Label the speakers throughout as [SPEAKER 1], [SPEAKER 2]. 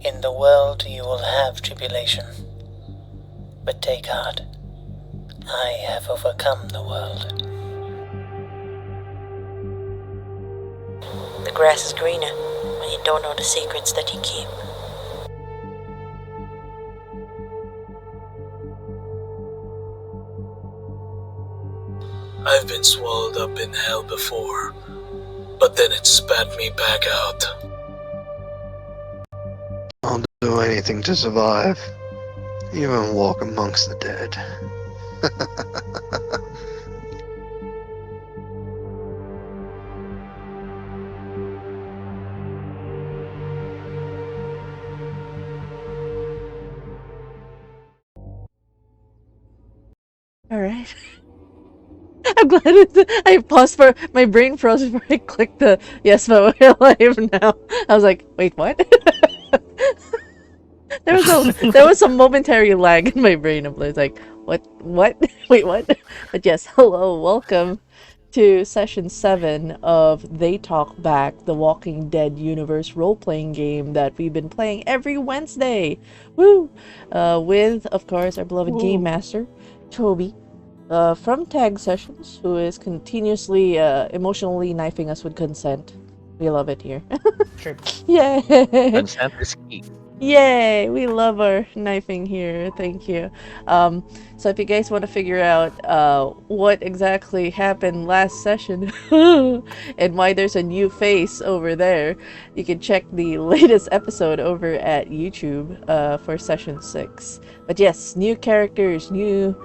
[SPEAKER 1] In the world you will have tribulation, but take heart. I have overcome the world.
[SPEAKER 2] The grass is greener when you don't know the secrets that you keep.
[SPEAKER 3] I've been swallowed up in hell before, but then it spat me back out.
[SPEAKER 4] I'll do anything to survive, even walk amongst the dead.
[SPEAKER 5] Alright. I'm glad I paused for my brain froze before I clicked the yes, but we're live now. I was like, wait, what? there was some momentary lag in my brain. I was like, what? Wait, what? But yes, hello, welcome to session 7 of They Talk Back, the Walking Dead universe role-playing game that we've been playing every Wednesday. Woo! With, of course, our beloved game master, Toby. From Tag Sessions, who is continuously emotionally knifing us with consent. We love it here.
[SPEAKER 6] Sure.
[SPEAKER 5] Yay!
[SPEAKER 6] Consent is key.
[SPEAKER 5] Yay! We love our knifing here. Thank you. So if you guys want to figure out what exactly happened last session and why there's a new face over there, you can check the latest episode over at YouTube for session 6. But yes, new characters, new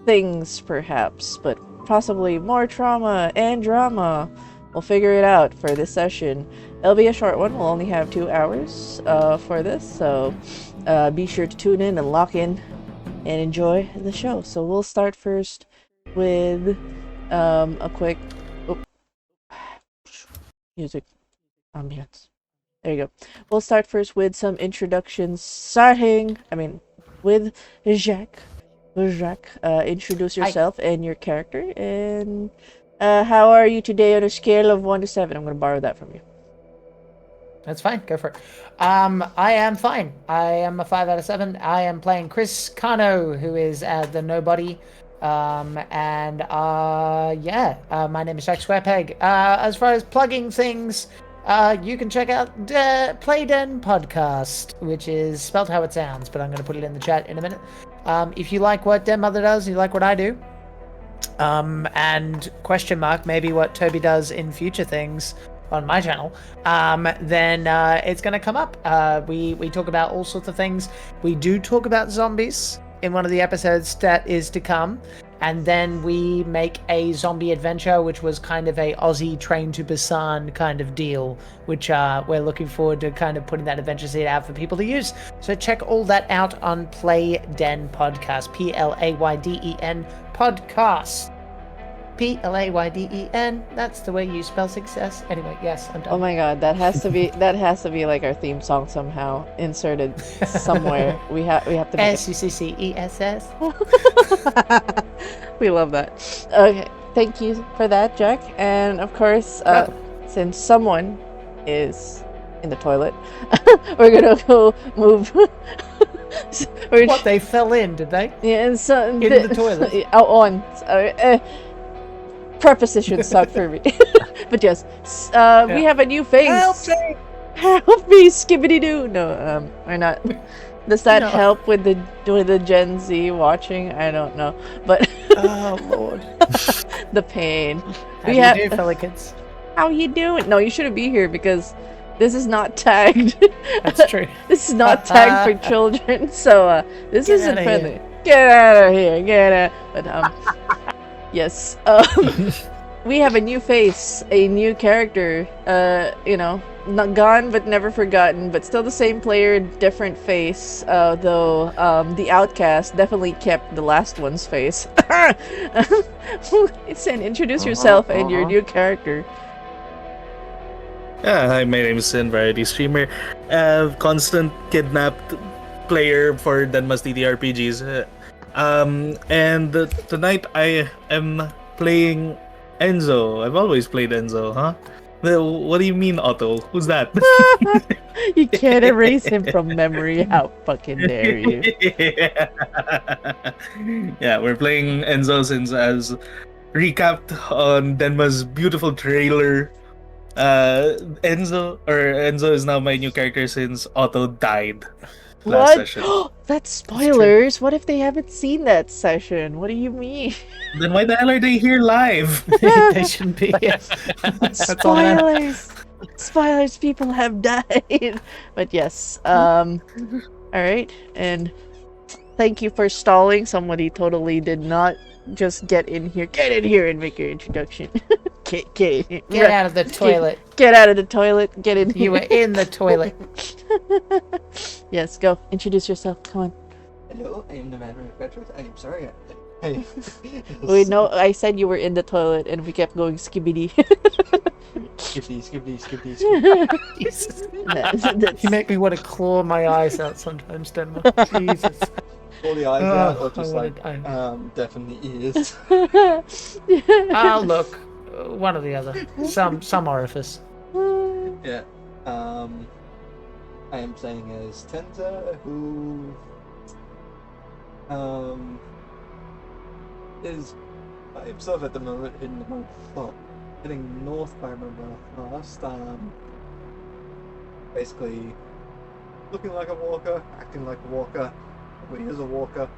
[SPEAKER 5] things perhaps, but possibly more trauma and drama. We'll figure it out for this session. It'll be a short one. We'll only have 2 hours for this, so be sure to tune in and lock in and enjoy the show. So we'll start first with a quick music ambience. There you go. We'll start first with some introductions, with Jacques. Jacques, introduce yourself and your character, and how are you today on a scale of 1 to 7? I'm going to borrow that from you.
[SPEAKER 6] That's fine. Go for it. I am fine. I am a 5 out of 7. I am playing Chris Cano, who is the nobody. My name is Jack Squarepeg. As far as plugging things, you can check out Play Den Podcast, which is spelled how it sounds, but I'm going to put it in the chat in a minute. If you like what Den Mother does, you like what I do, and question mark maybe what Toby does in future things on my channel, then it's going to come up. We talk about all sorts of things. We do talk about zombies in one of the episodes that is to come, and then we make a zombie adventure, which was kind of a Aussie Train to Busan kind of deal, which we're looking forward to kind of putting that adventure seed out for people to use. So check all that out on Play Den Podcast, Playden Podcast. Playden. That's the way you spell success. Anyway, yes, I'm done.
[SPEAKER 5] Oh my god, that has to be like our theme song somehow inserted somewhere. we have to make
[SPEAKER 6] SUCCESS.
[SPEAKER 5] We love that. Okay, thank you for that, Jack. And of course, since someone is in the toilet, we're gonna go move.
[SPEAKER 6] What, they fell in, did they?
[SPEAKER 5] Yeah, and so
[SPEAKER 6] in the toilet.
[SPEAKER 5] On. Sorry. Prepositions suck for me. But yes, we have a new face. Help me, skibbity doo. No, we're not. Does that help with the Gen Z watching? I don't know, but
[SPEAKER 6] oh lord,
[SPEAKER 5] the pain.
[SPEAKER 6] How do you do, fella kids?
[SPEAKER 5] How you doing? No, you shouldn't be here because this is not tagged.
[SPEAKER 6] That's true.
[SPEAKER 5] This is not tagged for children, so this isn't friendly.
[SPEAKER 6] Here.
[SPEAKER 5] Get out of here! Get out! But yes, we have a new face, a new character. Not gone but never forgotten, but still the same player, different face. Though the outcast definitely kept the last one's face. Sin, introduce yourself and your new character.
[SPEAKER 3] Yeah, hi, my name is Sin, variety streamer, constant kidnapped player for Denmas Ttrpgs. And tonight I am playing Enzo. I've always played Enzo, huh? What do you mean, Otto? Who's that?
[SPEAKER 5] You can't erase him from memory. How fucking dare you?
[SPEAKER 3] yeah. Yeah, we're playing Enzo since as recapped on Denma's beautiful trailer. Enzo is now my new character since Otto died last
[SPEAKER 5] What?
[SPEAKER 3] session.
[SPEAKER 5] That's spoilers. What if they haven't seen that session? What do you mean?
[SPEAKER 3] Then why the hell are they here live?
[SPEAKER 6] They shouldn't be here. That's on them.
[SPEAKER 5] Spoilers. Spoilers. People have died. But yes. All right, and thank you for stalling. Somebody totally did not just get in here. Get in here and make your introduction. Get in here.
[SPEAKER 6] Get out of the toilet.
[SPEAKER 5] Get out of the toilet. Get in here.
[SPEAKER 6] You were in the toilet.
[SPEAKER 5] Yes, go. Introduce yourself. Come on.
[SPEAKER 7] Hello, I am the man with Petrus. I am sorry. Hey.
[SPEAKER 5] Wait, no, I said you were in the toilet and we kept going skibidi.
[SPEAKER 7] Skip these.
[SPEAKER 6] Jesus.
[SPEAKER 5] That's-
[SPEAKER 6] You make me want to claw my eyes out sometimes, Denmark. Jesus.
[SPEAKER 7] Pull the eyes out, or
[SPEAKER 6] I
[SPEAKER 7] just
[SPEAKER 6] wanted-
[SPEAKER 7] definitely ears.
[SPEAKER 6] Ah, look. One or the other. Some orifice.
[SPEAKER 7] Yeah. I am playing as Tenza, who is by himself at the moment in heading north, if I remember last. Basically looking like a walker, acting like a walker, but he is a walker.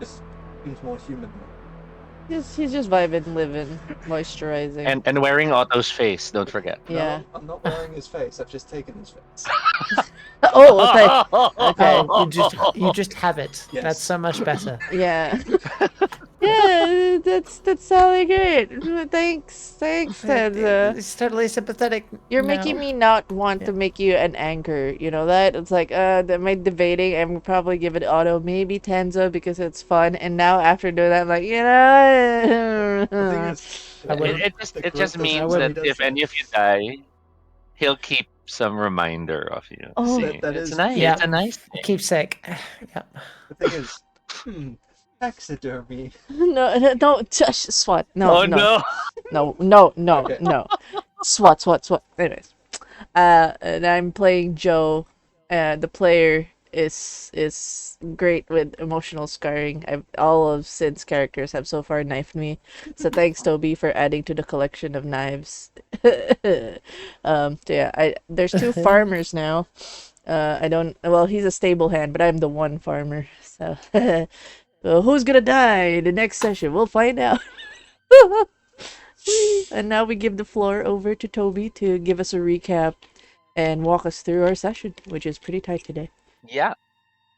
[SPEAKER 7] Just seems more human.
[SPEAKER 5] he's just vibing, living, moisturizing.
[SPEAKER 8] And wearing Otto's face, don't forget.
[SPEAKER 5] Yeah.
[SPEAKER 7] No, I'm not wearing his face. I've just taken his face.
[SPEAKER 5] Oh, okay. Okay.
[SPEAKER 6] Oh, you just have it.
[SPEAKER 7] Yes.
[SPEAKER 6] That's so much better.
[SPEAKER 5] Yeah. Yeah, that's sounding great. Thanks, Tenza.
[SPEAKER 6] It's totally sympathetic.
[SPEAKER 5] You're
[SPEAKER 6] now.
[SPEAKER 5] making me not want to make you an anchor. You know that? It's like, am I debating? I'm probably give it Auto, maybe Tenzo because it's fun. And now after doing that, I'm like,
[SPEAKER 7] The thing
[SPEAKER 5] know.
[SPEAKER 7] is,
[SPEAKER 6] I wouldn't-
[SPEAKER 8] It just means that if any of you die, he'll keep some reminder of you.
[SPEAKER 5] Oh.
[SPEAKER 8] See,
[SPEAKER 7] That
[SPEAKER 8] it's
[SPEAKER 7] is-
[SPEAKER 8] nice.
[SPEAKER 6] Yeah.
[SPEAKER 8] It's a nice thing.
[SPEAKER 6] Keepsake. Yeah.
[SPEAKER 7] the thing is, taxidermy.
[SPEAKER 5] No, SWAT. No,
[SPEAKER 8] Oh
[SPEAKER 5] no,
[SPEAKER 8] no!
[SPEAKER 5] no,
[SPEAKER 7] Okay.
[SPEAKER 5] no. SWAT. Anyways, and I'm playing Joe. The player is great with emotional scarring. All of Sin's characters have so far knifed me, so thanks Toby for adding to the collection of knives. So yeah, there's two farmers now. I don't. Well, he's a stable hand, but I'm the one farmer. So, well, who's gonna die in the next session? We'll find out. And now we give the floor over to Toby to give us a recap and walk us through our session, which is pretty tight today.
[SPEAKER 8] Yeah.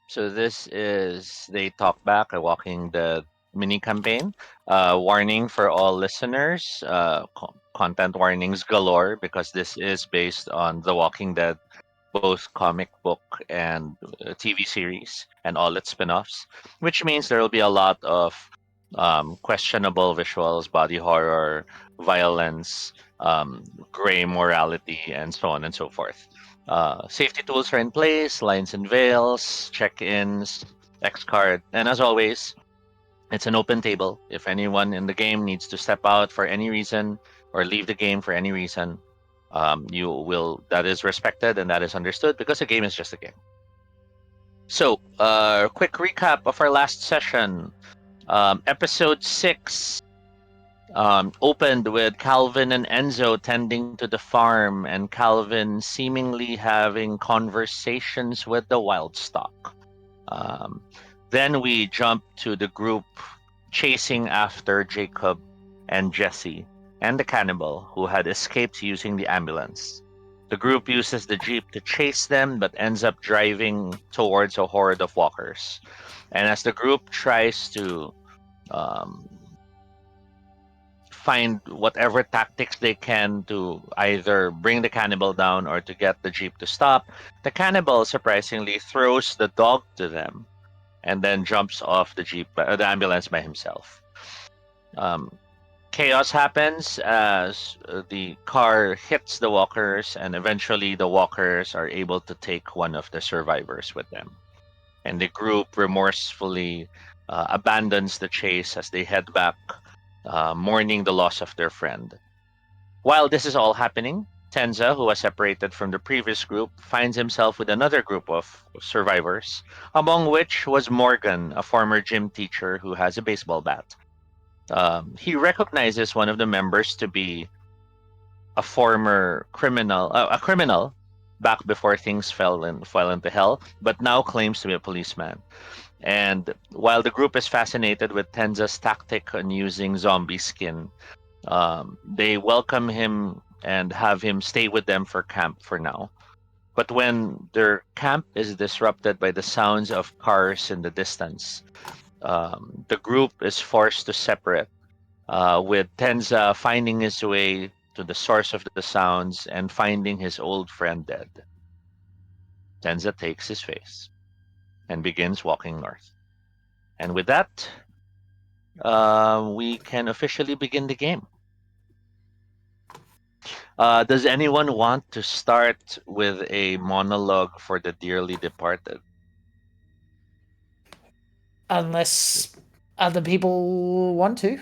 [SPEAKER 8] So this is the Talk Back, a Walking Dead mini campaign. Warning for all listeners, content warnings galore because this is based on The Walking Dead, both comic book and TV series and all its spin-offs, which means there will be a lot of questionable visuals, body horror, violence, gray morality, and so on and so forth. Safety tools are in place, lines and veils, check-ins, X card, and as always, it's an open table. If anyone in the game needs to step out for any reason or leave the game for any reason, you will. That is respected and that is understood because a game is just a game. So, quick recap of our last session. Episode 6 opened with Calvin and Enzo tending to the farm, and Calvin seemingly having conversations with the wild stock. Then we jump to the group chasing after Jacob and Jesse and the cannibal who had escaped using the ambulance. The group uses the jeep to chase them but ends up driving towards a horde of walkers. And as the group tries to find whatever tactics they can to either bring the cannibal down or to get the jeep to stop, the cannibal surprisingly throws the dog to them and then jumps off the ambulance by himself. Chaos happens as the car hits the walkers, and eventually the walkers are able to take one of the survivors with them. And the group remorsefully abandons the chase as they head back, mourning the loss of their friend. While this is all happening, Tenza, who was separated from the previous group, finds himself with another group of survivors, among which was Morgan, a former gym teacher who has a baseball bat. He recognizes one of the members to be a former criminal, a criminal back before things fell into hell, but now claims to be a policeman. And while the group is fascinated with Tenza's tactic on using zombie skin, they welcome him and have him stay with them for camp for now. But when their camp is disrupted by the sounds of cars in the distance, the group is forced to separate, with Tenza finding his way to the source of the sounds and finding his old friend dead. Tenza takes his face and begins walking north. And with that, we can officially begin the game. Does anyone want to start with a monologue for the dearly departed?
[SPEAKER 6] Unless other people want to.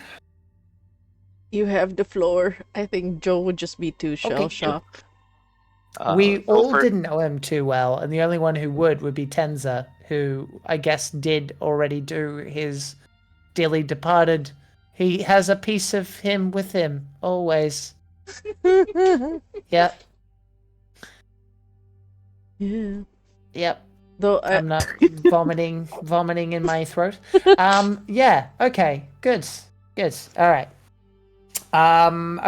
[SPEAKER 5] You have the floor. I think Joe would just be too shell shocked.
[SPEAKER 6] We
[SPEAKER 8] Go
[SPEAKER 6] all
[SPEAKER 8] for-
[SPEAKER 6] didn't know him too well, and the only one who would be Tenza, who I guess did already do his dearly departed. He has a piece of him with him, always. Yep,
[SPEAKER 5] Yeah.
[SPEAKER 6] yep.
[SPEAKER 5] Though
[SPEAKER 6] I'm not vomiting in my throat. Yeah, okay, good. All right.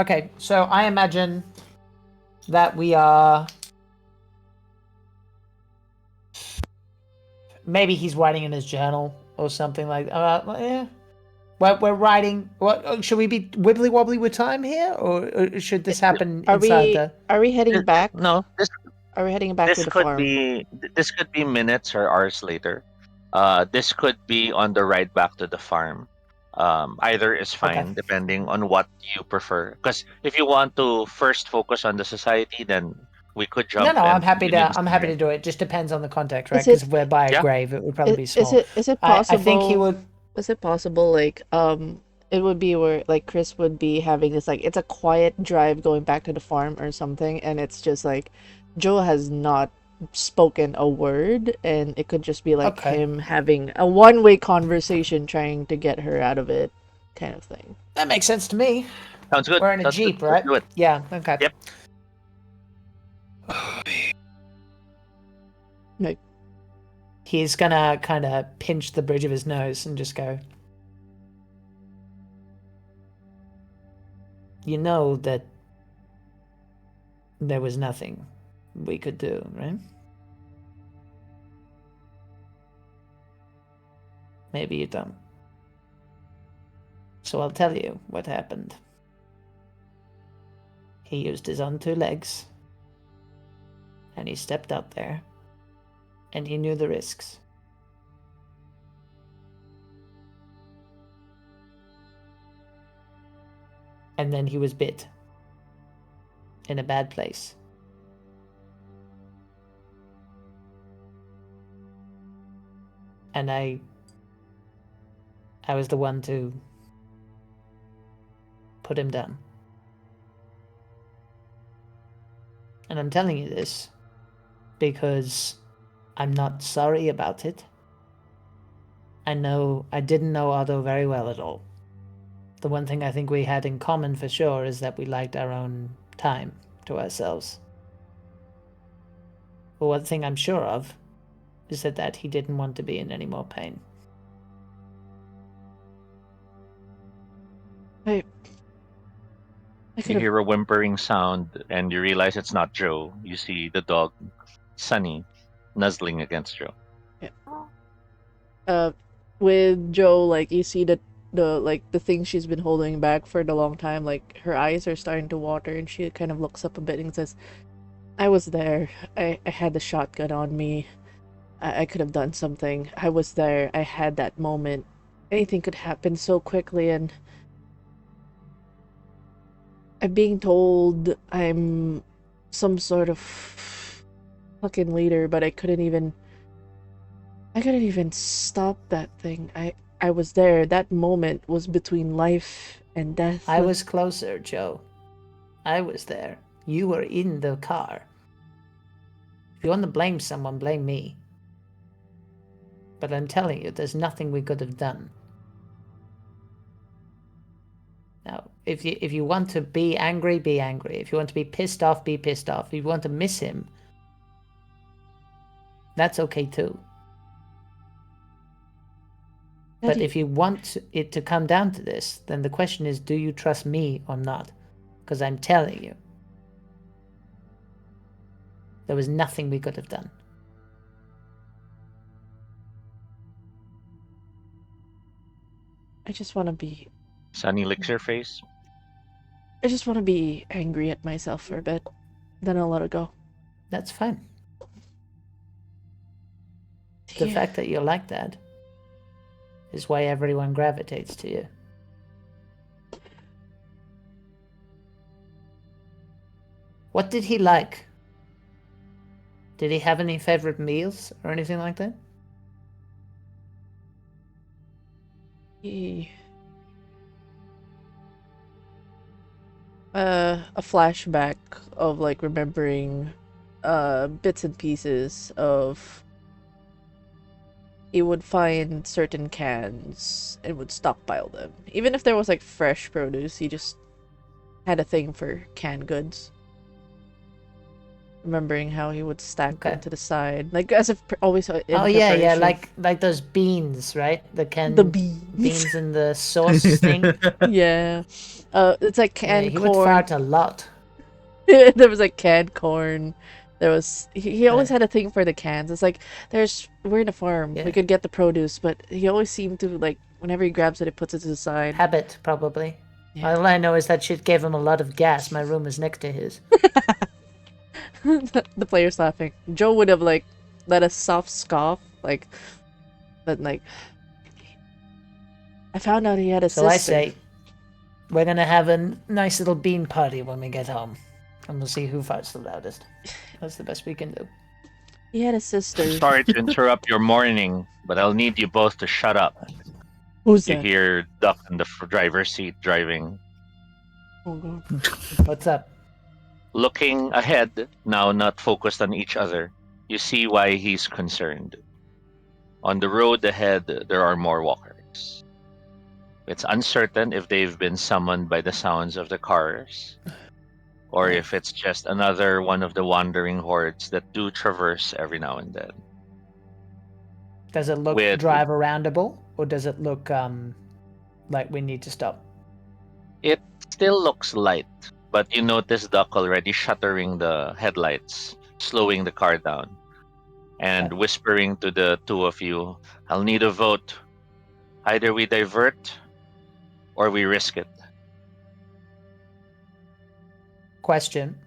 [SPEAKER 6] Okay, so I imagine that we are. Maybe he's writing in his journal or something like. Yeah. We're writing. What should we be wibbly wobbly with time here, or should this happen
[SPEAKER 5] are
[SPEAKER 6] inside
[SPEAKER 5] we
[SPEAKER 6] the?
[SPEAKER 5] are we heading back?
[SPEAKER 8] No,
[SPEAKER 5] Are we heading back to
[SPEAKER 8] this
[SPEAKER 5] the
[SPEAKER 8] could
[SPEAKER 5] farm?
[SPEAKER 8] be this could be minutes or hours later. This could be on the ride back to the farm. Either is fine,
[SPEAKER 6] Okay.
[SPEAKER 8] depending on what you prefer. Because if you want to first focus on the society, then we could jump.
[SPEAKER 6] No, I'm
[SPEAKER 8] and
[SPEAKER 6] happy to.
[SPEAKER 8] continue the
[SPEAKER 6] I'm happy to
[SPEAKER 8] story.
[SPEAKER 6] do it. Just depends on the context, right?
[SPEAKER 5] Is it-
[SPEAKER 6] Because if we're by a
[SPEAKER 8] Yeah.
[SPEAKER 6] grave, it would probably be
[SPEAKER 5] Is
[SPEAKER 6] small.
[SPEAKER 5] it possible?
[SPEAKER 6] I think he would.
[SPEAKER 5] Is it possible, like, it would be where, like, Chris would be having this, like, it's a quiet drive going back to the farm or something, and it's just, like, Joe has not spoken a word, and it could just be, like,
[SPEAKER 6] Okay.
[SPEAKER 5] him having a one-way conversation trying to get her out of it, kind of thing.
[SPEAKER 6] That makes sense to me.
[SPEAKER 8] Sounds good.
[SPEAKER 6] We're in a
[SPEAKER 8] Sounds good.
[SPEAKER 6] jeep,
[SPEAKER 8] Let's
[SPEAKER 6] right?
[SPEAKER 8] do it.
[SPEAKER 6] Yeah. Okay.
[SPEAKER 8] Yep.
[SPEAKER 5] Like,
[SPEAKER 6] He's gonna kind of pinch the bridge of his nose and just go. You know that there was nothing we could do, right? Maybe you don't. So I'll tell you what happened. He used his own 2 legs, and he stepped out there, and he knew the risks. And then he was bit in a bad place. And I was the one to put him down. And I'm telling you this because I'm not sorry about it. I didn't know Otto very well at all. The one thing I think we had in common for sure is that we liked our own time to ourselves. But one thing I'm sure of is that he didn't want to be in any more pain.
[SPEAKER 5] I
[SPEAKER 8] You
[SPEAKER 5] could have.
[SPEAKER 8] hear a whimpering sound, and you realize it's not Joe. You see the dog, Sunny, nuzzling against Joe.
[SPEAKER 5] With Joe, like, you see the thing she's been holding back for the long time, like, her eyes are starting to water, and she kind of looks up a bit and says, I was there. I had the shotgun on me. I could have done something. I was there. I had that moment. Anything could happen so quickly, and I'm being told I'm some sort of fucking leader, but I couldn't even stop that thing. I was there. That moment was between life and death.
[SPEAKER 6] I was closer, Joe. I was there. You were in the car. If you want to blame someone, blame me. But I'm telling you, there's nothing we could have done. Now, if you want to be angry, be angry. If you want to be pissed off, be pissed off. If you want to miss him, that's okay too. But if you want it to come down to this, then the question is, do you trust me or not? Because I'm telling you, there was nothing we could have done.
[SPEAKER 5] I just want to be.
[SPEAKER 8] Sunny licks your face.
[SPEAKER 5] I just want to be angry at myself for a bit. Then I'll let it go.
[SPEAKER 6] That's fine. The fact that you're like that is why everyone gravitates to you. What did he like? Did he have any favorite meals or anything like that?
[SPEAKER 5] A flashback of like remembering bits and pieces of he would find certain cans and would stockpile them. Even if there was like fresh produce, he just had a thing for canned goods. Remembering how he would stack them to the side, like as if always.
[SPEAKER 6] Oh yeah, like those beans, right? The beans in the sauce thing.
[SPEAKER 5] Yeah, it's like canned
[SPEAKER 6] he
[SPEAKER 5] corn.
[SPEAKER 6] would fart a lot.
[SPEAKER 5] There was like canned corn. There was he always had a thing for the cans. It's like we're in a farm. We could get the produce, but he always seemed to like whenever he grabs it, he puts it to the side.
[SPEAKER 6] Habit, probably.
[SPEAKER 5] Yeah.
[SPEAKER 6] All I know is that shit gave him a lot of gas. My room is next to his.
[SPEAKER 5] The player's laughing. Joe would have like let a soft scoff, like, but like, I found out he had a sister.
[SPEAKER 6] So I say, we're gonna have a nice little bean party when we get home, and we'll see who farts the loudest. That's the best we can do.
[SPEAKER 5] He had a sister.
[SPEAKER 8] Sorry to interrupt your morning, but I'll need you both to shut up.
[SPEAKER 5] Who's
[SPEAKER 8] You
[SPEAKER 5] that?
[SPEAKER 8] hear Duck in the driver's seat driving.
[SPEAKER 5] Oh god.
[SPEAKER 6] What's up?
[SPEAKER 8] Looking ahead, now not focused on each other, you see why he's concerned. On the road ahead, there are more walkers. It's uncertain if they've been summoned by the sounds of the cars, or if it's just another one of the wandering hordes that do traverse every now and then.
[SPEAKER 6] Does it look drive aroundable, or does it look like we need to stop?
[SPEAKER 8] It still looks light, but you notice Duck already shuttering the headlights, slowing the car down, and whispering to the two of you, I'll need a vote. Either we divert, or we risk it.
[SPEAKER 6] Question.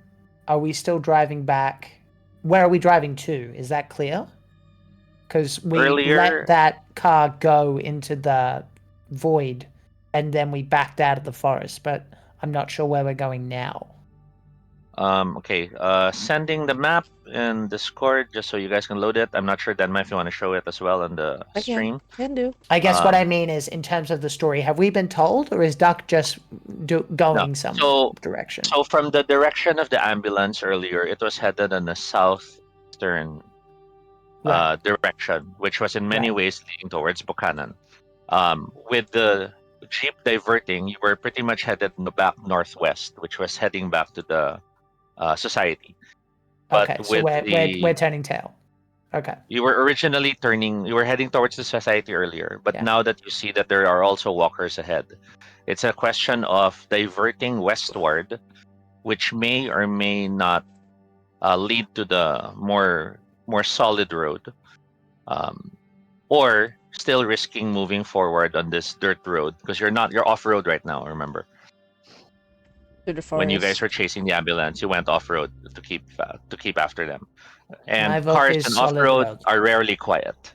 [SPEAKER 6] Are we still driving back? Where are we driving to? Is that clear? Because we let that car go into the void, and then we backed out of the forest, but I'm not sure where we're going now.
[SPEAKER 8] Okay, sending the map in Discord just so you guys can load it. I'm not sure, Denma, if you want to show it as well on the stream.
[SPEAKER 5] Can do.
[SPEAKER 6] I guess what I mean is, in terms of the story, have we been told, or is Duck just going some direction?
[SPEAKER 8] So from the direction of the ambulance earlier, it was headed in the southeastern direction, which was in many ways leading towards Buchanan. With the Jeep diverting, you were pretty much headed in the back northwest, which was heading back to the society. But
[SPEAKER 6] okay, so we're turning tail. Okay.
[SPEAKER 8] You were heading towards the society earlier, but now that you see that there are also walkers ahead, it's a question of diverting westward, which may or may not lead to the more solid road, or still risking moving forward on this dirt road because you're off road right now. Remember, when you guys were chasing the ambulance, you went off road to keep after them, and cars and off road are rarely quiet.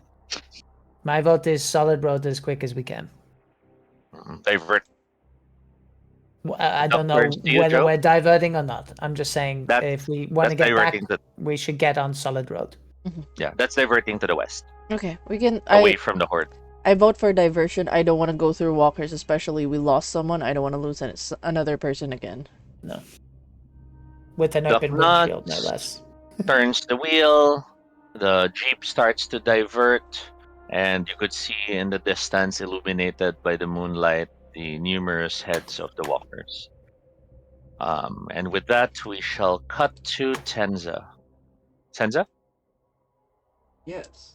[SPEAKER 6] My vote is solid road as quick as we can.
[SPEAKER 8] Divert.
[SPEAKER 6] I don't know whether we're diverting or not. I'm just saying if we want to get back, we should get on solid road.
[SPEAKER 8] Yeah, that's diverting to the west.
[SPEAKER 5] Okay, we can
[SPEAKER 8] away from the horde.
[SPEAKER 5] I vote for diversion. I don't want to go through walkers, especially we lost someone. I don't want to lose another person again.
[SPEAKER 6] No. With an
[SPEAKER 8] Duck
[SPEAKER 6] open windshield, no
[SPEAKER 8] nuts,
[SPEAKER 6] less.
[SPEAKER 8] turns the wheel, the jeep starts to divert, and you could see in the distance, illuminated by the moonlight, the numerous heads of the walkers. And with that, we shall cut to Tenza. Tenza?
[SPEAKER 7] Yes.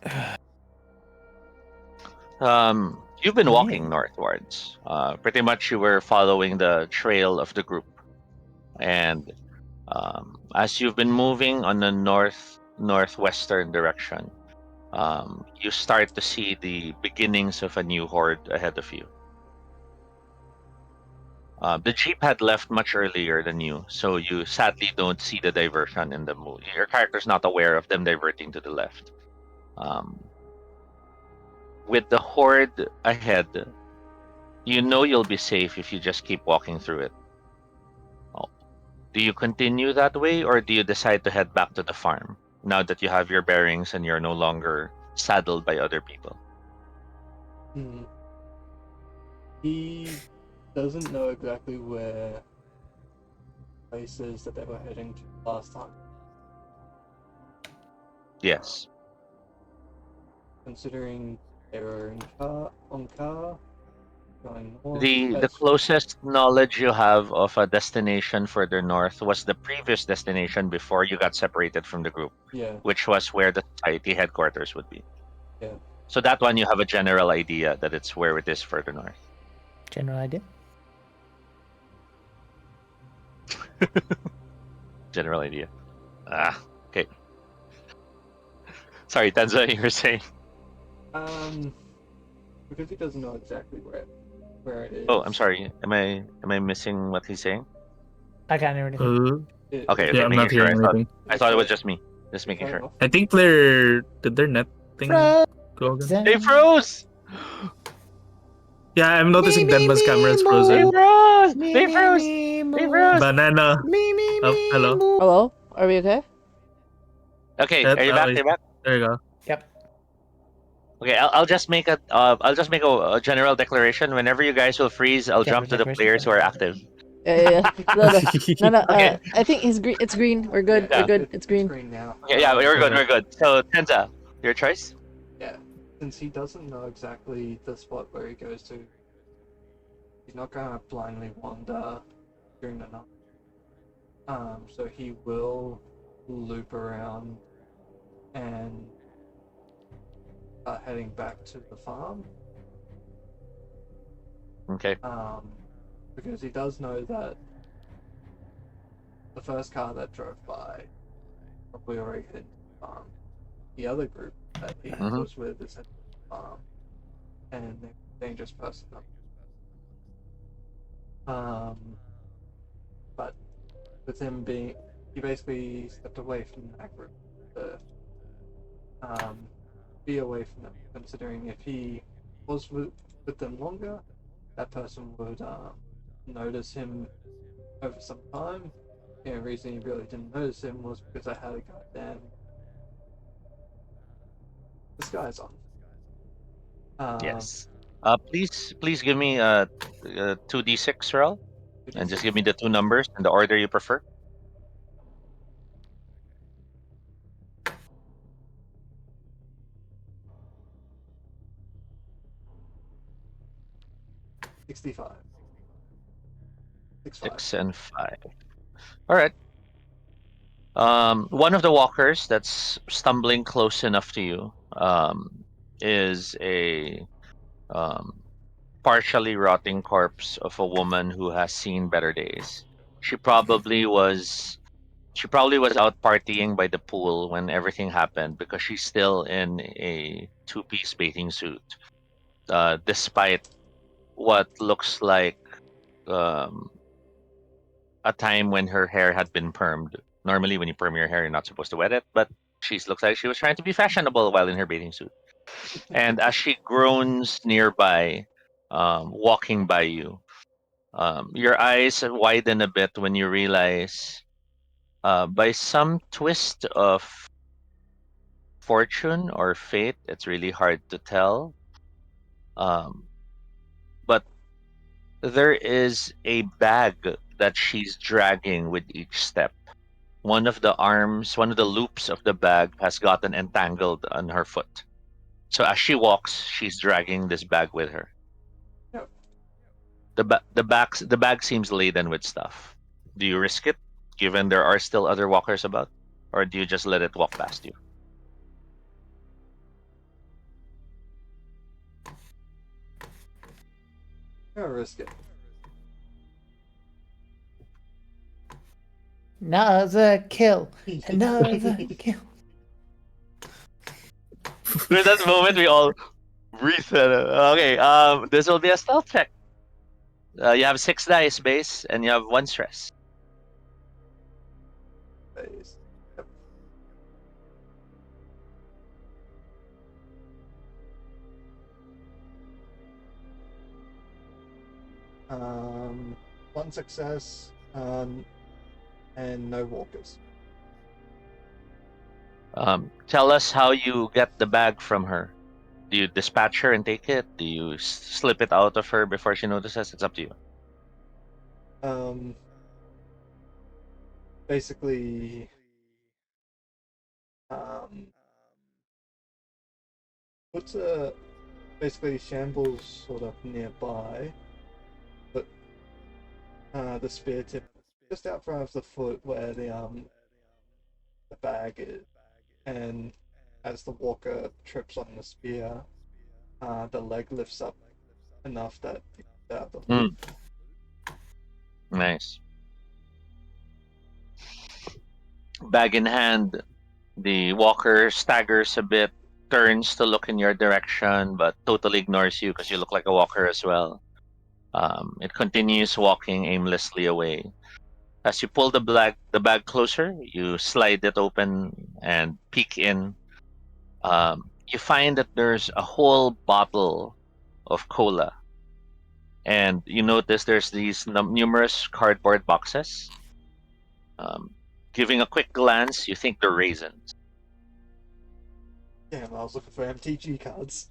[SPEAKER 8] You've been
[SPEAKER 6] Yeah.
[SPEAKER 8] walking northwards. Pretty much you were following the trail of the group. And as you've been moving on the northwestern direction, you start to see the beginnings of a new horde ahead of you. The jeep had left much earlier than you, so you sadly don't see the diversion in the move. Your character's not aware of them diverting to the left. With the horde ahead, you know you'll be safe if you just keep walking through it. Oh. Do you continue that way, or do you decide to head back to the farm now that you have your bearings and you're no longer saddled by other people?
[SPEAKER 7] Hmm. He doesn't know exactly where places that they were heading to last time.
[SPEAKER 8] Yes.
[SPEAKER 7] Considering they were on car, going north.
[SPEAKER 8] The closest knowledge you have of a destination further north was the previous destination before you got separated from the group,
[SPEAKER 7] Yeah,
[SPEAKER 8] which was where the society headquarters would be.
[SPEAKER 7] yeah.
[SPEAKER 8] So that one you have a general idea that it's where it is further north.
[SPEAKER 6] General idea.
[SPEAKER 8] General idea. Okay. Sorry, Tanza, you were saying.
[SPEAKER 7] Because he doesn't know exactly where it is.
[SPEAKER 8] Oh, I'm sorry. Am I missing what he's saying?
[SPEAKER 6] I can't hear anything.
[SPEAKER 8] Okay,
[SPEAKER 3] Yeah, I'm not
[SPEAKER 8] making sure.
[SPEAKER 3] hearing anything.
[SPEAKER 8] I thought it was just me. Just making sure.
[SPEAKER 3] I think did their net thing go again?
[SPEAKER 8] They froze.
[SPEAKER 3] Yeah, I'm noticing
[SPEAKER 6] Me, me,
[SPEAKER 3] Denma's camera is
[SPEAKER 6] me,
[SPEAKER 3] frozen.
[SPEAKER 6] moo.
[SPEAKER 8] froze.
[SPEAKER 6] Me,
[SPEAKER 8] They
[SPEAKER 6] me,
[SPEAKER 8] froze.
[SPEAKER 6] me,
[SPEAKER 8] They
[SPEAKER 6] moo.
[SPEAKER 8] froze.
[SPEAKER 3] Banana.
[SPEAKER 6] Me, me,
[SPEAKER 3] Oh,
[SPEAKER 6] me,
[SPEAKER 3] hello.
[SPEAKER 6] moo.
[SPEAKER 5] Hello? Are we okay?
[SPEAKER 8] Okay, are you back? Are you back?
[SPEAKER 3] There you go.
[SPEAKER 6] Yep.
[SPEAKER 8] Okay, I'll just make a general declaration. Whenever you guys will freeze, I'll
[SPEAKER 6] General
[SPEAKER 8] jump to the
[SPEAKER 6] declaration.
[SPEAKER 8] players who are active.
[SPEAKER 5] Yeah. No.
[SPEAKER 8] Okay.
[SPEAKER 5] I think it's green. It's green. We're good.
[SPEAKER 8] Yeah.
[SPEAKER 5] We're good. It's green.
[SPEAKER 7] now.
[SPEAKER 8] Yeah, we're good.
[SPEAKER 3] Okay.
[SPEAKER 8] We're good. So Tenza, your choice.
[SPEAKER 7] Yeah, since he doesn't know exactly the spot where he goes to, he's not gonna blindly wander during the night. So he will loop around and start heading back to the farm.
[SPEAKER 8] Okay.
[SPEAKER 7] Because he does know that the first car that drove by probably already hit the farm. The other group that he
[SPEAKER 8] Mhm.
[SPEAKER 7] was with is at the farm, and they're a dangerous person. But with him being, he basically stepped away from that group to be away from them. Considering if he was with them longer, that person would notice him over some time. The only reason he really didn't notice him was because I had a goddamn disguise on.
[SPEAKER 8] Yes. Please give me 2d6 roll, and just give me the two numbers in the order you prefer.
[SPEAKER 7] $65.
[SPEAKER 8] 6 and 5. All right. One of the walkers that's stumbling close enough to you is a partially rotting corpse of a woman who has seen better days. She probably was out partying by the pool when everything happened because she's still in a two-piece bathing suit, despite what looks like um, a time when her hair had been permed. Normally, when you perm your hair, you're not supposed to wet it, but she looks like she was trying to be fashionable while in her bathing suit. And as she groans nearby, walking by you, your eyes widen a bit when you realize, by some twist of fortune or fate, it's really hard to tell. But there is a bag that she's dragging with each step. one of the arms, one of the loops of the bag has gotten entangled on her foot. So as she walks, she's dragging this bag with her.
[SPEAKER 7] Yep.
[SPEAKER 8] The bag seems laden with stuff. Do you risk it, given there are still other walkers about, or do you just let it walk past you?
[SPEAKER 7] I'll risk it.
[SPEAKER 6] Another kill. Another kill.
[SPEAKER 8] In that moment, we all breathe. Okay, this will be a stealth check. You have 6 dice base, and you have 1 stress.
[SPEAKER 7] Phase. Yep. One success, and no walkers.
[SPEAKER 8] Tell us how you get the bag from her. Do you dispatch her and take it? Do you slip it out of her before she notices? It's up to you.
[SPEAKER 7] Basically, puts a basically shambles sort of nearby, but the spear tip just out front of the foot where the bag is, and as the walker trips on the spear, the leg lifts up enough that it gets out the loop.
[SPEAKER 8] Nice. Bag in hand, the walker staggers a bit, turns to look in your direction, but totally ignores you because you look like a walker as well. It continues walking aimlessly away. As you pull the bag closer, you slide it open and peek in. You find that there's a whole bottle of cola, and you notice there's these numerous cardboard boxes. Giving a quick glance, you think they're raisins.
[SPEAKER 7] Damn, I was looking for MTG cards.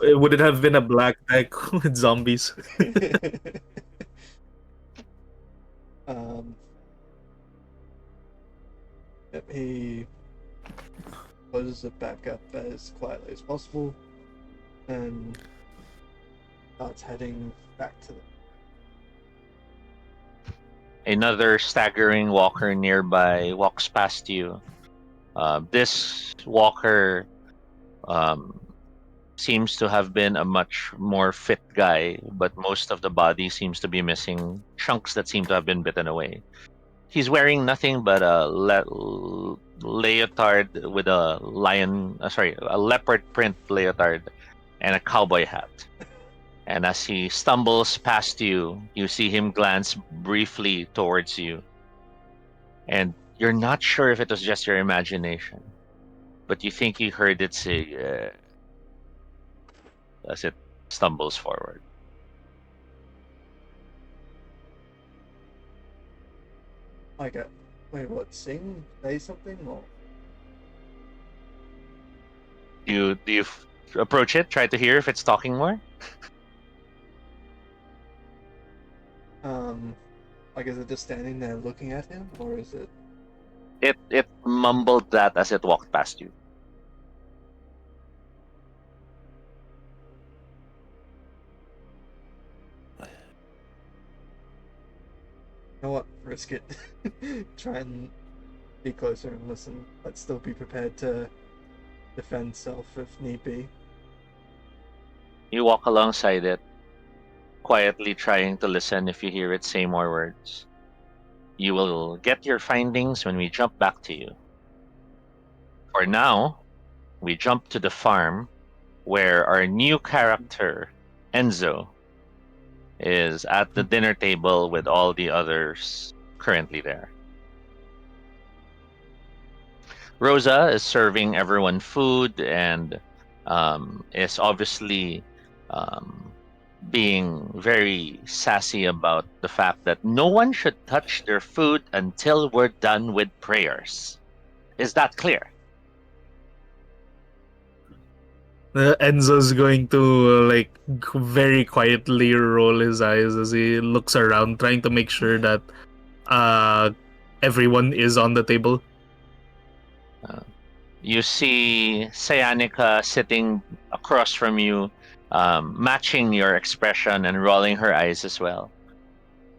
[SPEAKER 3] Would it have been a black deck with zombies?
[SPEAKER 7] He closes it back up as quietly as possible and starts heading back to the.
[SPEAKER 8] Another staggering walker nearby walks past you. This walker seems to have been a much more fit guy, but most of the body seems to be missing chunks that seem to have been bitten away. He's wearing nothing but a leotard with a a leopard print leotard and a cowboy hat. And as he stumbles past you, you see him glance briefly towards you. And you're not sure if it was just your imagination, but you think you heard it say, as it stumbles forward.
[SPEAKER 7] Like a wait, what? Sing? Say something? Or
[SPEAKER 8] Do you approach it, try to hear if it's talking more?
[SPEAKER 7] like is it just standing there looking at him, or is it?
[SPEAKER 8] It mumbled that as it walked past you.
[SPEAKER 7] You know what? Risk it. Try and be closer and listen, but still be prepared to defend self if need be.
[SPEAKER 8] You walk alongside it, quietly trying to listen if you hear it say more words. You will get your findings when we jump back to you. For now, we jump to the farm where our new character, Enzo, is at the dinner table with all the others currently there. Rosa is serving everyone food and is obviously being very sassy about the fact that no one should touch their food until we're done with prayers. Is that clear?
[SPEAKER 3] Enzo's going to very quietly roll his eyes as he looks around, trying to make sure that uh everyone is on the table.
[SPEAKER 8] You see Cyanica sitting across from you, matching your expression and rolling her eyes as well.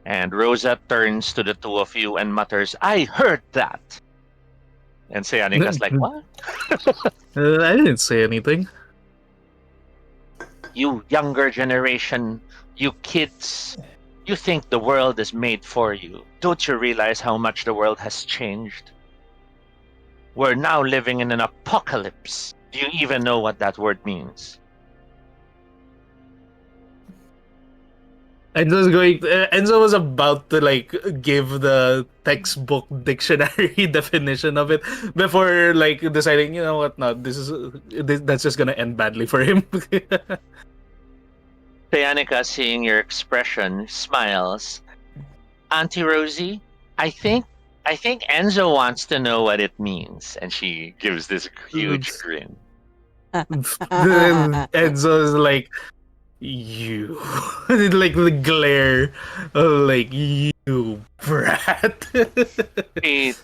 [SPEAKER 8] And Rosa turns to the two of you and mutters, "I heard that." And Cyanica's like, "What?
[SPEAKER 3] I didn't say anything.
[SPEAKER 8] You younger generation, you kids, you think the world is made for you. Don't you realize how much the world has changed? We're now living in an apocalypse. Do you even know what that word means?"
[SPEAKER 3] Enzo was about to give the textbook dictionary definition of it before deciding, you know what, no, that's just gonna end badly for him.
[SPEAKER 8] Cyanica, seeing your expression, smiles. "Auntie Rosie, I think I think Enzo wants to know what it means." And she gives this huge grin.
[SPEAKER 3] Then Enzo's like, you, like the glare, like, you brat.
[SPEAKER 8] She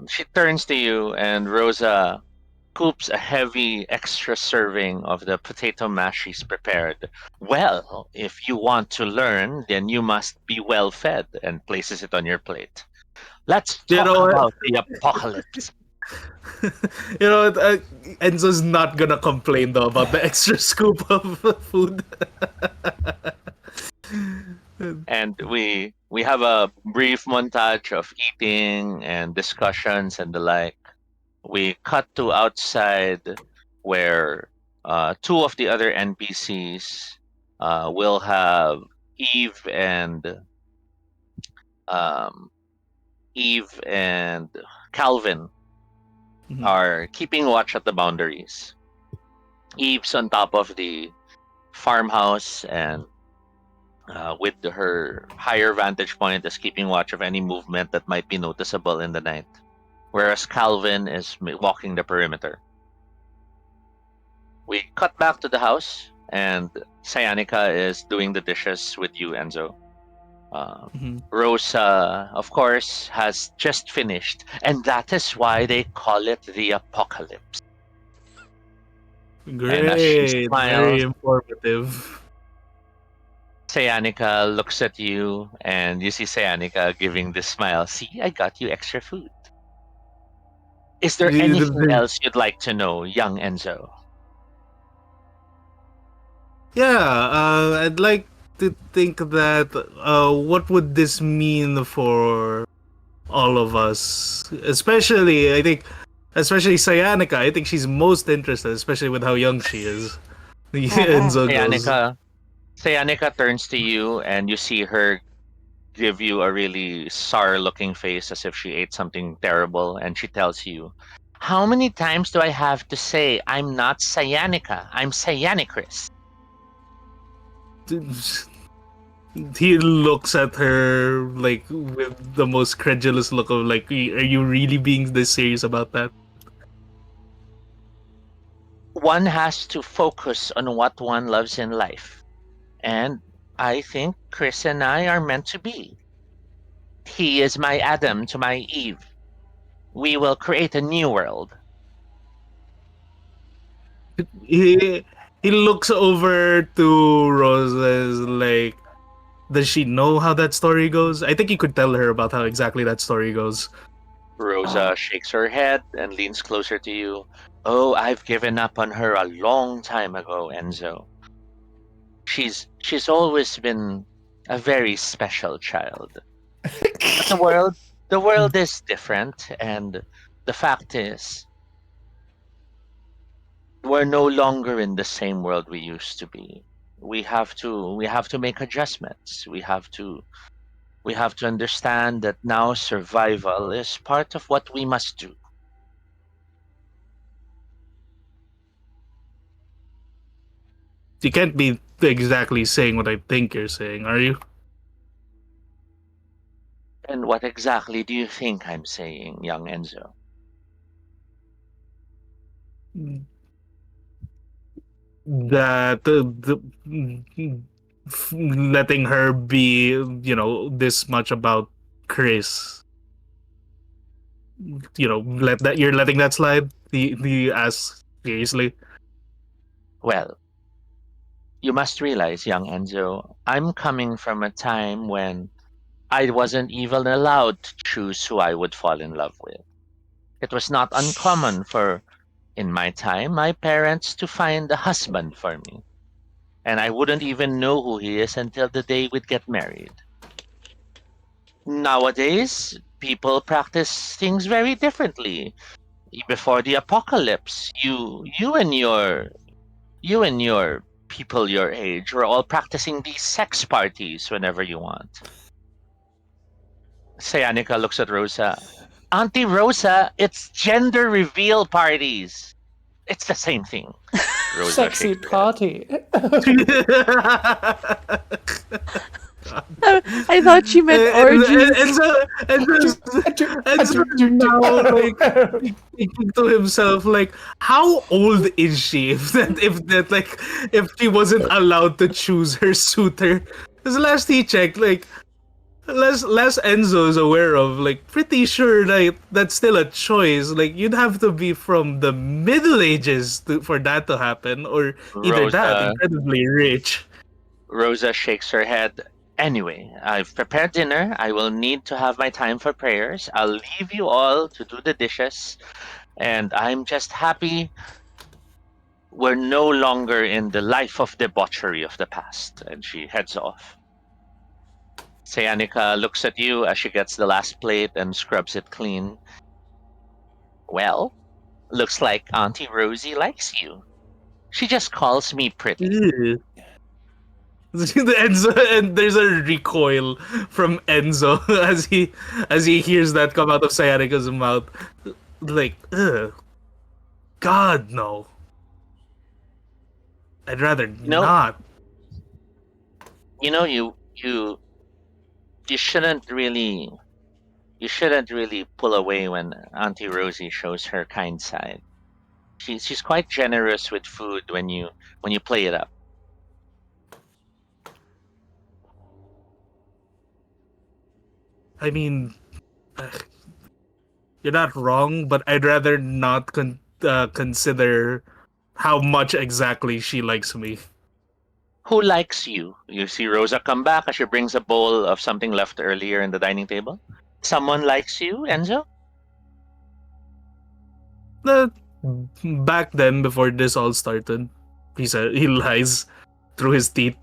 [SPEAKER 8] she turns to you and Rosa scoops a heavy extra serving of the potato mash she's prepared. "Well, if you want to learn, then you must be well fed," and places it on your plate. "Let's
[SPEAKER 3] You
[SPEAKER 8] talk
[SPEAKER 3] know what?
[SPEAKER 8] about the apocalypse."
[SPEAKER 3] You know what? Enzo's not gonna complain though about the extra scoop of food.
[SPEAKER 8] And we have a brief montage of eating and discussions and the like. We cut to outside where two of the other NPCs will have Eve and um, Eve and Calvin
[SPEAKER 3] Mhm.
[SPEAKER 8] are keeping watch at the boundaries. Eve's on top of the farmhouse and with her higher vantage point is keeping watch of any movement that might be noticeable in the night, whereas Calvin is walking the perimeter. We cut back to the house, and Cyanica is doing the dishes with you, Enzo. Uh,
[SPEAKER 3] Mhm.
[SPEAKER 8] Rosa, of course, has just finished, and that is why they call it the apocalypse. And as she
[SPEAKER 3] Great, very
[SPEAKER 8] smiles,
[SPEAKER 3] informative.
[SPEAKER 8] Cyanica looks at you, and you see Cyanica giving this smile. "See, I got you extra food. Is there anything else you'd like to know, young Enzo?"
[SPEAKER 3] Yeah, I'd like to think that what would this mean for all of us? Especially, I think, especially Cyanica. I think she's most interested, especially with how young she is. Enzo goes.
[SPEAKER 8] Cyanica, Cyanica turns to you, and you see her give you a really sour-looking face as if she ate something terrible, and she tells you, "How many times do I have to say I'm not Cyanica? I'm Cyanicris."
[SPEAKER 3] He looks at her with the most credulous look of like, are you really being this serious about that?
[SPEAKER 8] One has to focus on what one loves in life, and I think Chris and I are meant to be. He is my Adam to my Eve. We will create a new world.
[SPEAKER 3] He looks over to Rose as like, does she know how that story goes? I think you could tell her about how exactly that story goes.
[SPEAKER 8] Rosa shakes her head and leans closer to you. "Oh, I've given up on her a long time ago, Enzo. She's always been a very special child. But the world is different, and the fact is we're no longer in the same world we used to be. We have to make adjustments. We have to understand that now survival is part of what we must do."
[SPEAKER 3] You can't be exactly saying what I think you're saying, are you?
[SPEAKER 8] And what exactly do you think I'm saying, young Enzo?
[SPEAKER 3] that letting her be, this much about Chris, let that you're letting that slide. Do you ask seriously?
[SPEAKER 8] Well, you must realize, young Enzo, I'm coming from a time when I wasn't even allowed to choose who I would fall in love with. It was not uncommon for, in my time, my parents to find a husband for me. And I wouldn't even know who he is until the day we'd get married. Nowadays, people practice things very differently. Before the apocalypse, you and your people your age were all practicing these sex parties whenever you want. Sayanica looks at Rosa. Auntie Rosa, it's gender reveal parties. It's the same thing. Rosa
[SPEAKER 6] Sexy
[SPEAKER 8] shakes her head.
[SPEAKER 6] party.
[SPEAKER 5] I thought she meant
[SPEAKER 3] And
[SPEAKER 5] orgies.
[SPEAKER 3] so now like thinking to himself like, how old is she if she wasn't allowed to choose her suitor? Because last he checked, like less Enzo is aware of, like pretty sure like that's still a choice. Like you'd have to be from the Middle Ages for that to happen, or either that
[SPEAKER 8] Rosa
[SPEAKER 3] incredibly rich.
[SPEAKER 8] Rosa shakes her head. Anyway, I've prepared dinner. I will need to have my time for prayers. I'll leave you all to do the dishes, and I'm just happy we're no longer in the life of debauchery of the past. And she heads off. Sayanica looks at you as she gets the last plate and scrubs it clean. Well, looks like Auntie Rosie likes you. She just calls me pretty.
[SPEAKER 3] Ew. Enzo, and there's a recoil from Enzo as he hears that come out of Sayanica's mouth. Like, ugh, God no. I'd rather
[SPEAKER 8] You know,
[SPEAKER 3] not.
[SPEAKER 8] you shouldn't really pull away when Auntie Rosie shows her kind side. She's quite generous with food when you play it up.
[SPEAKER 3] I mean, ugh, you're not wrong, but I'd rather not consider how much exactly she likes me.
[SPEAKER 8] Who likes you? You see Rosa come back as she brings a bowl of something left earlier in the dining table. Someone likes you, Enzo?
[SPEAKER 3] Uh, Back then, before this all started, he lies through his teeth.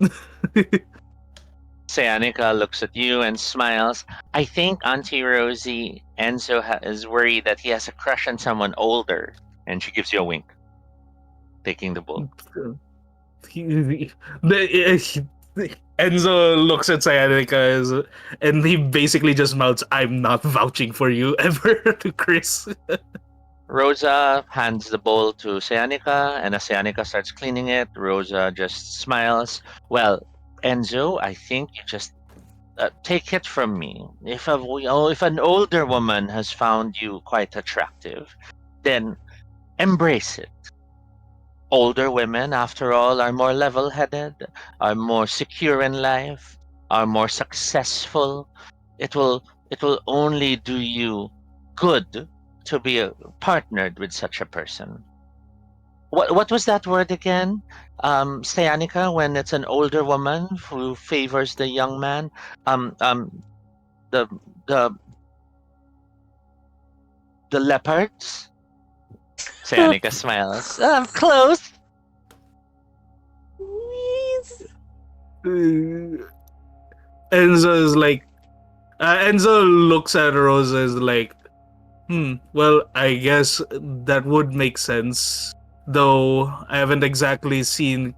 [SPEAKER 8] Sayanica looks at you and smiles. I think Auntie Rosie Enzo is worried that he has a crush on someone older, and she gives you a wink, taking the bowl.
[SPEAKER 3] Enzo looks at Sayanica and he basically just mouths, "I'm not vouching for you ever," to Chris.
[SPEAKER 8] Rosa hands the bowl to Sayanica, and as Sayanica starts cleaning it, Rosa just smiles. Well, Enzo, I think you just take it from me. If an older woman has found you quite attractive, then embrace it. Older women, after all, are more level-headed, are more secure in life, are more successful. It will only do you good to be partnered with such a person. What was that word again, Stayanica? When it's an older woman who favors the young man, um, um, the the the leopards. Stayanica smiles. Close.
[SPEAKER 5] Please.
[SPEAKER 3] Enzo is like, Enzo looks at Rosa is like, well, I guess that would make sense. Though I haven't exactly seen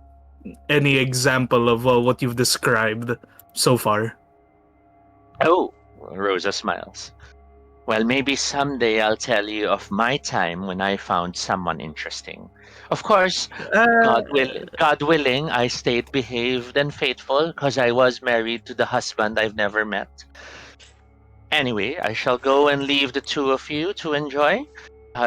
[SPEAKER 3] any example of what you've described so far.
[SPEAKER 8] Oh, Rosa smiles. Well, maybe someday I'll tell you of my time when I found someone interesting. Of course,
[SPEAKER 3] Uh,
[SPEAKER 8] God willing, I stayed behaved and faithful because I was married to the husband I've never met. Anyway, I shall go and leave the two of you to enjoy.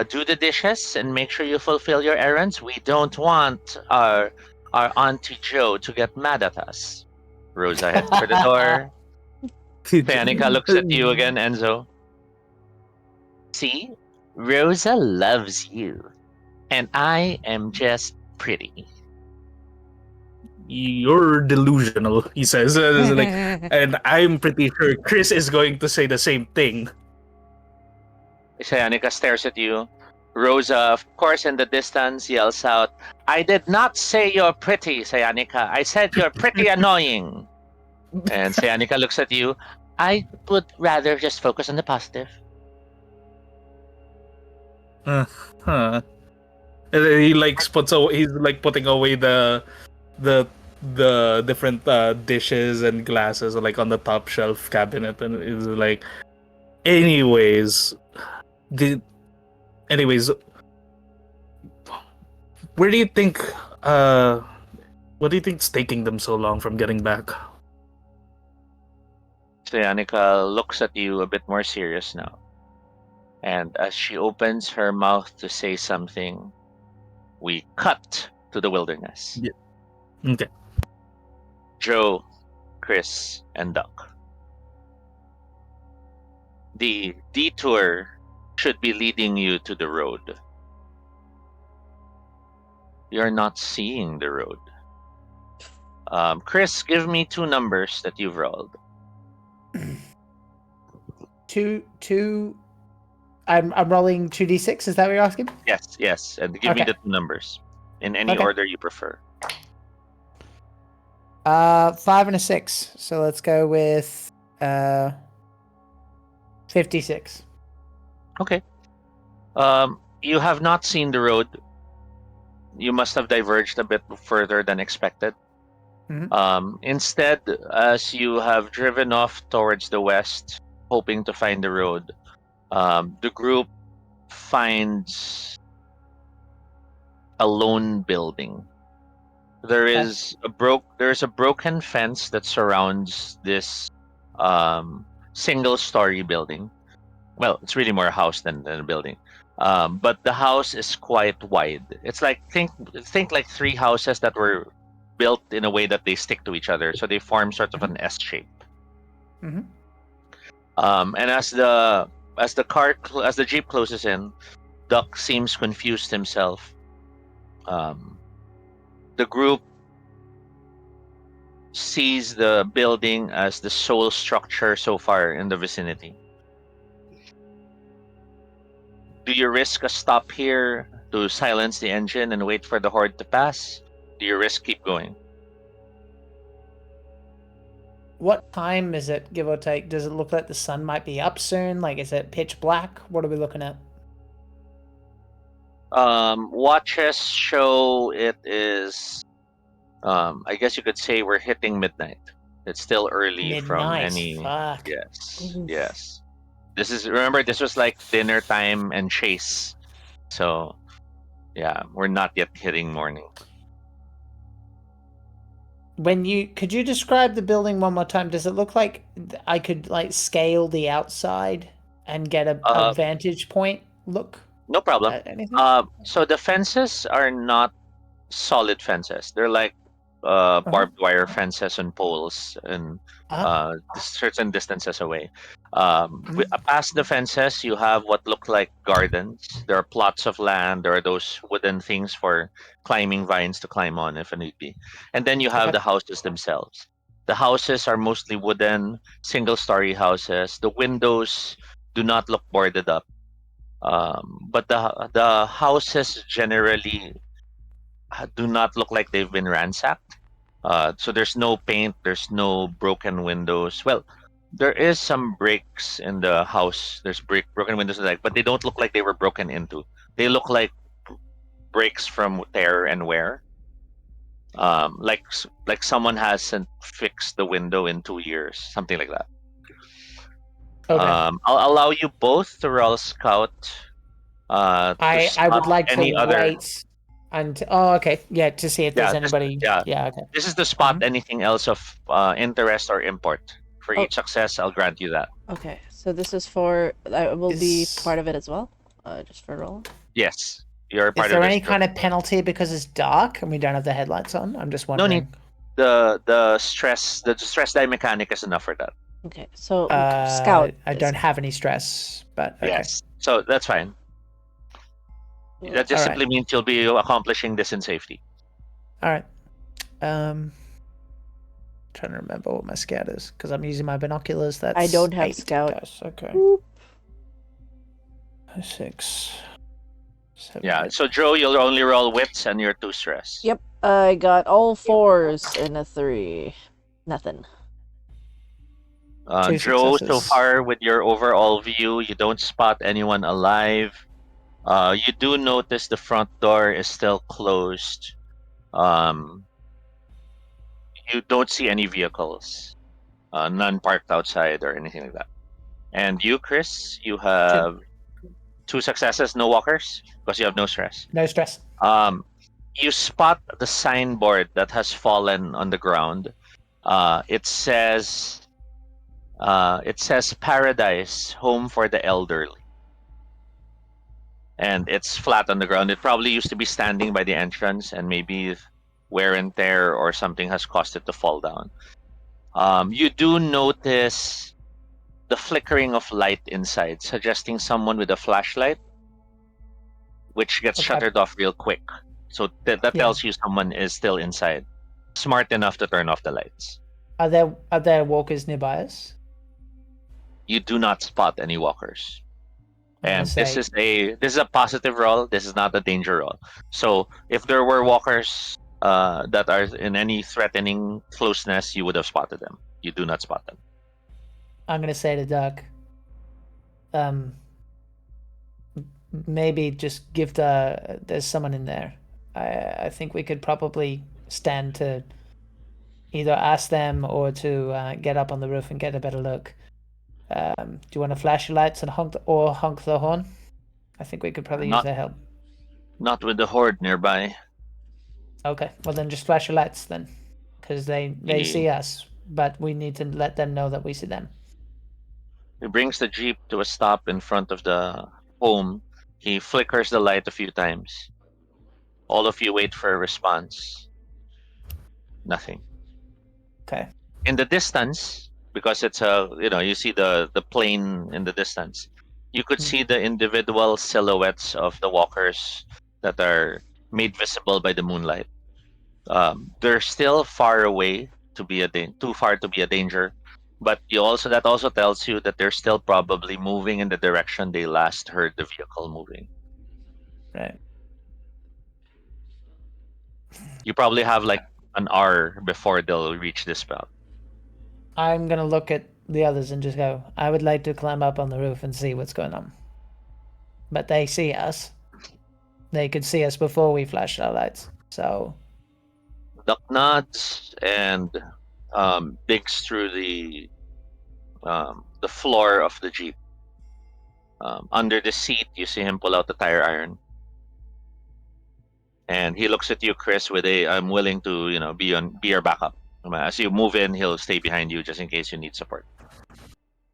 [SPEAKER 8] Do the dishes and make sure you fulfill your errands. We don't want our our Auntie Joe to get mad at us. Rosa heads for the door. Fanica looks at you again, Enzo. See? Rosa loves you. And I am just pretty.
[SPEAKER 3] You're delusional, he says. It's like, and I'm pretty sure Chris is going to say the same thing.
[SPEAKER 8] Fanica stares at you. Rosa, of course, in the distance, yells out, I did not say you're pretty, Sayanika. I said you're pretty annoying. And Sayanika looks at you. I would rather just focus on the positive.
[SPEAKER 3] Huh. And then he like puts away, he's like putting away the the different dishes and glasses like on the top shelf cabinet, and is like, anyways, the anyways, where do you think what do you think's taking them so long from getting back?
[SPEAKER 8] Sayanika looks at you a bit more serious now. And as she opens her mouth to say something, we cut to the wilderness.
[SPEAKER 3] Yeah. Okay.
[SPEAKER 8] Joe, Chris, and Duck. The detour should be leading you to the road. You're not seeing the road. Chris, give me 2 numbers that you've rolled.
[SPEAKER 6] Two. I'm rolling 2d6. Is that what you're asking?
[SPEAKER 8] Yes, and give me
[SPEAKER 6] Okay.
[SPEAKER 8] the 2 numbers in any
[SPEAKER 6] Okay.
[SPEAKER 8] order you prefer.
[SPEAKER 6] 5 and a 6. So let's go with 56.
[SPEAKER 8] Okay. You have not seen the road. You must have diverged a bit further than expected. Instead, as you have driven off towards the west, hoping to find the road, the group finds a lone building. There's a broken fence that surrounds this single-story building. Well, it's really more a house than a building. But the house is quite wide. It's like think like 3 houses that were built in a way that they stick to each other, so they form sort of an S shape.
[SPEAKER 6] Mhm.
[SPEAKER 8] And as the jeep closes in, Duck seems confused himself. The group sees the building as the sole structure so far in the vicinity. Do you risk a stop here to silence the engine and wait for the horde to pass? Do you risk keep going?
[SPEAKER 6] What time is it, give or take? Does it look like the sun might be up soon? Like, is it pitch black? What are we looking at?
[SPEAKER 8] Watches show it is. I guess you could say we're hitting midnight. It's still early from
[SPEAKER 6] Midnight.
[SPEAKER 8] any.
[SPEAKER 6] Fuck.
[SPEAKER 8] Yes. Remember, this was like dinner time and chase. So, yeah, we're not yet hitting morning.
[SPEAKER 6] Could you describe the building one more time? Does it look like I could like scale the outside and get a vantage point look?
[SPEAKER 8] No problem.
[SPEAKER 6] at anything?
[SPEAKER 8] So the fences are not solid fences. They're like barbed wire fences and poles and certain distances away. Past the fences, you have what look like gardens. There are plots of land. There are those wooden things for climbing vines to climb on if need be. And then you have the houses themselves. The houses are mostly wooden, single-story houses. The windows do not look boarded up. But the houses generally do not look like they've been ransacked. So there's no paint, there's no broken windows. Well, there is some breaks in the house. There's broken windows, but they don't look like they were broken into. They look like breaks from tear and wear. Like someone hasn't fixed the window in 2 years, something like that.
[SPEAKER 6] Okay.
[SPEAKER 8] I'll allow you both to roll scout.
[SPEAKER 6] I would like to
[SPEAKER 8] any other.
[SPEAKER 6] wait and to see if there's anybody. Okay.
[SPEAKER 8] This is to spot anything else of interest or import. For each success, I'll grant you that.
[SPEAKER 5] Okay, so this is for I will be part of it as well, just for roll.
[SPEAKER 8] Yes. You're
[SPEAKER 6] Is
[SPEAKER 8] part
[SPEAKER 6] there
[SPEAKER 8] of this
[SPEAKER 6] any
[SPEAKER 8] group.
[SPEAKER 6] kind of penalty because it's dark and we don't have the headlights on? I'm just
[SPEAKER 8] No
[SPEAKER 6] wondering.
[SPEAKER 8] need. The stress die mechanic is enough for that.
[SPEAKER 5] Okay, so scout.
[SPEAKER 6] I don't have any stress, but okay.
[SPEAKER 8] Yes, so that's fine. That just
[SPEAKER 6] All
[SPEAKER 8] simply
[SPEAKER 6] right.
[SPEAKER 8] means you'll be accomplishing this in safety.
[SPEAKER 6] All right. Trying to remember what my scout is because I'm using my binoculars. That's
[SPEAKER 5] I don't have
[SPEAKER 6] 8
[SPEAKER 5] scout.
[SPEAKER 6] dice. Okay. 6, 7.
[SPEAKER 8] Yeah. So Joe, you'll only roll wits and you're 2 stress.
[SPEAKER 5] Yep, I got all 4s and a 3. Nothing.
[SPEAKER 6] 2
[SPEAKER 8] Joe, so
[SPEAKER 6] successes.
[SPEAKER 8] far with your overall view, you don't spot anyone alive. You do notice the front door is still closed. You don't see any vehicles, none parked outside or anything like that. And you, Chris, you have 2 successes, no walkers, because you have no stress.
[SPEAKER 6] No stress.
[SPEAKER 8] You spot the signboard that has fallen on the ground. It says "Paradise, Home for the Elderly," and it's flat on the ground. It probably used to be standing by the entrance, and maybe wear and tear or something has caused it to fall down. You do notice the flickering of light inside, suggesting someone with a flashlight, which gets
[SPEAKER 6] Okay.
[SPEAKER 8] shuttered off real quick. So that
[SPEAKER 6] Yeah.
[SPEAKER 8] tells you someone is still inside, smart enough to turn off the lights.
[SPEAKER 6] Are there walkers nearby us?
[SPEAKER 8] You do not spot any walkers.
[SPEAKER 6] I'm gonna
[SPEAKER 8] And this
[SPEAKER 6] say-
[SPEAKER 8] is a positive roll. This is not a danger roll. So if there were walkers that are in any threatening closeness, you would have spotted them. You do not spot them.
[SPEAKER 6] I'm gonna say to Doug, maybe just give there's someone in there. I think we could probably stand to either ask them or to get up on the roof and get a better look. Do you want to flash your lights and honk the horn? I think we could probably use
[SPEAKER 8] Not-
[SPEAKER 6] their help.
[SPEAKER 8] Not with the horde nearby.
[SPEAKER 6] Okay, well then just flash your lights then, because they see us, but we need to let them know that we see them.
[SPEAKER 8] He brings the jeep to a stop in front of the home. He flickers the light a few times. All of you wait for a response. Nothing.
[SPEAKER 6] Okay.
[SPEAKER 8] In the distance, because it's you see the plane in the distance, you could see the individual silhouettes of the walkers that are made visible by the moonlight. They're still far away to be too far to be a danger, but that also tells you that they're still probably moving in the direction they last heard the vehicle moving.
[SPEAKER 6] Right.
[SPEAKER 8] You probably have like an hour before they'll reach this spot.
[SPEAKER 6] I'm gonna look at the others and just go, I would like to climb up on the roof and see what's going on. But they see us. They could see us before we flashed our lights. So
[SPEAKER 8] Duck nods and digs through the floor of the jeep. Under the seat, you see him pull out the tire iron, and he looks at you, Chris, with a "I'm willing to be your backup." As you move in, he'll stay behind you just in case you need support.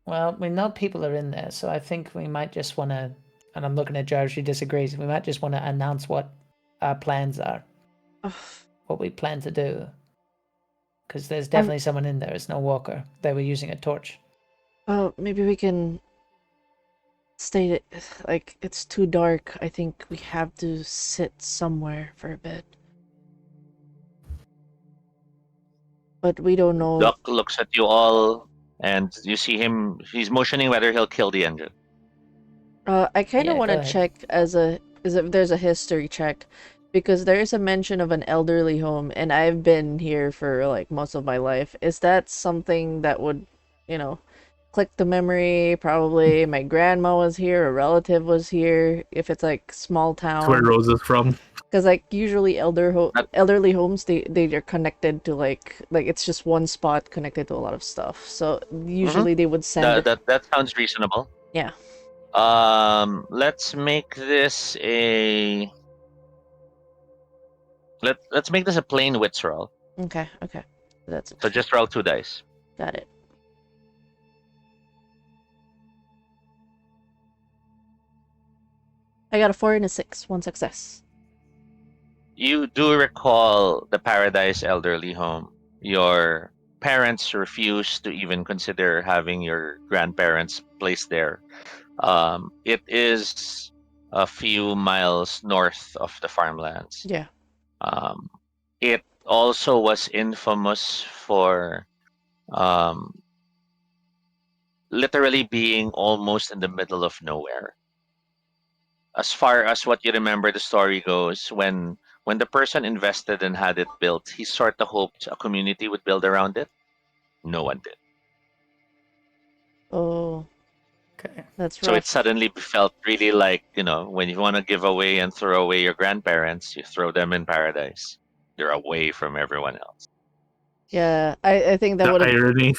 [SPEAKER 6] well, we know people are in there, so I think we might just want to. And I'm looking at Jo. She disagrees. We might just want to announce what our plans are, what we plan to do. Because there's definitely someone in there. It's no walker. They were using a torch.
[SPEAKER 5] Maybe we can state it like it's too dark. I think we have to sit somewhere for a bit. But we don't know.
[SPEAKER 8] Duck looks at you all, and you see him. He's motioning whether he'll kill the engine.
[SPEAKER 5] I kind of
[SPEAKER 6] Yeah,
[SPEAKER 5] want
[SPEAKER 6] go
[SPEAKER 5] to
[SPEAKER 6] ahead.
[SPEAKER 5] check as if there's a history check, because there is a mention of an elderly home, and I've been here for like most of my life. Is that something that would, click the memory? Probably my grandma was here, a relative was here. If it's like small
[SPEAKER 3] That's where
[SPEAKER 5] town,
[SPEAKER 3] Rose is from.
[SPEAKER 5] because like usually
[SPEAKER 8] That-
[SPEAKER 5] elderly homes, they are connected to like it's just one spot connected to a lot of stuff. So usually they would send.
[SPEAKER 8] That sounds reasonable.
[SPEAKER 5] Yeah.
[SPEAKER 8] Let's make this a let's make this a plain wits roll.
[SPEAKER 5] Okay. That's
[SPEAKER 8] So just roll 2 dice.
[SPEAKER 5] got it. I got a 4 and a 6. One success.
[SPEAKER 8] You do recall the Paradise Elderly Home. Your parents refused to even consider having your grandparents placed there. It is a few miles north of the farmlands.
[SPEAKER 5] Yeah.
[SPEAKER 8] Um, it also was infamous for um, literally being almost in the middle of nowhere. As far as what you remember, the story goes, when the person invested and had it built, he sort of hoped a community would build around it. No one did.
[SPEAKER 5] Oh,
[SPEAKER 6] Okay.
[SPEAKER 5] that's
[SPEAKER 8] So it
[SPEAKER 5] rough.
[SPEAKER 8] suddenly felt really like, when you want to give away and throw away your grandparents, you throw them in paradise. They're away from everyone else.
[SPEAKER 5] Yeah, I think that
[SPEAKER 3] The
[SPEAKER 5] would have
[SPEAKER 3] irony.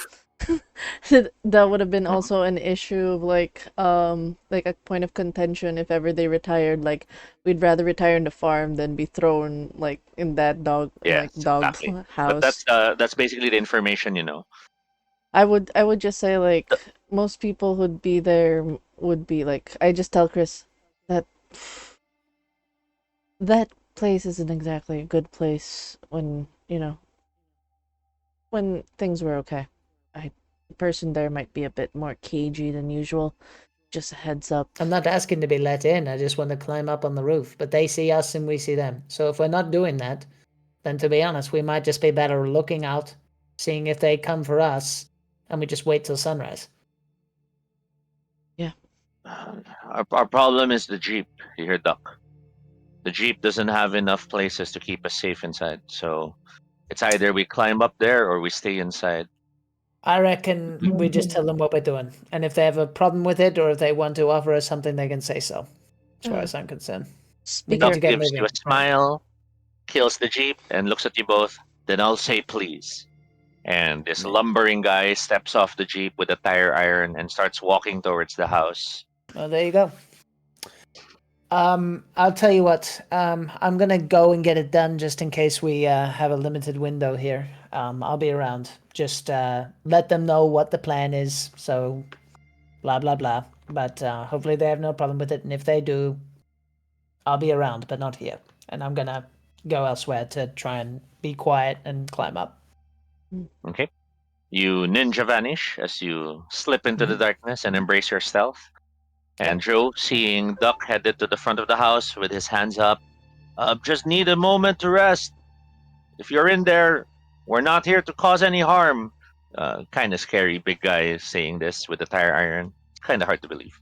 [SPEAKER 5] that would have been also an issue of like a point of contention if ever they retired. Like we'd rather retire in the farm than be thrown like in that
[SPEAKER 8] Yes,
[SPEAKER 5] dog
[SPEAKER 8] exactly. But
[SPEAKER 5] house.
[SPEAKER 8] that's basically the information you know.
[SPEAKER 5] I would just say like most people who'd be there would be like I just tell Chris that that place isn't exactly a good place when when things were okay. The person there might be a bit more cagey than usual. Just a heads up.
[SPEAKER 6] I'm not asking to be let in. I just want to climb up on the roof. But they see us and we see them. So if we're not doing that, then to be honest, we might just be better looking out, seeing if they come for us, and we just wait till sunrise.
[SPEAKER 5] Yeah.
[SPEAKER 8] Our problem is the Jeep. You hear, Duck? The Jeep doesn't have enough places to keep us safe inside. So it's either we climb up there or we stay inside.
[SPEAKER 6] I reckon we just tell them what we're doing. And if they have a problem with it or if they want to offer us something, they can say so. As far as I'm concerned. We need
[SPEAKER 8] Duck
[SPEAKER 6] to get
[SPEAKER 8] gives you
[SPEAKER 6] moving.
[SPEAKER 8] a smile, kills the Jeep, and looks at you both. Then I'll say please. And this lumbering guy steps off the Jeep with a tire iron and starts walking towards the house.
[SPEAKER 6] Well, there you go. I'll tell you what. I'm gonna go and get it done just in case we have a limited window here. I'll be around. Just let them know what the plan is. So, blah blah blah. But hopefully they have no problem with it. And if they do, I'll be around, but not here. And I'm gonna go elsewhere to try and be quiet and climb up.
[SPEAKER 8] Okay. You ninja vanish as you slip into the darkness and embrace your stealth. And Joe, seeing Duck headed to the front of the house with his hands up, just need a moment to rest. If you're in there, we're not here to cause any harm. Kind of scary, big guy saying this with the tire iron. Kind of hard to believe.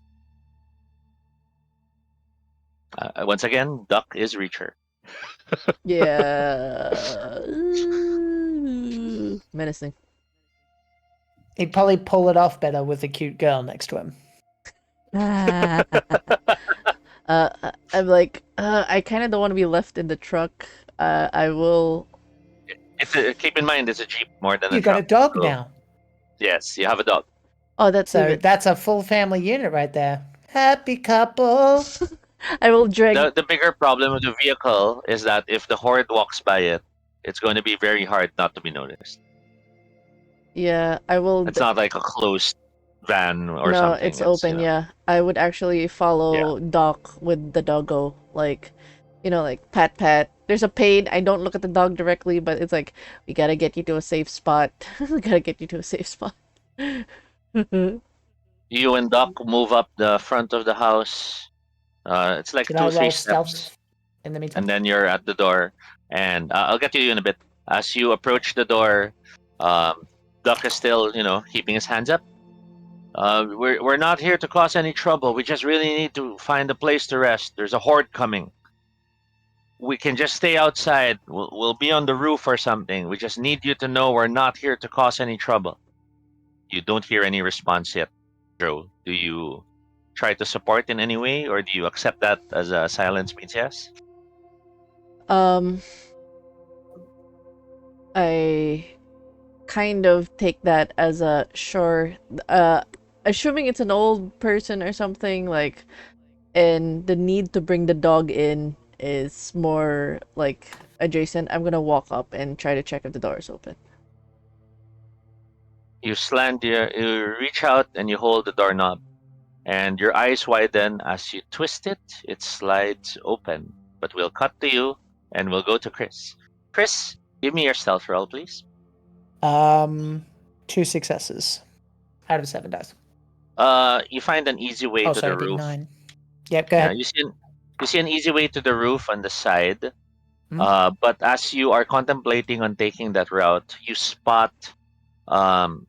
[SPEAKER 8] Once again, Duck is Reacher.
[SPEAKER 5] Yeah. Menacing.
[SPEAKER 6] He'd probably pull it off better with a cute girl next to him.
[SPEAKER 5] I'm like, I kind of don't want to be left in the truck. I will.
[SPEAKER 8] Keep in mind, it's a Jeep more than
[SPEAKER 6] You
[SPEAKER 8] a
[SPEAKER 6] got
[SPEAKER 8] truck.
[SPEAKER 6] a dog
[SPEAKER 8] so-
[SPEAKER 6] now.
[SPEAKER 8] Yes, you have a dog.
[SPEAKER 5] Oh, that's
[SPEAKER 6] So
[SPEAKER 5] even.
[SPEAKER 6] that's a full family unit right there. Happy couple.
[SPEAKER 5] I will drag.
[SPEAKER 8] The bigger problem with the vehicle is that if the horde walks by it, it's going to be very hard not to be noticed.
[SPEAKER 5] Yeah, I will.
[SPEAKER 8] It's not like a closed van or
[SPEAKER 5] No,
[SPEAKER 8] something.
[SPEAKER 5] it's open. Yeah, I would actually follow Doc with the doggo, like, like pat pat. There's a pain. I don't look at the dog directly, but it's like we gotta get you to a safe spot. We gotta get you to a safe spot.
[SPEAKER 8] You and Doc move up the front of the house. It's like
[SPEAKER 6] Should
[SPEAKER 8] two,
[SPEAKER 6] I
[SPEAKER 8] three
[SPEAKER 6] roll
[SPEAKER 8] steps,
[SPEAKER 6] stealth in the meantime?
[SPEAKER 8] and then you're at the door. And I'll get to you in a bit. As you approach the door, Duck is still, keeping his hands up. We're not here to cause any trouble. We just really need to find a place to rest. There's a horde coming. We can just stay outside. We'll be on the roof or something. We just need you to know we're not here to cause any trouble. You don't hear any response yet, Joe. Do you try to support in any way, or do you accept that as a silence means yes?
[SPEAKER 5] Um, I kind of take that as a sure. Assuming it's an old person or something like, and the need to bring the dog in is more like adjacent. I'm gonna walk up and try to check if the door is open.
[SPEAKER 8] You reach out and you hold the doorknob. and your eyes widen as you twist it. It slides open. But we'll cut to you, and we'll go to Chris. Chris, give me your stealth roll, please.
[SPEAKER 6] 2 successes out of 7 dice.
[SPEAKER 8] You find an easy way
[SPEAKER 6] Oh,
[SPEAKER 8] to
[SPEAKER 6] sorry,
[SPEAKER 8] the
[SPEAKER 6] it'd be
[SPEAKER 8] roof.
[SPEAKER 6] 9. Yep, go
[SPEAKER 8] Yeah,
[SPEAKER 6] ahead.
[SPEAKER 8] you see an easy way to the roof on the side.
[SPEAKER 6] Hmm?
[SPEAKER 8] But as you are contemplating on taking that route, um,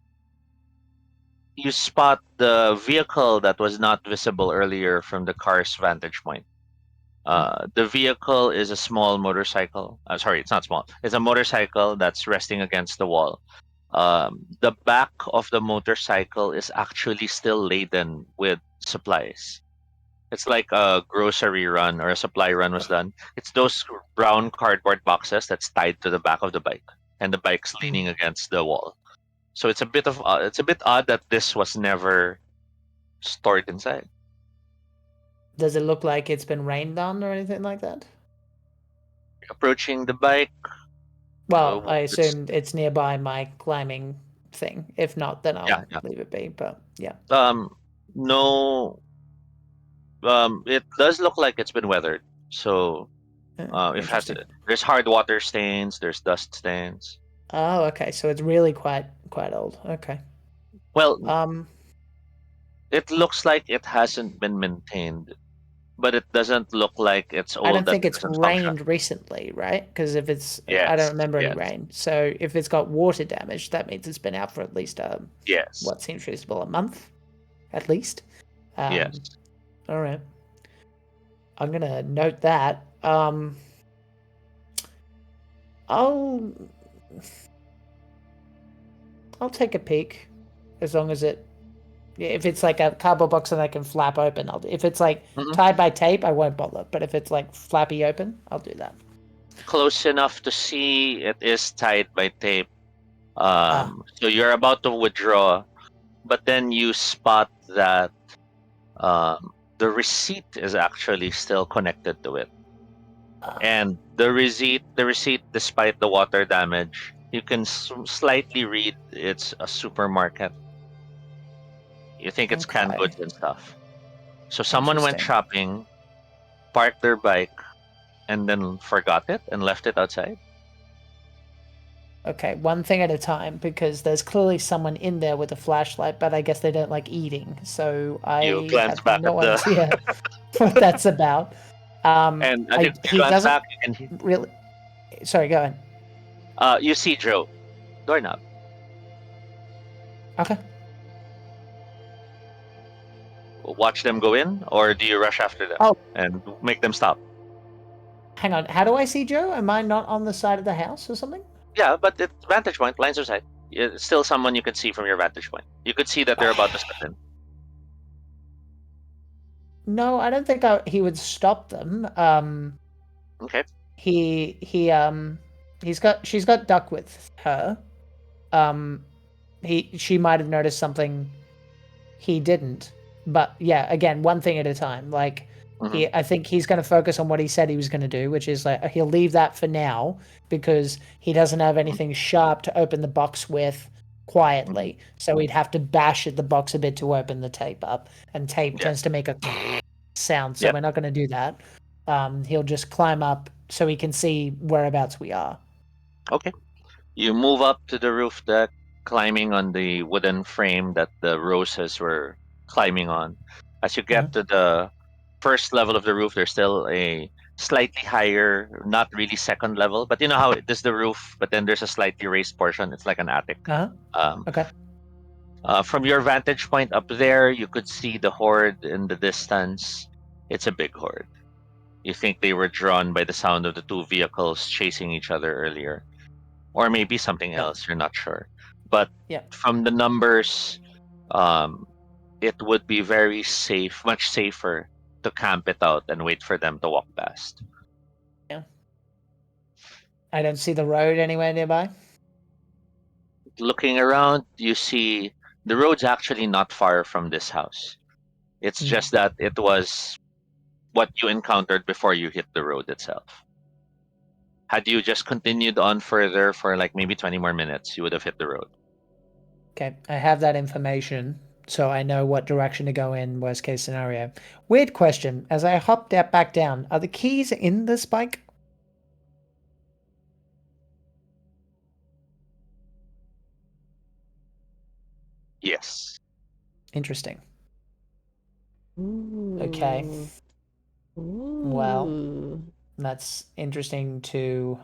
[SPEAKER 8] you spot the vehicle that was not visible earlier from the car's vantage point. The vehicle is a small motorcycle. Sorry, it's not small. It's a motorcycle that's resting against the wall. The back of the motorcycle is actually still laden with supplies. It's like a grocery run or a supply run was done. It's those brown cardboard boxes that's tied to the back of the bike, and the bike's leaning against the wall. So it's a bit odd that this was never stored inside.
[SPEAKER 6] Does it look like it's been rained on or anything like that?
[SPEAKER 8] Approaching the bike,
[SPEAKER 6] Well, I
[SPEAKER 8] it's
[SPEAKER 6] assume it's nearby my climbing thing. If not, then
[SPEAKER 8] yeah,
[SPEAKER 6] I'll
[SPEAKER 8] yeah.
[SPEAKER 6] leave it be. But yeah.
[SPEAKER 8] No, it does look like it's been weathered. So if has
[SPEAKER 6] Interesting.
[SPEAKER 8] there's hard water stains, there's dust stains.
[SPEAKER 6] Oh, okay. So it's really quite old. Okay.
[SPEAKER 8] Well,
[SPEAKER 6] Um,
[SPEAKER 8] it looks like it hasn't been maintained, but it doesn't look like it's
[SPEAKER 6] I
[SPEAKER 8] old
[SPEAKER 6] don't
[SPEAKER 8] that
[SPEAKER 6] think
[SPEAKER 8] it
[SPEAKER 6] it's
[SPEAKER 8] doesn't function.
[SPEAKER 6] rained recently, right? Because if it's, I don't
[SPEAKER 8] Yes,
[SPEAKER 6] remember any
[SPEAKER 8] yes,
[SPEAKER 6] rain. So if it's got water damage, that means it's been out for at least
[SPEAKER 8] yes,
[SPEAKER 6] what seems reasonable, a month, at least.
[SPEAKER 8] yes.
[SPEAKER 6] All right. I'm gonna note that. I'll I'll take a peek, as long as if it's like a cardboard box that I can flap open, if it's like
[SPEAKER 8] Mhm.
[SPEAKER 6] tied by tape, I won't bother. But if it's like flappy open, I'll do that.
[SPEAKER 8] Close enough to see it is tied by tape.
[SPEAKER 6] Ah,
[SPEAKER 8] So you're about to withdraw, but then you spot that the receipt is actually still connected to it. And the receipt, despite the water damage, you can slightly read it's a supermarket. You think it's canned
[SPEAKER 6] okay,
[SPEAKER 8] goods and stuff. So someone went
[SPEAKER 6] interesting.
[SPEAKER 8] shopping, parked their bike, and then forgot it and left it outside.
[SPEAKER 6] Okay, one thing at a time, because there's clearly someone in there with a flashlight, but I guess they don't like eating, so
[SPEAKER 8] You
[SPEAKER 6] I
[SPEAKER 8] glance
[SPEAKER 6] have
[SPEAKER 8] back at
[SPEAKER 6] no
[SPEAKER 8] the
[SPEAKER 6] idea what that's about.
[SPEAKER 8] and as you
[SPEAKER 6] He
[SPEAKER 8] glance
[SPEAKER 6] doesn't
[SPEAKER 8] back, you can
[SPEAKER 6] really. Sorry, go ahead.
[SPEAKER 8] you see Joe doorknob.
[SPEAKER 6] Okay.
[SPEAKER 8] Watch them go in, or do you rush after them
[SPEAKER 6] Oh,
[SPEAKER 8] and make them stop?
[SPEAKER 6] hang on. How do I see Joe? Am I not on the side of the house or something?
[SPEAKER 8] Yeah, but it's vantage point, lines of sight. It's still someone you can see from your vantage point. You could see that they're about to step in.
[SPEAKER 6] No, I don't think he would stop them.
[SPEAKER 8] Okay.
[SPEAKER 6] She's got Duck with her. Um, she might have noticed something he didn't. But yeah, again, one thing at a time. Like
[SPEAKER 8] Hmm.
[SPEAKER 6] I think he's going to focus on what he said he was going to do, which is like he'll leave that for now because he doesn't have anything sharp to open the box with
[SPEAKER 8] Hmm.
[SPEAKER 6] quietly. So he'd have to bash at the box a bit to open the tape up, and tape
[SPEAKER 8] Yeah.
[SPEAKER 6] tends to make a sound. So
[SPEAKER 8] Yeah.
[SPEAKER 6] we're not going to do that. He'll just climb up so he can see whereabouts we are.
[SPEAKER 8] Okay. You move up to the roof deck, climbing on the wooden frame that the roses were climbing on. As you
[SPEAKER 6] Uh-huh.
[SPEAKER 8] get to the first level of the roof, there's still a slightly higher, not really second level, but you know how it is the roof, but then there's a slightly raised portion. It's like an attic.
[SPEAKER 6] Uh-huh.
[SPEAKER 8] Um,
[SPEAKER 6] Okay.
[SPEAKER 8] from your vantage point up there, you could see the horde in the distance. It's a big horde. You think they were drawn by the sound of the two vehicles chasing each other earlier, or maybe something
[SPEAKER 6] Yeah.
[SPEAKER 8] else. You're not sure. But
[SPEAKER 6] Yeah.
[SPEAKER 8] from the numbers, um, it would be very safe, much safer to camp it out and wait for them to walk past.
[SPEAKER 6] Yeah. I don't see the road anywhere nearby.
[SPEAKER 8] Looking around, you see the road's actually not far from this house. It's just that it was what you encountered before you hit the road itself. Had you just continued on further for like maybe 20 more minutes, you would have hit the road.
[SPEAKER 6] Okay, I have that information. so I know what direction to go in, worst case scenario. Weird question. As I hop back down, are the keys in this bike?
[SPEAKER 8] Yes.
[SPEAKER 6] Interesting.
[SPEAKER 5] Ooh.
[SPEAKER 6] Okay. Well,
[SPEAKER 5] Ooh.
[SPEAKER 6] that's interesting to.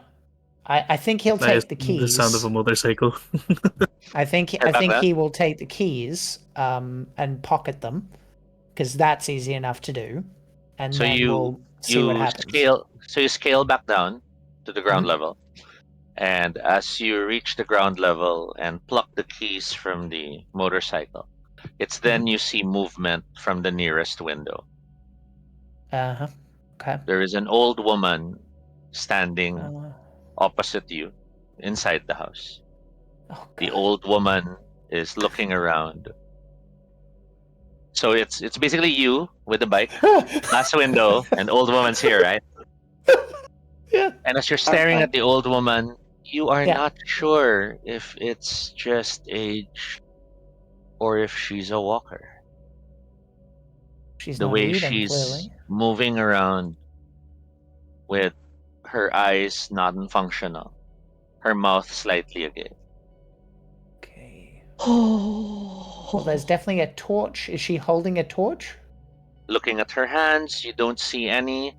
[SPEAKER 6] I think he'll
[SPEAKER 3] That is
[SPEAKER 6] take the
[SPEAKER 3] the sound of
[SPEAKER 6] keys.
[SPEAKER 3] a motorcycle.
[SPEAKER 6] I think
[SPEAKER 8] Head back there.
[SPEAKER 6] he will take the keys and pocket them because that's easy enough to do, and
[SPEAKER 8] So
[SPEAKER 6] then
[SPEAKER 8] you
[SPEAKER 6] we'll see what happens.
[SPEAKER 8] you scale back down to the ground
[SPEAKER 6] Mhm.
[SPEAKER 8] level. And as you reach the ground level and pluck the keys from the motorcycle, it's then you see movement from the nearest window.
[SPEAKER 6] Uh-huh. Okay.
[SPEAKER 8] There is an old woman standing
[SPEAKER 6] Uh,
[SPEAKER 8] opposite you inside the house.
[SPEAKER 6] oh
[SPEAKER 8] The
[SPEAKER 6] god.
[SPEAKER 8] old woman is looking around. So it's basically you with the bike, glass window, and old woman's here, right?
[SPEAKER 6] Yeah.
[SPEAKER 8] And as you're staring at the old woman, you are
[SPEAKER 6] Yeah.
[SPEAKER 8] not sure if it's just age or if she's a walker.
[SPEAKER 6] She's
[SPEAKER 8] The
[SPEAKER 6] not
[SPEAKER 8] way
[SPEAKER 6] eating
[SPEAKER 8] she's
[SPEAKER 6] clearly.
[SPEAKER 8] moving around with her eyes non-functional, her mouth slightly agape.
[SPEAKER 6] Okay. Well, there's
[SPEAKER 5] Oh.
[SPEAKER 6] definitely a torch. Is she holding a torch?
[SPEAKER 8] Looking at her hands, you don't see any.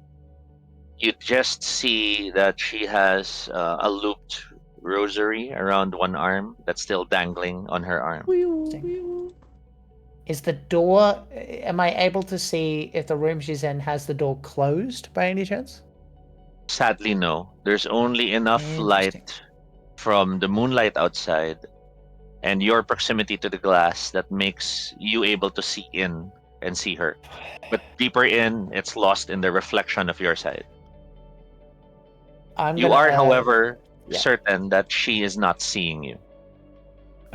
[SPEAKER 8] You just see that she has a looped rosary around one arm that's still dangling on her arm.
[SPEAKER 6] Is the door? Am I able to see if the room she's in has the door closed by any chance?
[SPEAKER 8] Sadly, no. There's only enough
[SPEAKER 6] Interesting.
[SPEAKER 8] light from the moonlight outside and your proximity to the glass that makes you able to see in and see her. But deeper in, it's lost in the reflection of your side.
[SPEAKER 6] I'm
[SPEAKER 8] You are,
[SPEAKER 6] gonna.
[SPEAKER 8] however,
[SPEAKER 6] Yeah.
[SPEAKER 8] certain that she is not seeing you.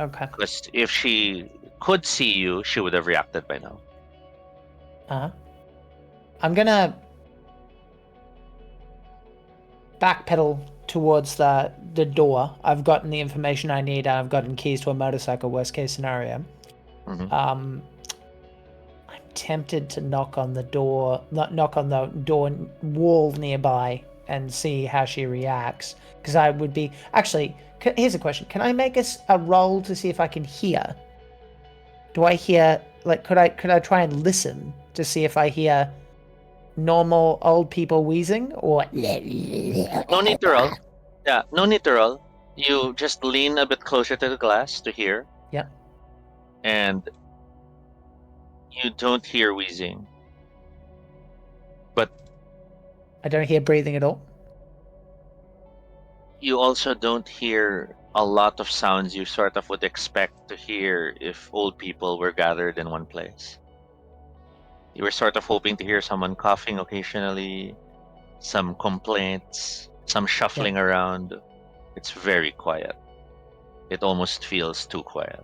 [SPEAKER 6] Okay.
[SPEAKER 8] Because if she could see you, she would have reacted by now.
[SPEAKER 6] Uh-huh. I'm gonna backpedal towards the door. I've gotten the information I need. I've gotten keys to a motorcycle. Worst case scenario.
[SPEAKER 8] Mhm.
[SPEAKER 6] I'm tempted to knock on the door, not knock on the door wall nearby, and see how she reacts. Because I would be actually. Here's a question: can I make a roll to see if I can hear? Do I hear like could I try and listen to see if I hear normal old people wheezing or
[SPEAKER 8] No need to roll. Yeah, no need to roll. You just lean a bit closer to the glass to hear,
[SPEAKER 6] yeah.
[SPEAKER 8] and you don't hear wheezing. But
[SPEAKER 6] I don't hear breathing at all.
[SPEAKER 8] you also don't hear a lot of sounds you sort of would expect to hear if old people were gathered in one place. You were sort of hoping to hear someone coughing occasionally, some complaints, some
[SPEAKER 6] Yeah.
[SPEAKER 8] shuffling around. It's very quiet. It almost feels too quiet.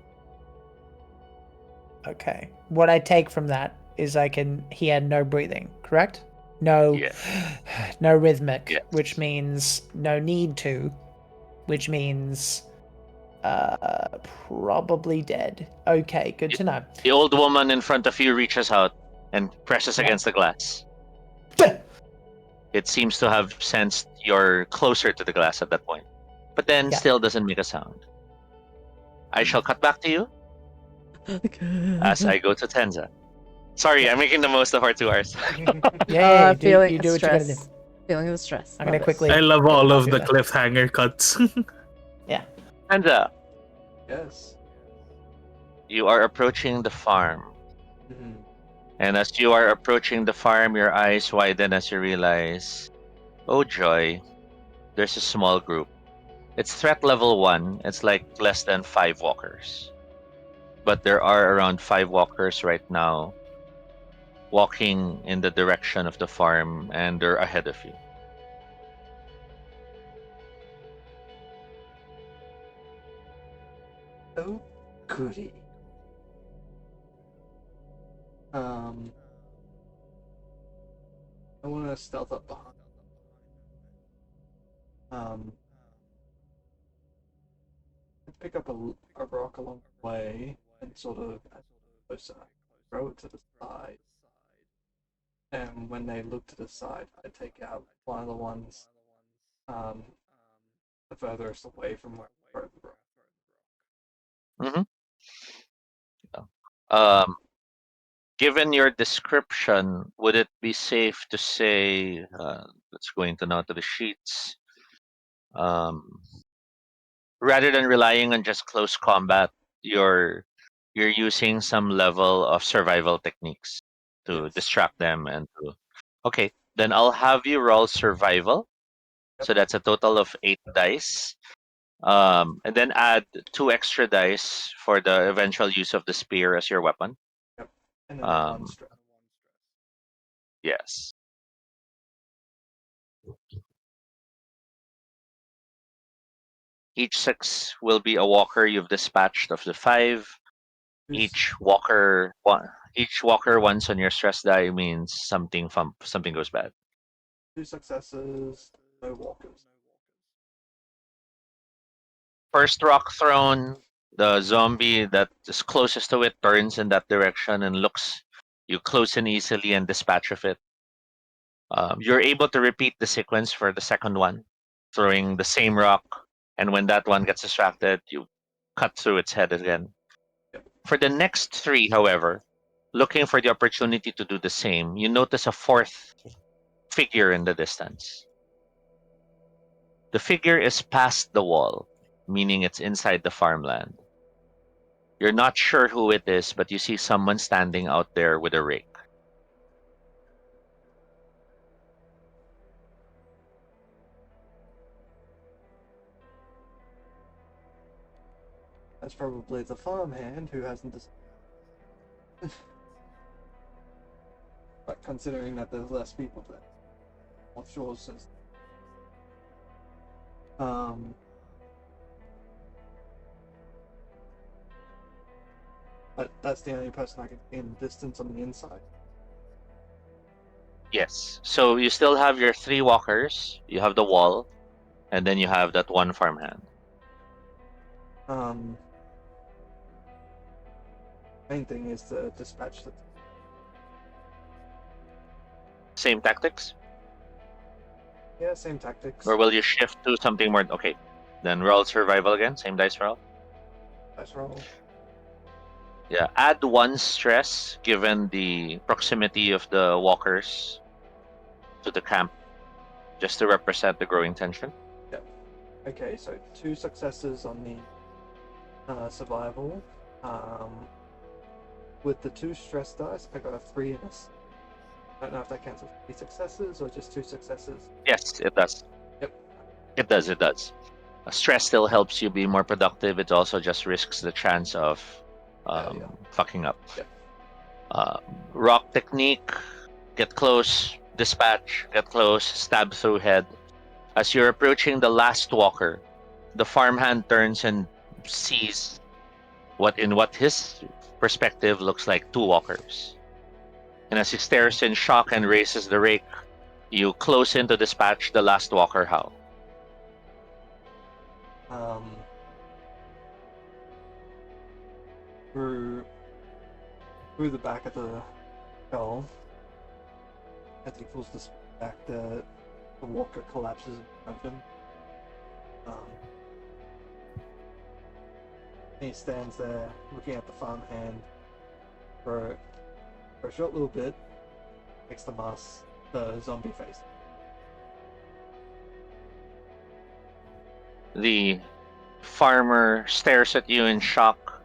[SPEAKER 6] Okay. What I take from that is I can hear no breathing, correct? No
[SPEAKER 8] Yeah.
[SPEAKER 6] no rhythmic, which
[SPEAKER 8] Yes.
[SPEAKER 6] means no need to, which means probably dead. Okay, good
[SPEAKER 8] The
[SPEAKER 6] to know.
[SPEAKER 8] the old woman in front of you reaches out and presses
[SPEAKER 6] Yeah.
[SPEAKER 8] against the glass. It seems to have sensed you're closer to the glass at that point, but then
[SPEAKER 6] Yeah.
[SPEAKER 8] still doesn't make a sound. I shall cut back to you as I go to Tenza. Sorry,
[SPEAKER 6] Yeah.
[SPEAKER 8] I'm making the most of our 2 hours.
[SPEAKER 6] Yeah,
[SPEAKER 5] Feeling
[SPEAKER 6] you do what you gotta do.
[SPEAKER 5] stress. Feeling the stress.
[SPEAKER 6] I'm
[SPEAKER 5] Love
[SPEAKER 6] gonna
[SPEAKER 5] it.
[SPEAKER 6] quickly
[SPEAKER 3] I love all of
[SPEAKER 6] do
[SPEAKER 3] the
[SPEAKER 6] that.
[SPEAKER 3] cliffhanger cuts.
[SPEAKER 6] Yeah.
[SPEAKER 8] Tenza,
[SPEAKER 7] Yes.
[SPEAKER 8] you are approaching the farm.
[SPEAKER 7] Mhm.
[SPEAKER 8] And as you are approaching the farm, your eyes widen as you realize, oh joy, there's a small group. It's threat level 1. It's like less than 5 walkers. But there are around 5 walkers right now walking in the direction of the farm, and they're ahead of you.
[SPEAKER 7] Oh, goody. Um, I want to stealth up behind. Um, pick up a rock along the way and sort of closer, throw it to the side, and when they look to the side, I take out one of the ones the furthest away from where I throw the rock.
[SPEAKER 8] Um, given your description, would it be safe to say, let's go into now to the sheets, rather than relying on just close combat, you're you're using some level of survival techniques to
[SPEAKER 7] Yes.
[SPEAKER 8] distract them and to. Okay, then I'll have you roll survival.
[SPEAKER 7] Yep.
[SPEAKER 8] So that's a total of 8 dice. And then add 2 extra dice for the eventual use of the spear as your weapon.
[SPEAKER 7] Yep. And then one
[SPEAKER 8] Um,
[SPEAKER 7] stress.
[SPEAKER 8] yes. Each 6 will be a walker you've dispatched of the 5.
[SPEAKER 7] Who's
[SPEAKER 8] Each walker once on your stress die means something goes bad.
[SPEAKER 7] 2 successes, no walkers.
[SPEAKER 8] First rock thrown, the zombie that is closest to it turns in that direction and looks. You close in easily and dispatch of it. You're able to repeat the sequence for the second one, throwing the same rock, and when that one gets distracted, you cut through its head again.
[SPEAKER 7] Yep.
[SPEAKER 8] For the next 3, however, looking for the opportunity to do the same, you notice a 4th figure in the distance. The figure is past the wall, meaning it's inside the farmland. You're not sure who it is, but you see someone standing out there with a rake.
[SPEAKER 7] That's probably the farmhand who hasn't. But considering that there's less people there, offshore since. But that's the only person I can see in the distance on the inside.
[SPEAKER 8] Yes. So you still have your 3 walkers, you have the wall, and then you have that one farmhand.
[SPEAKER 7] Main thing is to dispatch the.
[SPEAKER 8] Same tactics?
[SPEAKER 7] Yeah, same tactics.
[SPEAKER 8] Or will you shift to something more? Okay. Then roll survival again, same dice roll.
[SPEAKER 7] Dice roll.
[SPEAKER 8] Yeah, add 1 stress given the proximity of the walkers to the camp, just to represent the growing tension.
[SPEAKER 7] Yep. Okay, so 2 successes on the survival. With the 2 stress dice, I got a 3 in this. I don't know if that counts as 3 successes or just 2 successes.
[SPEAKER 8] Yes, it does.
[SPEAKER 7] Yep.
[SPEAKER 8] It does, it does. Stress still helps you be more productive. It also just risks the chance of fucking up.
[SPEAKER 7] Yep.
[SPEAKER 8] Rock technique, get close, dispatch, get close, stab through head. As you're approaching the last walker, the farmhand turns and sees what his perspective looks like 2 walkers. And as he stares in shock and raises the rake, you close in to dispatch the last walker. How?
[SPEAKER 7] Through the back of the skull, as he pulls the back, the walker collapses in front of him. He stands there looking at the farmhand for a short little bit, makes the zombie face.
[SPEAKER 8] The farmer stares at you in shock,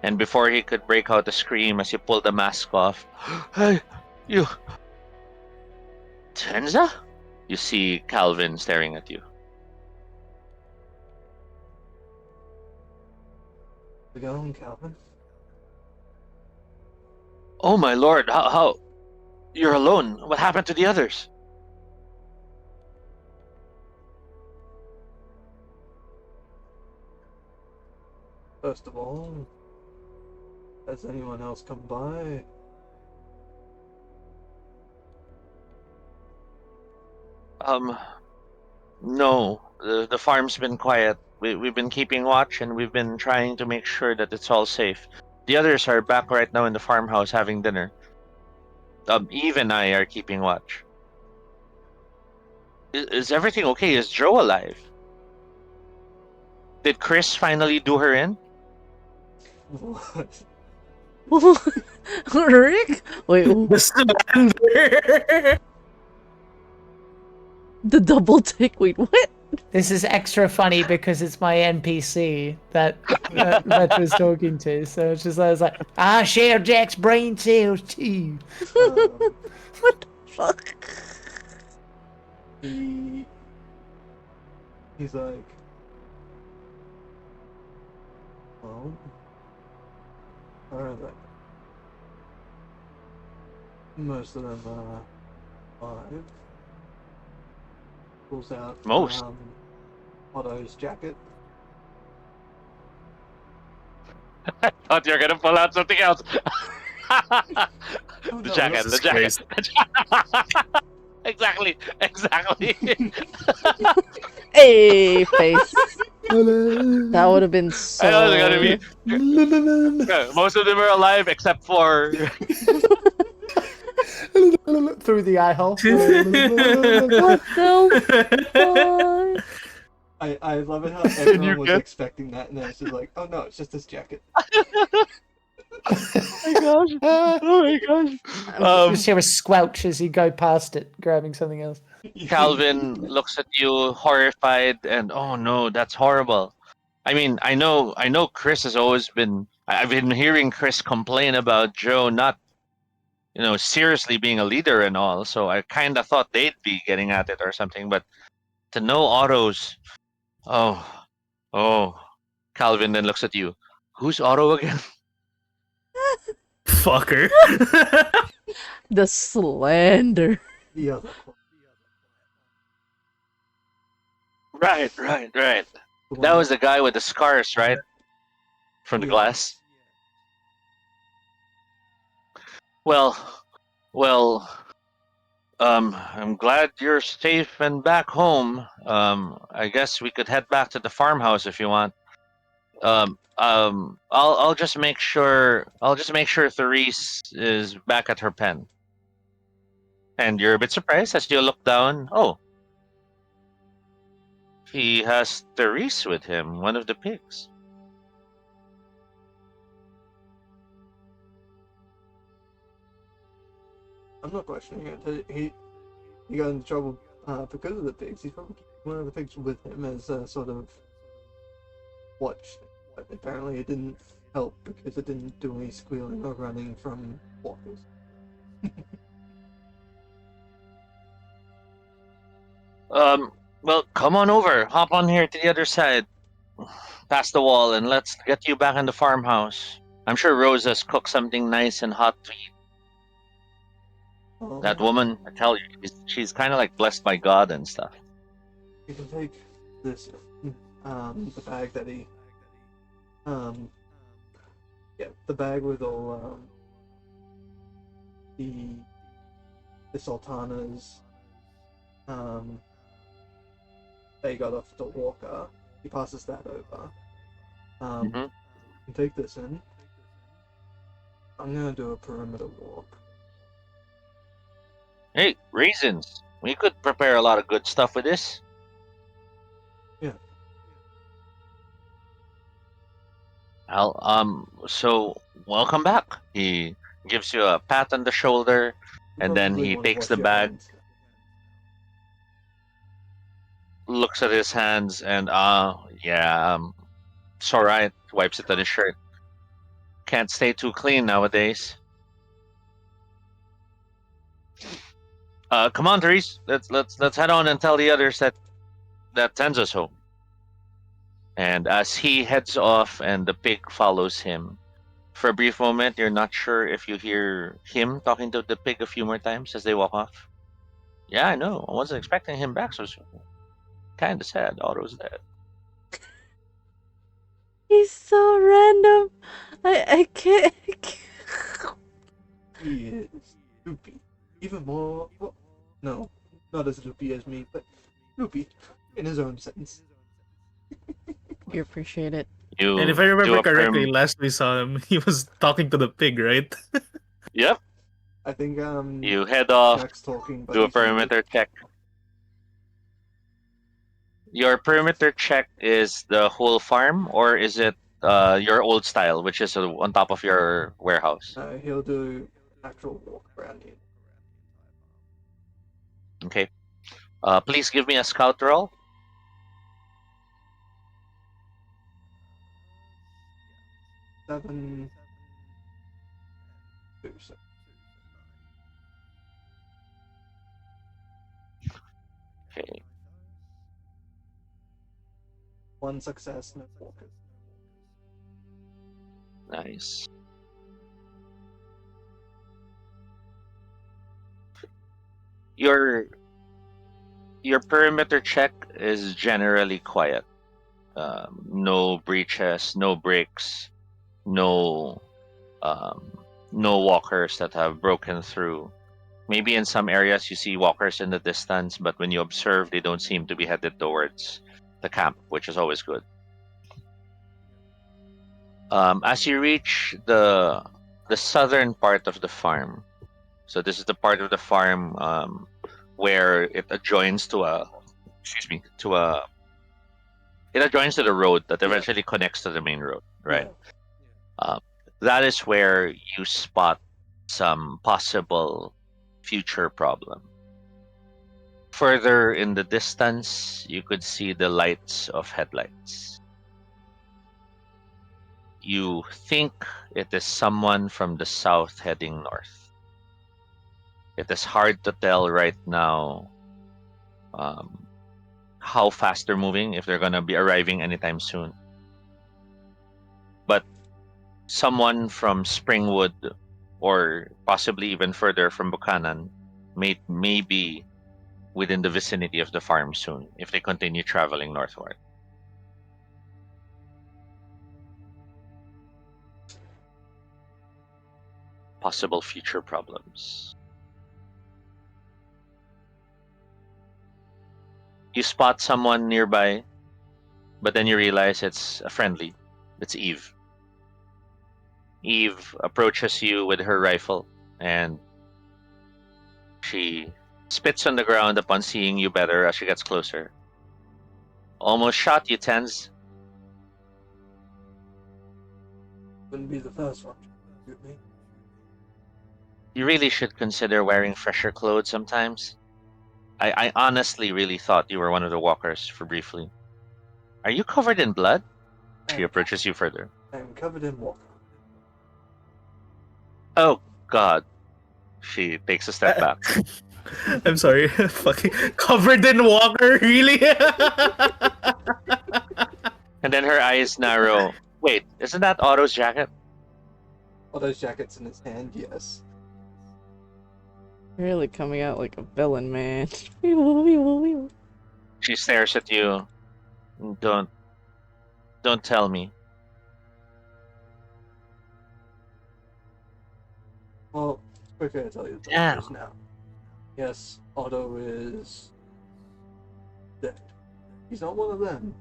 [SPEAKER 8] and before he could break out a scream as you pull the mask off, "Hey, you... Tenza?" You see Calvin staring at you.
[SPEAKER 7] How's it going, Calvin?
[SPEAKER 8] Oh my lord, how... You're alone. What happened to the others?
[SPEAKER 7] First of all, has anyone else come by?
[SPEAKER 8] No. The farm's been quiet. We've been keeping watch and we've been trying to make sure that it's all safe. The others are back right now in the farmhouse having dinner. Eve and I are keeping watch. Is everything okay? Is Joe alive? Did Chris finally do her in?
[SPEAKER 7] What?
[SPEAKER 5] Rick? Wait,
[SPEAKER 3] The slander.
[SPEAKER 5] the double take. Wait, what?
[SPEAKER 6] This is extra funny because it's my NPC that was talking to. So it's just I was like, I share Jack's brain cells too.
[SPEAKER 5] What the fuck?
[SPEAKER 7] He's like, well, where are they? Most of them are alive. Pulls out
[SPEAKER 8] Most.
[SPEAKER 7] Otto's jacket.
[SPEAKER 8] Thought you were gonna pull out something else.
[SPEAKER 7] Oh,
[SPEAKER 8] The
[SPEAKER 7] no,
[SPEAKER 8] jacket,
[SPEAKER 3] Jesus
[SPEAKER 8] the jacket. Exactly.
[SPEAKER 5] Hey, face. That would have been so.
[SPEAKER 8] I know they're gonna be. Yeah, most of them are alive except for.
[SPEAKER 6] Through the eye hole.
[SPEAKER 5] What the fuck?
[SPEAKER 7] I love it how everyone
[SPEAKER 8] You're
[SPEAKER 7] was
[SPEAKER 8] good.
[SPEAKER 7] expecting that, and then it's just like, oh no, it's just this jacket.
[SPEAKER 8] Oh my gosh.
[SPEAKER 6] Just hear a squelch as you go past it, grabbing something else.
[SPEAKER 8] Calvin looks at you horrified and oh no, that's horrible. I mean, I know Chris has always been I've been hearing Chris complain about Joe not seriously being a leader and all, so I kind of thought they'd be getting at it or something, but to know Otto's oh Calvin then looks at you. Who's Otto again?
[SPEAKER 3] Fucker.
[SPEAKER 5] The slander.
[SPEAKER 7] The other
[SPEAKER 8] Right. That was the guy with the scars, right? From the
[SPEAKER 7] Yeah.
[SPEAKER 8] glass. Well, I'm glad you're safe and back home. I guess we could head back to the farmhouse if you want. I'll just make sure Therese is back at her pen. And you're a bit surprised as you look down. Oh, he has Therese with him, one of the pigs.
[SPEAKER 7] I'm not questioning it. He got into trouble because of the pigs. He's probably keeping one of the pigs with him as a sort of watch. But apparently it didn't help because it didn't do any squealing or running from walkers.
[SPEAKER 8] Well, come on over. Hop on here to the other side. Past the wall, and let's get you back in the farmhouse. I'm sure Rose has cooked something nice and hot to eat. That woman, I tell you, she's kind of like blessed by God and stuff.
[SPEAKER 7] You can take this, the bag that he, the bag with all, the sultanas, they got off the walker. He passes that over. You can take this in. I'm gonna do a perimeter walk.
[SPEAKER 8] Hey, raisins. We could prepare a lot of good stuff with this.
[SPEAKER 7] Yeah.
[SPEAKER 8] So welcome back. He gives you a pat on the shoulder,
[SPEAKER 7] You
[SPEAKER 8] and then
[SPEAKER 7] probably
[SPEAKER 8] he
[SPEAKER 7] wanna
[SPEAKER 8] takes
[SPEAKER 7] wash
[SPEAKER 8] the
[SPEAKER 7] your
[SPEAKER 8] bag,
[SPEAKER 7] hands.
[SPEAKER 8] looks at his hands, and it's all right. Wipes it on his shirt. Can't stay too clean nowadays. Come on, Therese. Let's head on and tell the others that sends us home. And as he heads off, and the pig follows him. For a brief moment, you're not sure if you hear him talking to the pig a few more times as they walk off. Yeah, I know. I wasn't expecting him back so soon. Kinda sad. Otto's dead.
[SPEAKER 5] He's so random. I can't.
[SPEAKER 7] He is loopy. Even more. Well, no, not as loopy as me, but loopy in his own sense.
[SPEAKER 5] You appreciate it.
[SPEAKER 3] And
[SPEAKER 8] You
[SPEAKER 3] if I
[SPEAKER 8] do
[SPEAKER 3] remember
[SPEAKER 8] a
[SPEAKER 3] correctly,
[SPEAKER 8] perm.
[SPEAKER 3] last we saw him, he was talking to the pig, right?
[SPEAKER 8] Yep.
[SPEAKER 7] I think
[SPEAKER 8] You head off,
[SPEAKER 7] Jack's talking, but
[SPEAKER 8] do a
[SPEAKER 7] he's muted.
[SPEAKER 8] perimeter check. Your perimeter check is the whole farm, or is it your old style, which is on top of your warehouse?
[SPEAKER 7] He'll do an actual walk around here.
[SPEAKER 8] Okay. Please give me a scout roll.
[SPEAKER 7] Seven. Two, so
[SPEAKER 8] Okay.
[SPEAKER 7] one success, no walkers.
[SPEAKER 8] Nice. Your your perimeter check is generally quiet. No breaches, no breaks, no um, no walkers that have broken through. Maybe in some areas you see walkers in the distance, but when you observe, they don't seem to be headed towards the camp, which is always good. As you reach the southern part of the farm, so this is the part of the farm where it adjoins to a excuse me to a it adjoins to the road that
[SPEAKER 7] Yeah.
[SPEAKER 8] eventually connects to the main road, right?
[SPEAKER 7] Yeah.
[SPEAKER 8] Um, that is where you spot some possible future problem. Further in the distance, you could see the lights of headlights. You think it is someone from the south heading north. It is hard to tell right now um, how fast they're moving, if they're going to be arriving anytime soon. But someone from Springwood or possibly even further from Buchanan may be within the vicinity of the farm soon if they continue traveling northward. Possible future problems. You spot someone nearby, but then you realize it's a friendly. It's Eve. Eve approaches you with her rifle and she spits on the ground upon seeing you better as she gets closer. Almost shot you, Tens.
[SPEAKER 7] Wouldn't be the first one to shoot me.
[SPEAKER 8] You really should consider wearing fresher clothes sometimes. I honestly really thought you were one of the walkers for briefly. Are you covered in blood? She approaches you further.
[SPEAKER 7] I'm covered in water.
[SPEAKER 8] Oh, God. She takes a step back.
[SPEAKER 3] I'm sorry. Fucking covered in water, really?
[SPEAKER 8] And then her eyes narrow. Wait, isn't that Otto's jacket?
[SPEAKER 7] All those jackets in his hand, yes.
[SPEAKER 5] Really coming out like a villain, man.
[SPEAKER 8] She stares at you. Don't tell me.
[SPEAKER 7] Well, it's okay to tell you the
[SPEAKER 8] Damn.
[SPEAKER 7] news now. Yes, Otto is dead. He's not one of them.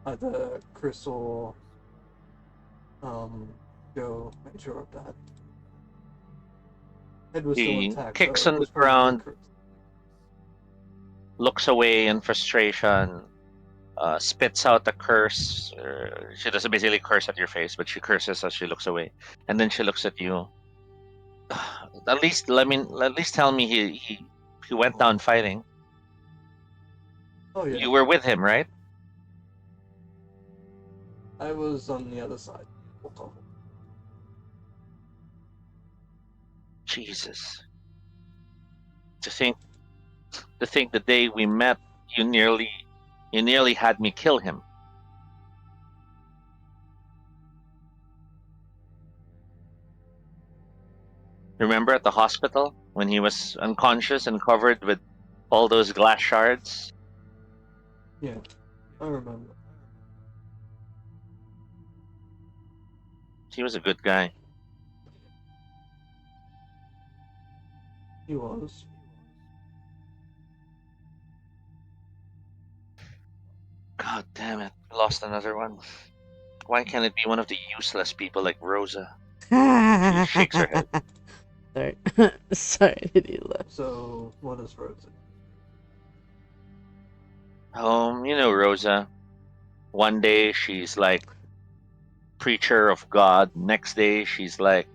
[SPEAKER 7] Either Chris or Joe made sure of that. Head was still
[SPEAKER 8] He
[SPEAKER 7] intact,
[SPEAKER 8] kicks
[SPEAKER 7] so it
[SPEAKER 8] on the
[SPEAKER 7] was probably
[SPEAKER 8] ground,
[SPEAKER 7] Chris.
[SPEAKER 8] looks away in frustration, spits out a curse. She doesn't basically curse at your face, but she curses as she looks away, and then she looks at you. At least, at least tell me he went down fighting.
[SPEAKER 7] Oh yeah,
[SPEAKER 8] You were with him, right?
[SPEAKER 7] I was on the other side.
[SPEAKER 8] Jesus. To think the day we met, you nearly had me kill him. Remember at the hospital when he was unconscious and covered with all those glass shards?
[SPEAKER 7] Yeah, I remember.
[SPEAKER 8] He was a good guy.
[SPEAKER 7] He was.
[SPEAKER 8] God damn it. Lost another one. Why can't it be one of the useless people like Rosa? She shakes her head.
[SPEAKER 5] Sorry. Sorry that you left.
[SPEAKER 7] So, what is Rosa?
[SPEAKER 8] You know Rosa. One day she's like preacher of God. Next day she's like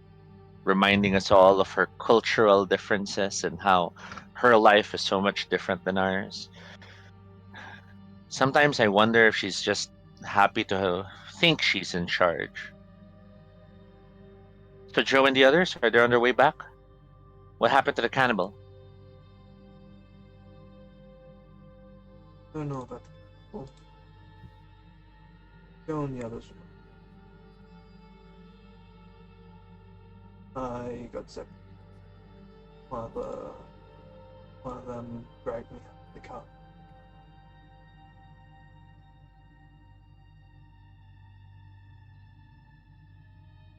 [SPEAKER 8] reminding us all of her cultural differences and how her life is so much different than ours. Sometimes I wonder if she's just happy to think she's in charge. So Joe and the others, are they on their way back? What happened to the cannibal?
[SPEAKER 7] Don't know about the Go on the others. I got sick. One of them dragged me out of the car.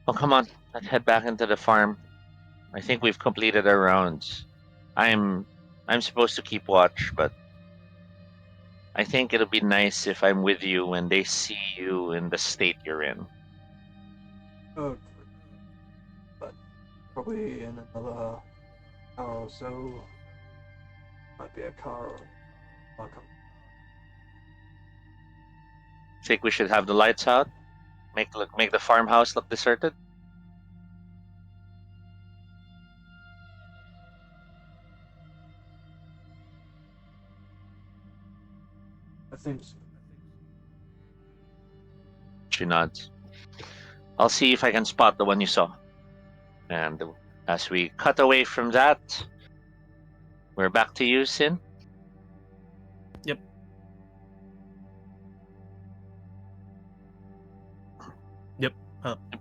[SPEAKER 8] Well, come on, let's head back into the farm. I think we've completed our rounds. I'm supposed to keep watch, but I think it'll be nice if I'm with you when they see you in the state you're in.
[SPEAKER 7] Oh, but probably in another hour or so, might be a car or welcome.
[SPEAKER 8] Think we should have the lights out? Make the farmhouse look deserted?
[SPEAKER 7] I think so.
[SPEAKER 8] She nods. I'll see if I can spot the one you saw. And as we cut away from that, we're back to you, Sin.
[SPEAKER 3] Yep.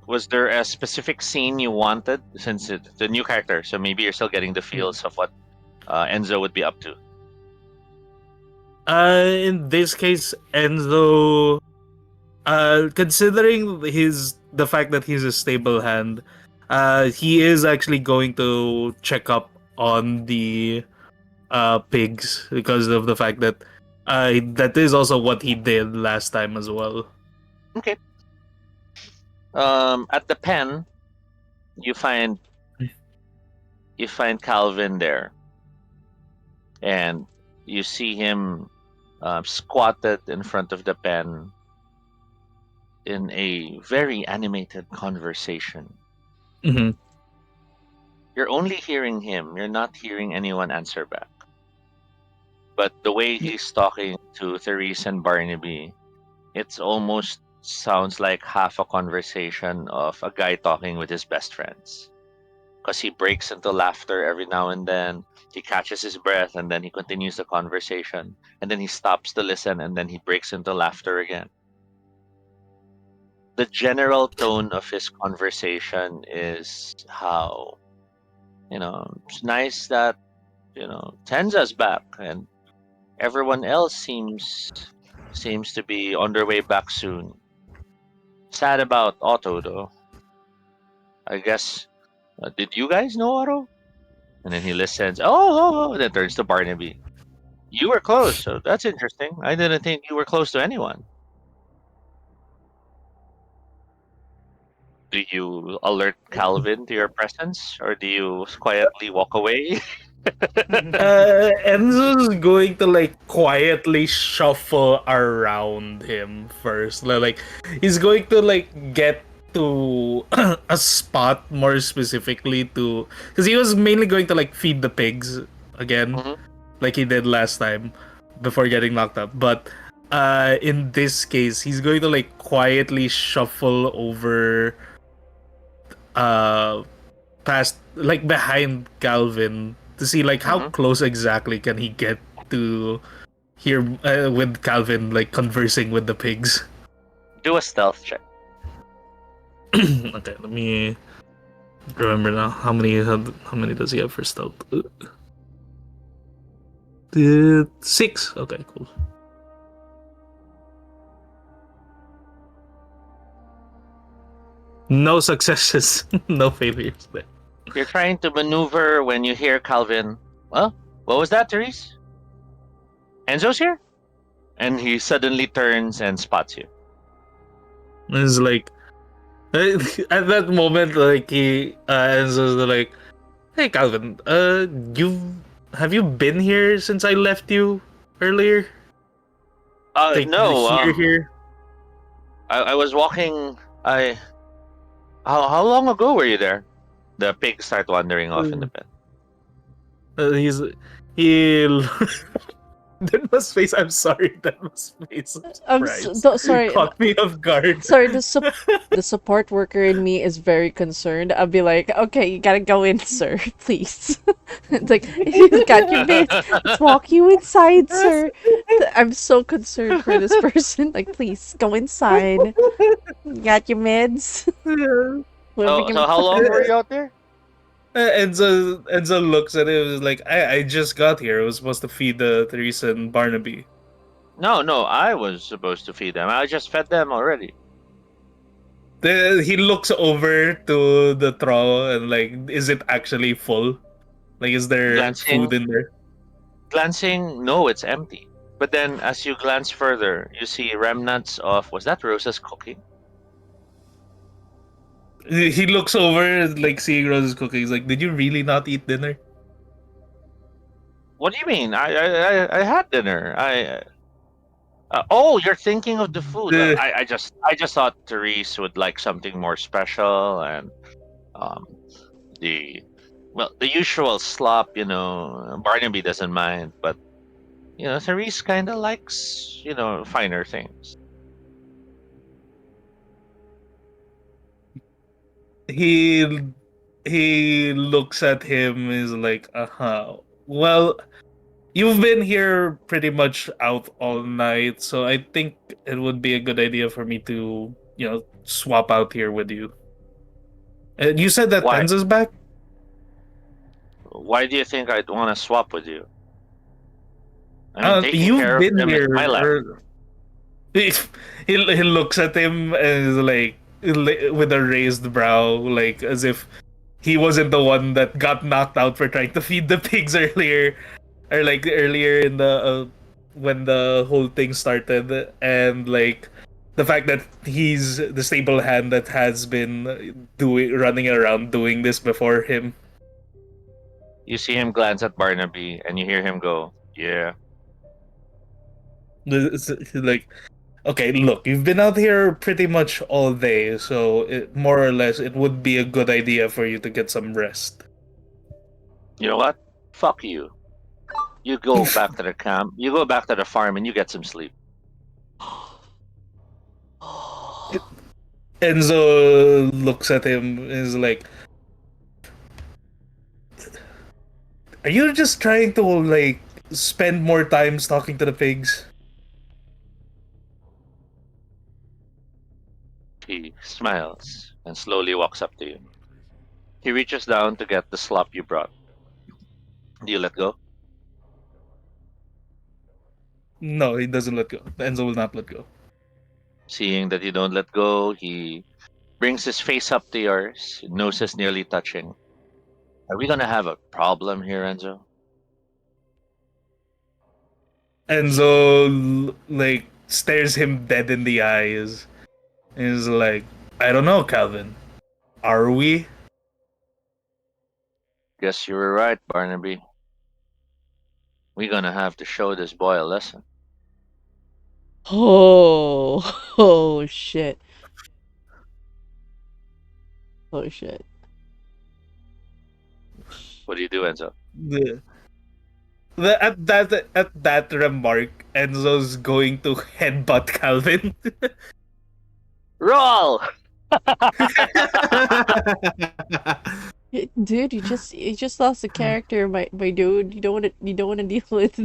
[SPEAKER 8] Was there a specific scene you wanted, since it's the new character, so maybe you're still getting the feels of what Enzo would be up to?
[SPEAKER 3] In this case, Enzo, considering the fact that he's a stable hand, he is actually going to check up on the pigs because of the fact that that is also what he did last time as well.
[SPEAKER 8] Okay. At the pen, you find Calvin there, and you see him squatted in front of the pen in a very animated conversation.
[SPEAKER 3] Mm-hmm.
[SPEAKER 8] You're only hearing him. You're not hearing anyone answer back. But the way he's talking to Therese and Barnaby, it's almost sounds like half a conversation of a guy talking with his best friends. Because he breaks into laughter every now and then. He catches his breath and then he continues the conversation. And then he stops to listen and then he breaks into laughter again. The general tone of his conversation is how, it's nice that, Tenza's back and everyone else seems to be on their way back soon. Sad about Otto though. I guess, did you guys know Otto? And then he listens. And then turns to Barnaby. You were close, so that's interesting. I didn't think you were close to anyone. Do you alert Calvin to your presence, or do you quietly walk away?
[SPEAKER 3] Enzo's going to quietly shuffle around him first. He's going to get to a spot more specifically to, because he was mainly going to feed the pigs again, like he did last time before getting knocked up. But in this case, he's going to quietly shuffle over past behind Calvin to see how close exactly can he get to hear with Calvin conversing with the pigs.
[SPEAKER 8] Do a stealth check.
[SPEAKER 3] Okay, let me remember now. How many does he have for stealth? 6. Okay, cool. No successes, no failures there.
[SPEAKER 8] You're trying to maneuver when you hear Calvin. Well, what was that, Therese? Enzo's here? And he suddenly turns and spots you.
[SPEAKER 3] It's like at that moment, like he Enzo's like, "Hey, Calvin, you have you been here since I left you earlier? Like
[SPEAKER 8] No.
[SPEAKER 3] here?"
[SPEAKER 8] I was walking. I how long ago were you there? The pigs start wandering off in the pit.
[SPEAKER 3] He's he. Denma's face. I'm sorry, Denma's face of
[SPEAKER 5] I'm
[SPEAKER 3] surprise
[SPEAKER 5] sorry.
[SPEAKER 3] caught me off guard.
[SPEAKER 5] Sorry, the support worker in me is very concerned. I'll be like, okay, you gotta go in, sir, please. It's like, you got your meds. Let's walk you inside, sir. I'm so concerned for this person. Like, please go inside. You got your meds. When we
[SPEAKER 8] So how
[SPEAKER 5] can-
[SPEAKER 8] long were you out there?
[SPEAKER 3] Enzo looks at it. Was like, I just got here. I was supposed to feed the Teresa and Barnaby.
[SPEAKER 8] No, I was supposed to feed them. I just fed them already.
[SPEAKER 3] He looks over to the trough and like, is it actually full? Like, is there food in there?
[SPEAKER 8] Glancing, no, it's empty. But then, as you glance further, you see remnants of, was that Rosa's cooking?
[SPEAKER 3] He looks over, like seeing Rose's cooking. He's like, "Did you really not eat dinner?"
[SPEAKER 8] What do you mean? I had dinner. Oh, you're thinking of the food. Well,
[SPEAKER 3] Uh,
[SPEAKER 8] I just thought Therese would like something more special, and um, the the usual slop. Barnaby doesn't mind, but Therese kind of likes finer things.
[SPEAKER 3] he he looks at him. Is like, well, you've been here pretty much out all night, so I think it would be a good idea for me to swap out here with you." You said that
[SPEAKER 8] Why?
[SPEAKER 3] Tenza's back.
[SPEAKER 8] Why do you think I'd want to swap with you? I mean, taking
[SPEAKER 3] You've
[SPEAKER 8] care of
[SPEAKER 3] been
[SPEAKER 8] them is
[SPEAKER 3] here.
[SPEAKER 8] my life.
[SPEAKER 3] He looks at him and is like, with a raised brow, like as if he wasn't the one that got knocked out for trying to feed the pigs earlier, or like earlier in the when the whole thing started, and like the fact that he's the stable hand that has been running around doing this before him.
[SPEAKER 8] You see him glance at Barnaby, and you hear him go, "Yeah."
[SPEAKER 3] It's like, okay, look, you've been out here pretty much all day, so more or less, it would be a good idea for you to get some rest.
[SPEAKER 8] You know what? Fuck you. You go back to the camp. You go back to the farm, and you get some sleep.
[SPEAKER 3] Enzo looks at him, is like, "Are you just trying to like spend more time talking to the pigs?"
[SPEAKER 8] He smiles and slowly walks up to you. He reaches down to get the slop you brought. Do you let go?
[SPEAKER 3] No, he doesn't let go. Enzo will not let go.
[SPEAKER 8] Seeing that you don't let go, he brings his face up to yours, nose is nearly touching. Are we gonna have a problem here, Enzo?
[SPEAKER 3] Enzo like stares him dead in the eyes. Is like, "I don't know, Calvin. Are we?"
[SPEAKER 8] Guess you were right, Barnaby. We're gonna have to show this boy a lesson.
[SPEAKER 5] Oh, oh shit. Oh shit.
[SPEAKER 8] What do you do, Enzo?
[SPEAKER 3] The, at that remark, Enzo's going to headbutt Calvin.
[SPEAKER 8] Roll!
[SPEAKER 5] Dude, you just lost a character, my dude. You don't wanna deal with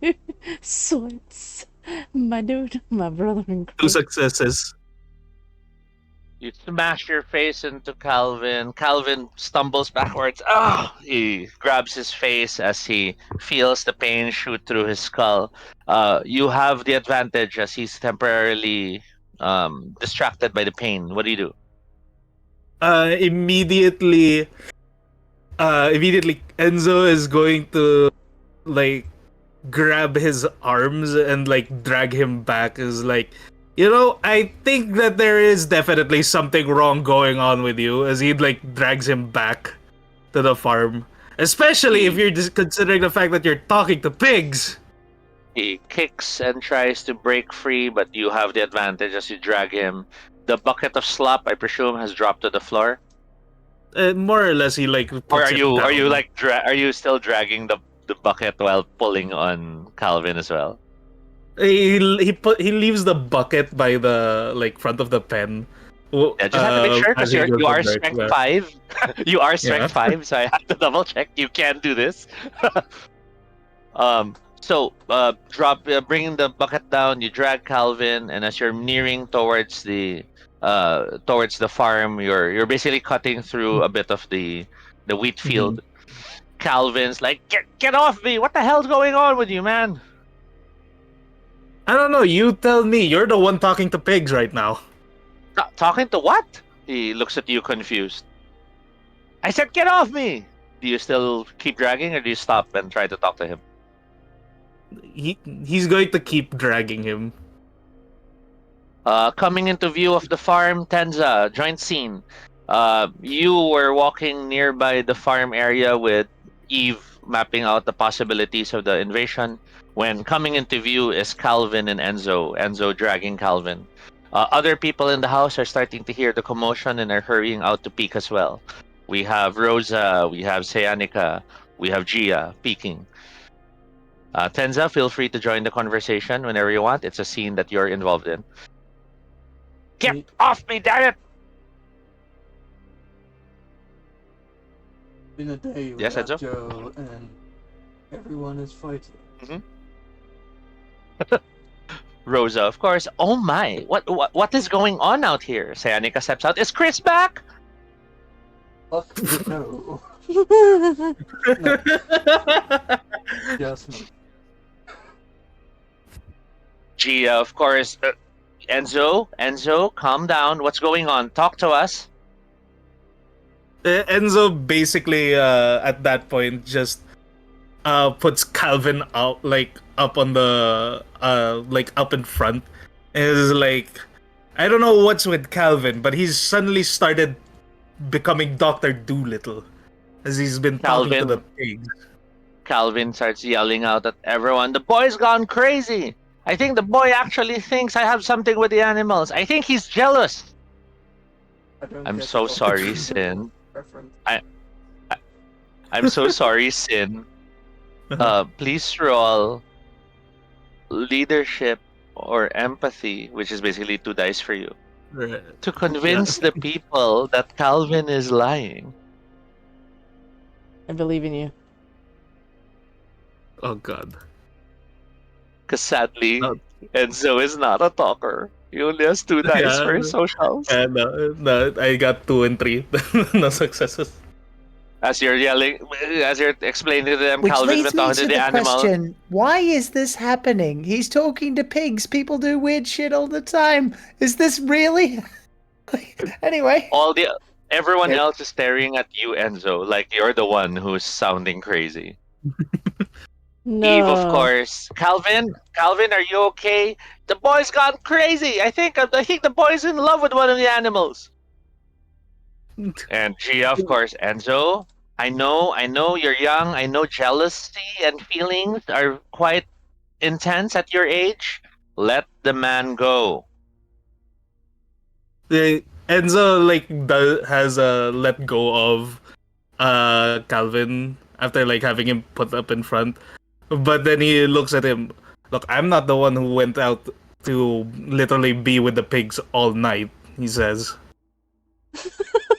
[SPEAKER 5] dude, sweats. My dude, my brother in
[SPEAKER 3] 2
[SPEAKER 5] Christ.
[SPEAKER 3] successes.
[SPEAKER 8] You smash your face into Calvin. Calvin stumbles backwards. Ah! He grabs his face as he feels the pain shoot through his skull. You have the advantage as he's temporarily distracted by the pain. What do you do?
[SPEAKER 3] Immediately Enzo is going to like grab his arms and like drag him back is like, I think that there is definitely something wrong going on with you, as he like drags him back to the farm. Especially if you're just considering the fact that you're talking to pigs.
[SPEAKER 8] He kicks and tries to break free, but you have the advantage as you drag him. The bucket of slop, I presume, has dropped to the floor.
[SPEAKER 3] More or less, he like puts
[SPEAKER 8] Or
[SPEAKER 3] it down.
[SPEAKER 8] are you like are you still dragging the bucket while pulling on Calvin as well?
[SPEAKER 3] He leaves the bucket by the like front of the pen.
[SPEAKER 8] Yeah, just have to make sure
[SPEAKER 3] As
[SPEAKER 8] because
[SPEAKER 3] he
[SPEAKER 8] you
[SPEAKER 3] goes
[SPEAKER 8] are
[SPEAKER 3] to break,
[SPEAKER 8] strength
[SPEAKER 3] yeah.
[SPEAKER 8] 5. You are strength
[SPEAKER 3] Yeah.
[SPEAKER 8] 5, so I have to double check. You can do this. Bringing the bucket down, you drag Calvin, and as you're nearing towards the farm, you're basically cutting through a bit of the wheat field. Calvin's like, get off me! What the hell's going on with you, man?
[SPEAKER 3] I don't know. You tell me. You're the one talking to pigs right now.
[SPEAKER 8] Talking to what? He looks at you confused. I said, get off me! Do you still keep dragging, or do you stop and try to talk to him?
[SPEAKER 3] He's going to keep dragging him.
[SPEAKER 8] Coming into view of the farm, Tenza, joint scene. You were walking nearby the farm area with Eve mapping out the possibilities of the invasion. When coming into view is Calvin and Enzo. Enzo dragging Calvin. Other people in the house are starting to hear the commotion and are hurrying out to peek as well. We have Rosa, we have Seanica, we have Gia peeking. Tenza, feel free to join the conversation whenever you want. It's a scene that you're involved in. Get off me, damn it!
[SPEAKER 7] Been a day
[SPEAKER 8] Yes,
[SPEAKER 7] without
[SPEAKER 8] Enzo?
[SPEAKER 7] Joe, and everyone is fighting.
[SPEAKER 8] Rosa, of course. Oh my! What is going on out here? Seanica steps out. Is Chris back?
[SPEAKER 7] Fuck no. Just me.
[SPEAKER 8] Gia, of course. Enzo, calm down. What's going on? Talk to us.
[SPEAKER 3] Enzo basically at that point just puts Calvin out like up on the like up in front. And is like, I don't know what's with Calvin, but he's suddenly started becoming Dr. Doolittle as he's been talking to the pigs.
[SPEAKER 8] Calvin starts yelling out at everyone. The boy's gone crazy. I think the boy actually thinks I have something with the animals. I think he's jealous. I'm so sorry, Sin. I'm so sorry, Sin. Please roll leadership or empathy, which is basically 2 dice for you, to convince the people that Calvin is lying.
[SPEAKER 5] I believe in you.
[SPEAKER 3] Oh god.
[SPEAKER 8] Because sadly, Enzo is not a talker. He only has 2 dice for his socials.
[SPEAKER 3] No, I got 2 and 3. No successes.
[SPEAKER 8] As you're yelling, as you're explaining to them,
[SPEAKER 6] Which
[SPEAKER 8] Calvin's
[SPEAKER 6] leads
[SPEAKER 8] been
[SPEAKER 6] me
[SPEAKER 8] talking
[SPEAKER 6] to
[SPEAKER 8] to the
[SPEAKER 6] the
[SPEAKER 8] animal.
[SPEAKER 6] question: why is this happening? He's talking to pigs. People do weird shit all the time. Is this really? Anyway,
[SPEAKER 8] Everyone else is staring at you, Enzo, like you're the one who's sounding crazy.
[SPEAKER 5] No.
[SPEAKER 8] Eve, of course. Calvin, are you okay? The boy's gone crazy. I think the boy's in love with one of the animals. And Gia, of course. Enzo, I know you're young. I know jealousy and feelings are quite intense at your age. Let the man go.
[SPEAKER 3] Enzo like has let go of Calvin after like having him put up in front, but then he looks at him. Look, I'm not the one who went out to literally be with the pigs all night, he says.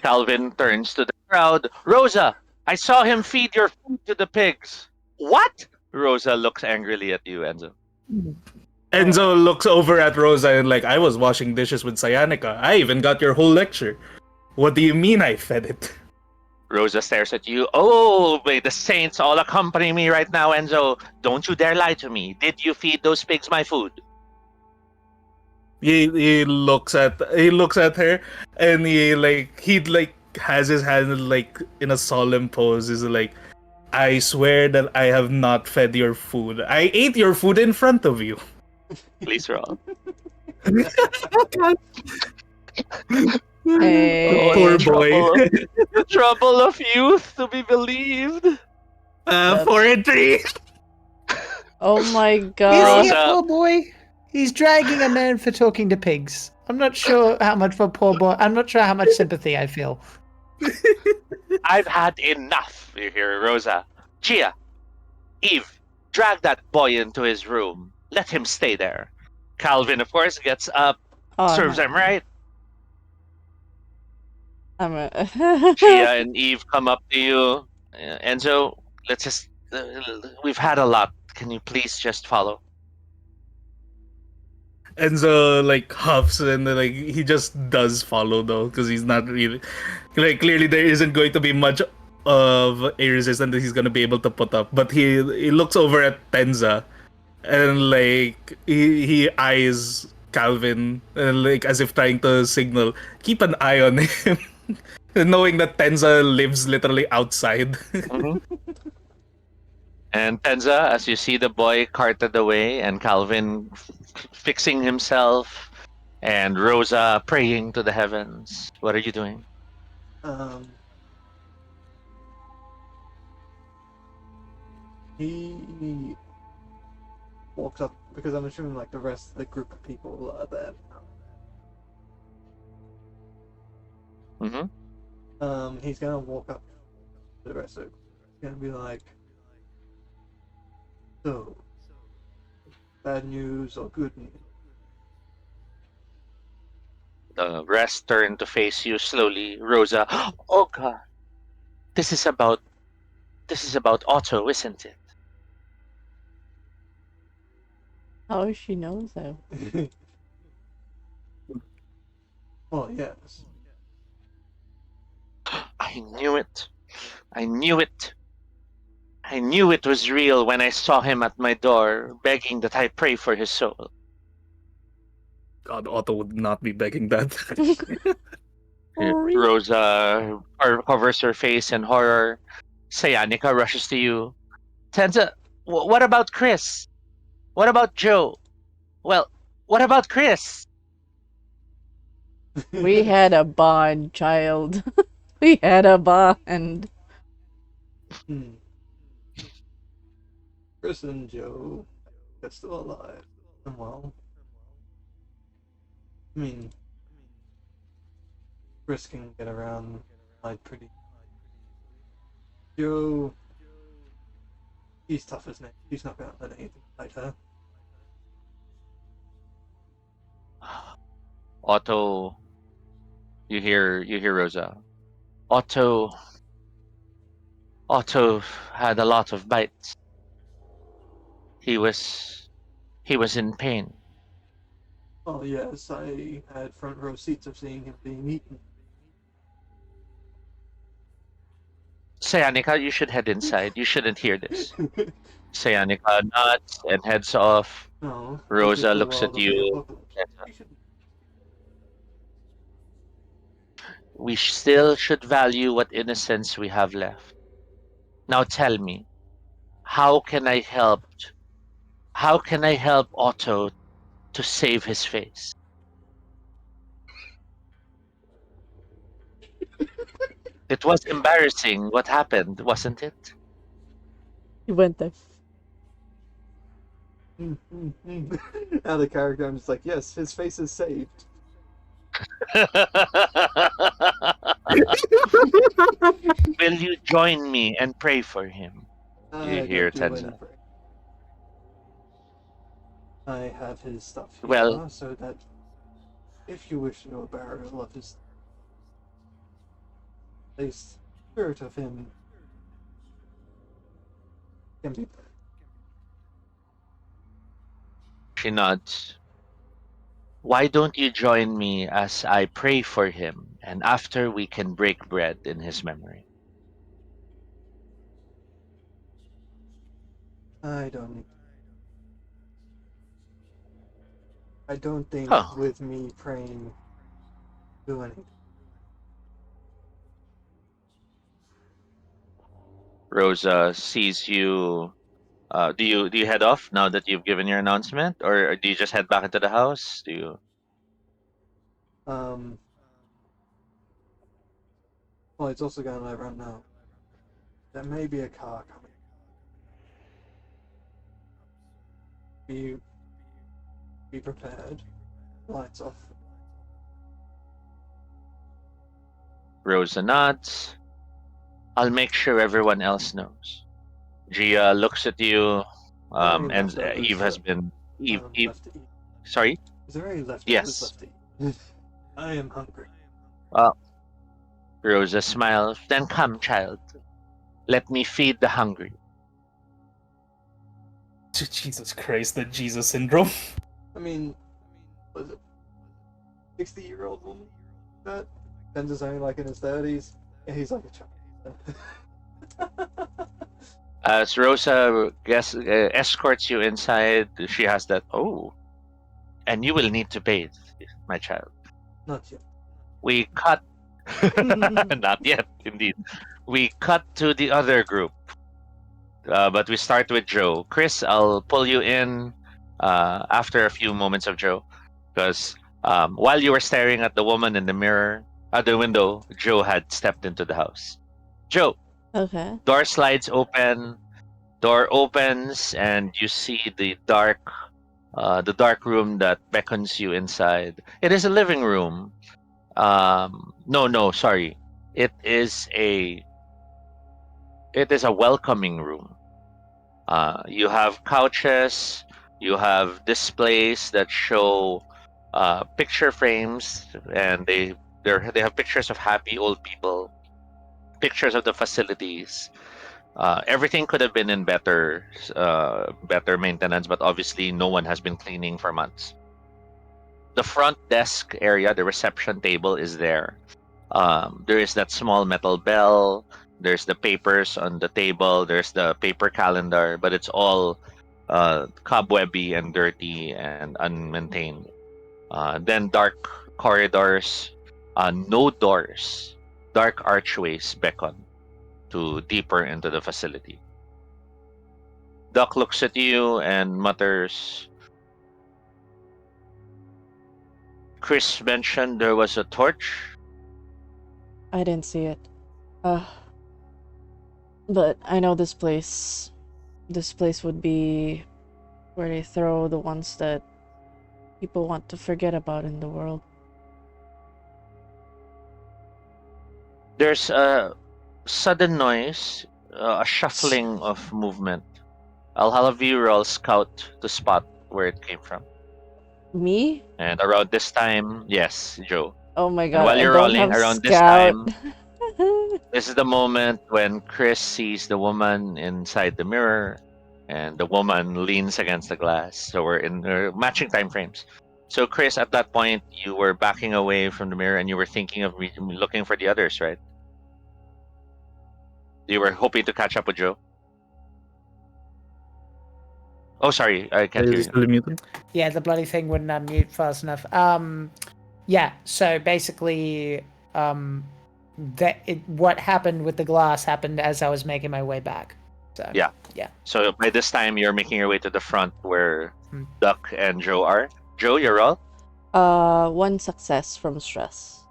[SPEAKER 8] Calvin turns to the crowd. Rosa, I saw him feed your food to the pigs. What? Rosa looks angrily at you, Enzo.
[SPEAKER 3] Enzo looks over at Rosa and like, I was washing dishes with Cyanica. I even got your whole lecture. What do you mean I fed it?
[SPEAKER 8] Rosa stares at you. Oh, may the saints all accompany me right now, Enzo. Don't you dare lie to me. Did you feed those pigs my food?
[SPEAKER 3] He looks at her and he has his hand like in a solemn pose. He's like, I swear that I have not fed your food. I ate your food in front of you.
[SPEAKER 8] Please roll. Oh,
[SPEAKER 3] Poor
[SPEAKER 5] Hey,
[SPEAKER 3] boy.
[SPEAKER 8] the trouble of youth to be believed.
[SPEAKER 3] 4 and 3.
[SPEAKER 5] oh my
[SPEAKER 6] Is
[SPEAKER 5] god.
[SPEAKER 6] he a
[SPEAKER 8] Rosa,
[SPEAKER 6] poor boy? He's dragging a man for talking to pigs. I'm not sure how much for poor boy. I'm not sure how much sympathy I feel.
[SPEAKER 8] I've had enough. You hear Rosa. Gia, Eve, drag that boy into his room. Let him stay there. Calvin, of course, gets up,
[SPEAKER 5] Oh
[SPEAKER 8] serves
[SPEAKER 5] no.
[SPEAKER 8] him right.
[SPEAKER 5] I'm a
[SPEAKER 8] Gia and Eve come up to you. Enzo, let's just. We've had a lot. Can you please just follow?
[SPEAKER 3] Enzo like huffs and then, like he just does follow though because he's not really like clearly there isn't going to be much of a resistance that he's gonna be able to put up. But he looks over at Tenza and like he eyes Calvin and like as if trying to signal keep an eye on him, knowing that Tenza lives literally outside.
[SPEAKER 8] Mhm. And Tenza, as you see the boy carted away, and Calvin fixing himself, and Rosa praying to the heavens. What are you doing?
[SPEAKER 7] Um, he walks up because I'm assuming like the rest of the group of people are there.
[SPEAKER 8] Hmm.
[SPEAKER 7] He's gonna walk up to the rest of it. He's gonna be like, "So, bad news or good news?"
[SPEAKER 8] The rest turn to face you slowly. Rosa, oh god, this is about Otto, isn't it?
[SPEAKER 5] How she knows that?
[SPEAKER 7] Well, yes.
[SPEAKER 8] I knew it. I knew it. I knew it was real when I saw him at my door, begging that I pray for his soul.
[SPEAKER 3] God, Otto would not be begging that.
[SPEAKER 5] Sorry.
[SPEAKER 8] Rosa covers her face in horror. Sayanika rushes to you. Tenza, what about Chris? What about Joe? Well, what about Chris?
[SPEAKER 5] We had a bond, child. We had a bond.
[SPEAKER 7] Hmm. Chris and Joe are still alive and well. I mean, Chris can get around like pretty. Joe, he's tough as nails. He's not gonna let anything fight her.
[SPEAKER 8] Otto, you hear Rosa. Otto had a lot of bites. He was he was in pain.
[SPEAKER 7] Oh yes, I had front row seats of seeing him being eaten.
[SPEAKER 8] Sayanika, you should head inside. You shouldn't hear this. Sayanika nods and heads off.
[SPEAKER 7] No, this is
[SPEAKER 8] Rosa
[SPEAKER 7] the
[SPEAKER 8] looks at
[SPEAKER 7] world of the
[SPEAKER 8] you.
[SPEAKER 7] apocalypse. We should.
[SPEAKER 8] We still should value what innocence we have left. Now tell me, how can I help? How can I help Otto to save his face? It was embarrassing what happened, wasn't it?
[SPEAKER 5] He went there.
[SPEAKER 7] Now the character, I'm just like, yes, his face is saved.
[SPEAKER 8] Will you join me and pray for him? You
[SPEAKER 7] I
[SPEAKER 8] hear
[SPEAKER 7] don't do any
[SPEAKER 8] Tenza.
[SPEAKER 7] praying. I have his stuff
[SPEAKER 8] Well,
[SPEAKER 7] here, so that if you wish to know a burial of his place, spirit of him can be.
[SPEAKER 8] she nods. Why don't you join me as I pray for him, and after we can break bread in his memory?
[SPEAKER 7] I don't. I don't think
[SPEAKER 8] Huh.
[SPEAKER 7] with me praying do anything.
[SPEAKER 8] Rosa sees you. Do you head off now that you've given your announcement, or do you just head back into the house? Do you?
[SPEAKER 7] Well, it's also going to let everyone know there may be a car coming. Be prepared. Lights off.
[SPEAKER 8] Rosa nods. I'll make sure everyone else knows. Gia looks at you,
[SPEAKER 7] Is there any
[SPEAKER 8] and
[SPEAKER 7] leftovers
[SPEAKER 8] Eve has been. Eve.
[SPEAKER 7] left to eat?
[SPEAKER 8] Sorry.
[SPEAKER 7] Is there any leftovers
[SPEAKER 8] Yes.
[SPEAKER 7] left to eat? I am hungry.
[SPEAKER 8] Rosa smiles. Then come, child. Let me feed the hungry.
[SPEAKER 9] Jesus Christ, the Jesus syndrome.
[SPEAKER 7] I mean, was it 60-year-old woman? That Ben's is only like in his 30s, and he's like a child.
[SPEAKER 8] As Rosa escorts you inside, she has that. Oh, and you will need to bathe, my child.
[SPEAKER 7] Not yet.
[SPEAKER 8] We cut. Not yet, indeed. We cut to the other group, but we start with Joe. Chris, I'll pull you in after a few moments of Joe, because while you were staring at the woman in the mirror at the window, Joe had stepped into the house. Joe,
[SPEAKER 5] Okay.
[SPEAKER 8] door slides open. Door opens, and you see the dark room that beckons you inside. It is a living room. No, sorry. It is a welcoming room. You have couches. You have displays that show picture frames, and they have pictures of happy old people, pictures of the facilities. Everything could have been in better maintenance, but obviously no one has been cleaning for months. The front desk area, the reception table is there. There is that small metal bell. There's the papers on the table. There's the paper calendar, but it's all cobwebby and dirty and unmaintained. Then dark corridors, no doors, dark archways beckon to deeper into the facility. Duck looks at you and mutters. Chris mentioned there was a torch.
[SPEAKER 5] I didn't see it. But I know this place. This place would be where they throw the ones that people want to forget about in the world.
[SPEAKER 8] There's a sudden noise, a shuffling of movement. I'll have you roll scout to spot where it came from.
[SPEAKER 5] Me?
[SPEAKER 8] And around this time, yes, Joe.
[SPEAKER 5] Oh my
[SPEAKER 8] And
[SPEAKER 5] god,
[SPEAKER 8] while
[SPEAKER 5] I
[SPEAKER 8] you're
[SPEAKER 5] don't
[SPEAKER 8] rolling,
[SPEAKER 5] have
[SPEAKER 8] around this
[SPEAKER 5] scout.
[SPEAKER 8] time, this is the moment when Chris sees the woman inside the mirror, and the woman leans against the glass. So we're in matching time frames. So Chris, at that point, you were backing away from the mirror, and you were thinking of looking for the others, right? You were hoping to catch up with Joe. Oh, sorry, I can't hear
[SPEAKER 9] Is
[SPEAKER 8] you.
[SPEAKER 9] still muted?
[SPEAKER 6] Yeah, the bloody thing wouldn't unmute fast enough. Yeah. So basically, what happened with the glass happened as I was making my way back. So
[SPEAKER 8] Yeah.
[SPEAKER 6] yeah.
[SPEAKER 8] So by this time, you're making your way to the front where
[SPEAKER 6] Hmm.
[SPEAKER 8] Duck and Joe are. Joe, you're all.
[SPEAKER 5] One success from stress.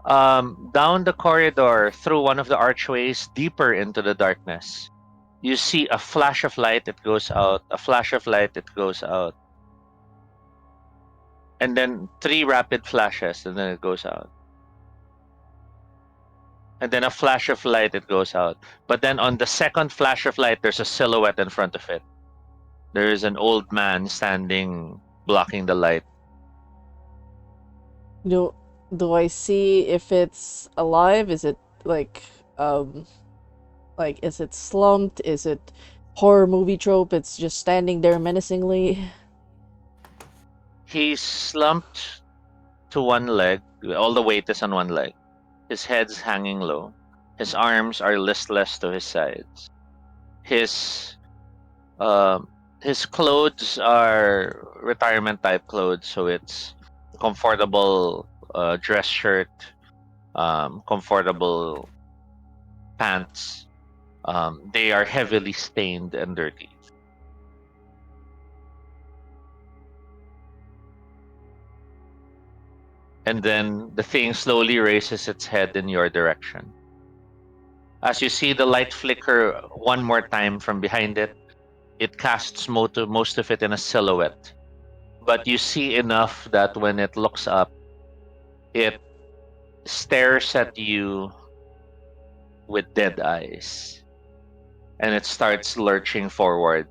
[SPEAKER 8] Down the corridor, through one of the archways, deeper into the darkness, you see a flash of light. It goes out. A flash of light. It goes out. And then 3 rapid flashes, and then it goes out. And then a flash of light. It goes out. But then on the second flash of light, there's a silhouette in front of it. There is an old man standing, blocking the light.
[SPEAKER 5] Do I see if it's alive? Is it like is it slumped? Is it horror movie trope? It's just standing there menacingly.
[SPEAKER 8] He's slumped to one leg. All the weight is on one leg. His head's hanging low. His arms are listless to his sides. His clothes are retirement type clothes, so it's comfortable dress shirt, comfortable pants, They are heavily stained and dirty. And then the thing slowly raises its head in your direction. As you see the light flicker one more time from behind it, it casts most of it in a silhouette. But you see enough that when it looks up, it stares at you with dead eyes. And it starts lurching forward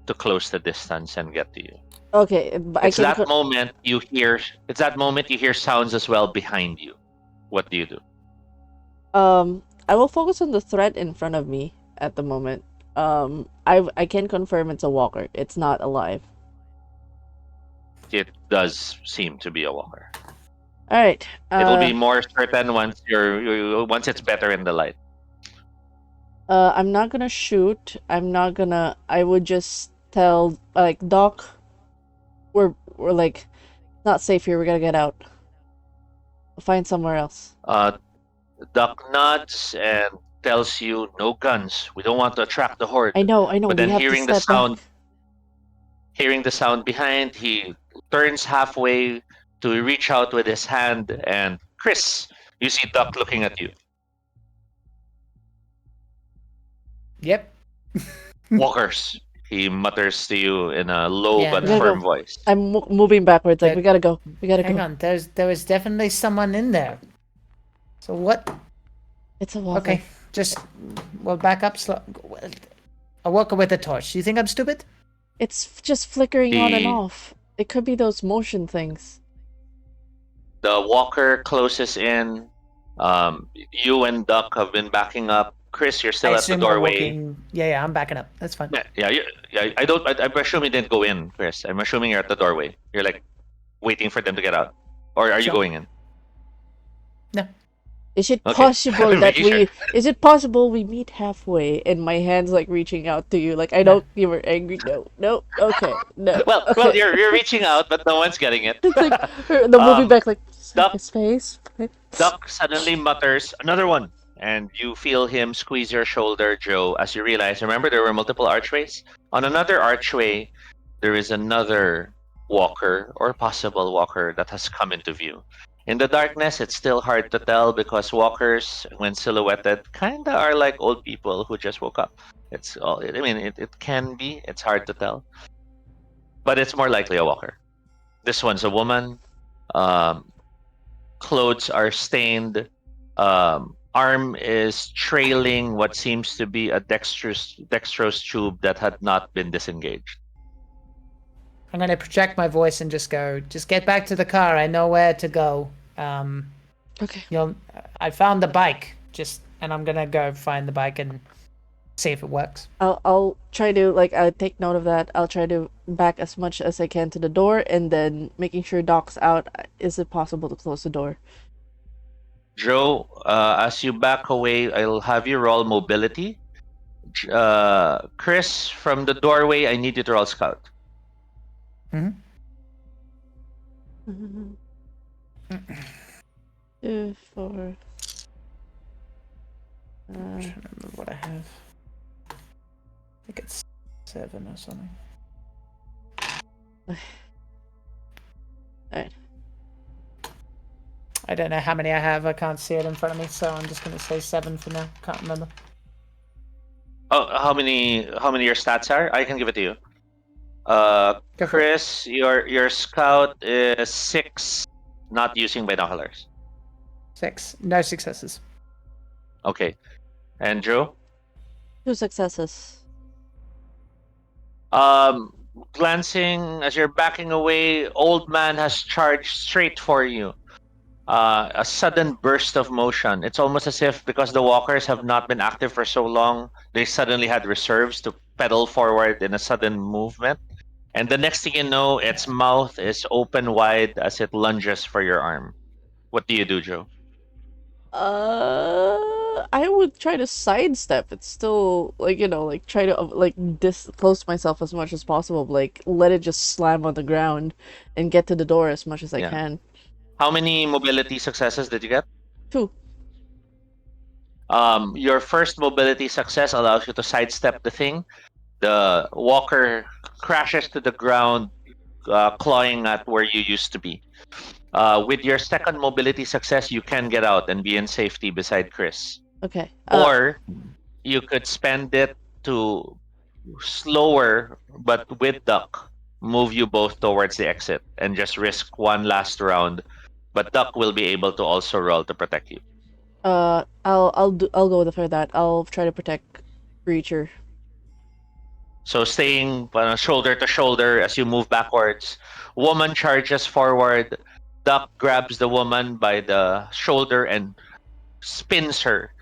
[SPEAKER 8] to close the distance and get to you.
[SPEAKER 5] Okay, but I
[SPEAKER 8] It's
[SPEAKER 5] can.
[SPEAKER 8] that moment you hear. It's that moment you hear sounds as well behind you. What do you do?
[SPEAKER 5] I will focus on the threat in front of me at the moment. I can confirm it's a walker. It's not alive.
[SPEAKER 8] It does seem to be a walker.
[SPEAKER 5] All right.
[SPEAKER 8] It'll be more certain once once it's better in the light.
[SPEAKER 5] I'm not gonna shoot. I'm not gonna. I would just tell like Doc, we're like not safe here. We gotta get out. Find somewhere else.
[SPEAKER 8] Duck nods and tells you no guns. We don't want to attract the horde.
[SPEAKER 5] I know.
[SPEAKER 8] But
[SPEAKER 5] We
[SPEAKER 8] then
[SPEAKER 5] have
[SPEAKER 8] hearing
[SPEAKER 5] to
[SPEAKER 8] the
[SPEAKER 5] step
[SPEAKER 8] sound,
[SPEAKER 5] back.
[SPEAKER 8] hearing the sound behind, he turns halfway to reach out with his hand, and Chris, you see Duck looking at you.
[SPEAKER 6] Yep.
[SPEAKER 8] Walkers, he mutters to you in a low
[SPEAKER 6] Yeah,
[SPEAKER 8] but
[SPEAKER 6] no.
[SPEAKER 8] firm voice.
[SPEAKER 5] I'm moving backwards. Like
[SPEAKER 6] That-
[SPEAKER 5] we gotta go. We gotta
[SPEAKER 6] Hang
[SPEAKER 5] go.
[SPEAKER 6] on, there was definitely someone in there. So what?
[SPEAKER 5] It's a walker.
[SPEAKER 6] Okay, just we'll back up slow. A walker with a torch. You think I'm stupid?
[SPEAKER 5] It's just flickering on and
[SPEAKER 8] The-
[SPEAKER 5] off. It could be those motion things.
[SPEAKER 8] The walker closes in. You and Duck have been backing up. Chris, you're still
[SPEAKER 6] I
[SPEAKER 8] at the
[SPEAKER 6] assume we're
[SPEAKER 8] doorway.
[SPEAKER 6] walking. Yeah, I'm backing up. That's fine.
[SPEAKER 8] Yeah. I'm assuming you didn't go in, Chris. I'm assuming you're at the doorway. You're like waiting for them to get out, or are you
[SPEAKER 6] Sure.
[SPEAKER 8] going in?
[SPEAKER 6] No.
[SPEAKER 5] Is it
[SPEAKER 8] Okay.
[SPEAKER 5] possible that
[SPEAKER 8] Making
[SPEAKER 5] we?
[SPEAKER 8] sure.
[SPEAKER 5] Is it possible we meet halfway? And my hand's like reaching out to you. Like I know you were angry. No. Okay. No.
[SPEAKER 8] Well,
[SPEAKER 5] okay.
[SPEAKER 8] you're reaching out, but no one's getting it.
[SPEAKER 5] It's like the moving back. Like
[SPEAKER 8] Duck-
[SPEAKER 5] space.
[SPEAKER 8] Duck suddenly mutters, "Another one," and you feel him squeeze your shoulder, Joe, as you realize. Remember, there were multiple archways. On another archway, there is another walker or possible walker that has come into view. In the darkness, it's still hard to tell because walkers, when silhouetted, kinda are like old people who just woke up. It's all. I mean, it can be. It's hard to tell, but it's more likely a walker. This one's a woman. Clothes are stained. Arm is trailing what seems to be a dextrose tube that had not been disengaged.
[SPEAKER 6] I'm gonna project my voice and just go. Just get back to the car. I know where to go.
[SPEAKER 5] Okay.
[SPEAKER 6] I found the bike. And I'm gonna go find the bike and see if it works.
[SPEAKER 5] I'll try to I'll take note of that. I'll try to back as much as I can to the door, and then making sure Doc's out. Is it possible to close the door?
[SPEAKER 8] Joe, as you back away, I'll have you roll mobility. Chris, from the doorway, I need you to roll scout.
[SPEAKER 6] Mm-hmm.
[SPEAKER 5] 2, 4.
[SPEAKER 6] I'm trying to remember what I have. I think it's 7 or something.
[SPEAKER 5] Alright.
[SPEAKER 6] I don't know how many I have. I can't see it in front of me, so I'm just gonna say 7 for now. Can't remember.
[SPEAKER 8] Oh, how many your stats are? I can give it to you.
[SPEAKER 6] Go for it.
[SPEAKER 8] Chris, your scout is 6, not using binoculars.
[SPEAKER 6] 6. No successes.
[SPEAKER 8] Okay. And Joe?
[SPEAKER 5] 2 successes.
[SPEAKER 8] Glancing as you're backing away, old man has charged straight for you. A sudden burst of motion. It's almost as if because the walkers have not been active for so long, they suddenly had reserves to pedal forward in a sudden movement. And the next thing you know, its mouth is open wide as it lunges for your arm. What do you do, Joe?
[SPEAKER 5] I would try to sidestep. It's still try to close myself as much as possible. Like let it just slam on the ground, and get to the door as much as I can.
[SPEAKER 8] How many mobility successes did you get?
[SPEAKER 5] 2.
[SPEAKER 8] Your first mobility success allows you to sidestep the thing. The walker crashes to the ground, clawing at where you used to be. With your second mobility success, you can get out and be in safety beside Chris.
[SPEAKER 5] Okay.
[SPEAKER 8] Or you could spend it to slower, but with Duck, move you both towards the exit and just risk one last round. But Duck will be able to also roll to protect you.
[SPEAKER 5] I'll go for that. I'll try to protect Breacher.
[SPEAKER 8] So staying shoulder to shoulder as you move backwards. Woman charges forward. Duck grabs the woman by the shoulder and spins her.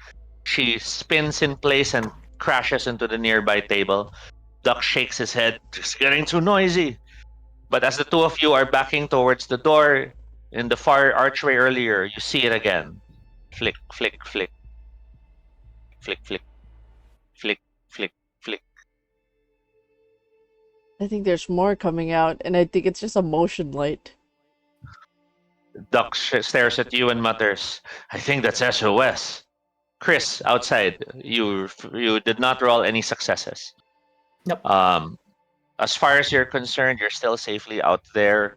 [SPEAKER 8] She spins in place and crashes into the nearby table. Duck shakes his head. It's getting too noisy. But as the two of you are backing towards the door in the far archway earlier, you see it again. Flick, flick, flick. Flick, flick. Flick, flick, flick.
[SPEAKER 5] I think there's more coming out, and I think it's just a motion light.
[SPEAKER 8] Duck stares at you and mutters, I think that's SOS. Chris, outside, you did not roll any successes.
[SPEAKER 6] Nope.
[SPEAKER 8] As far as you're concerned, you're still safely out there.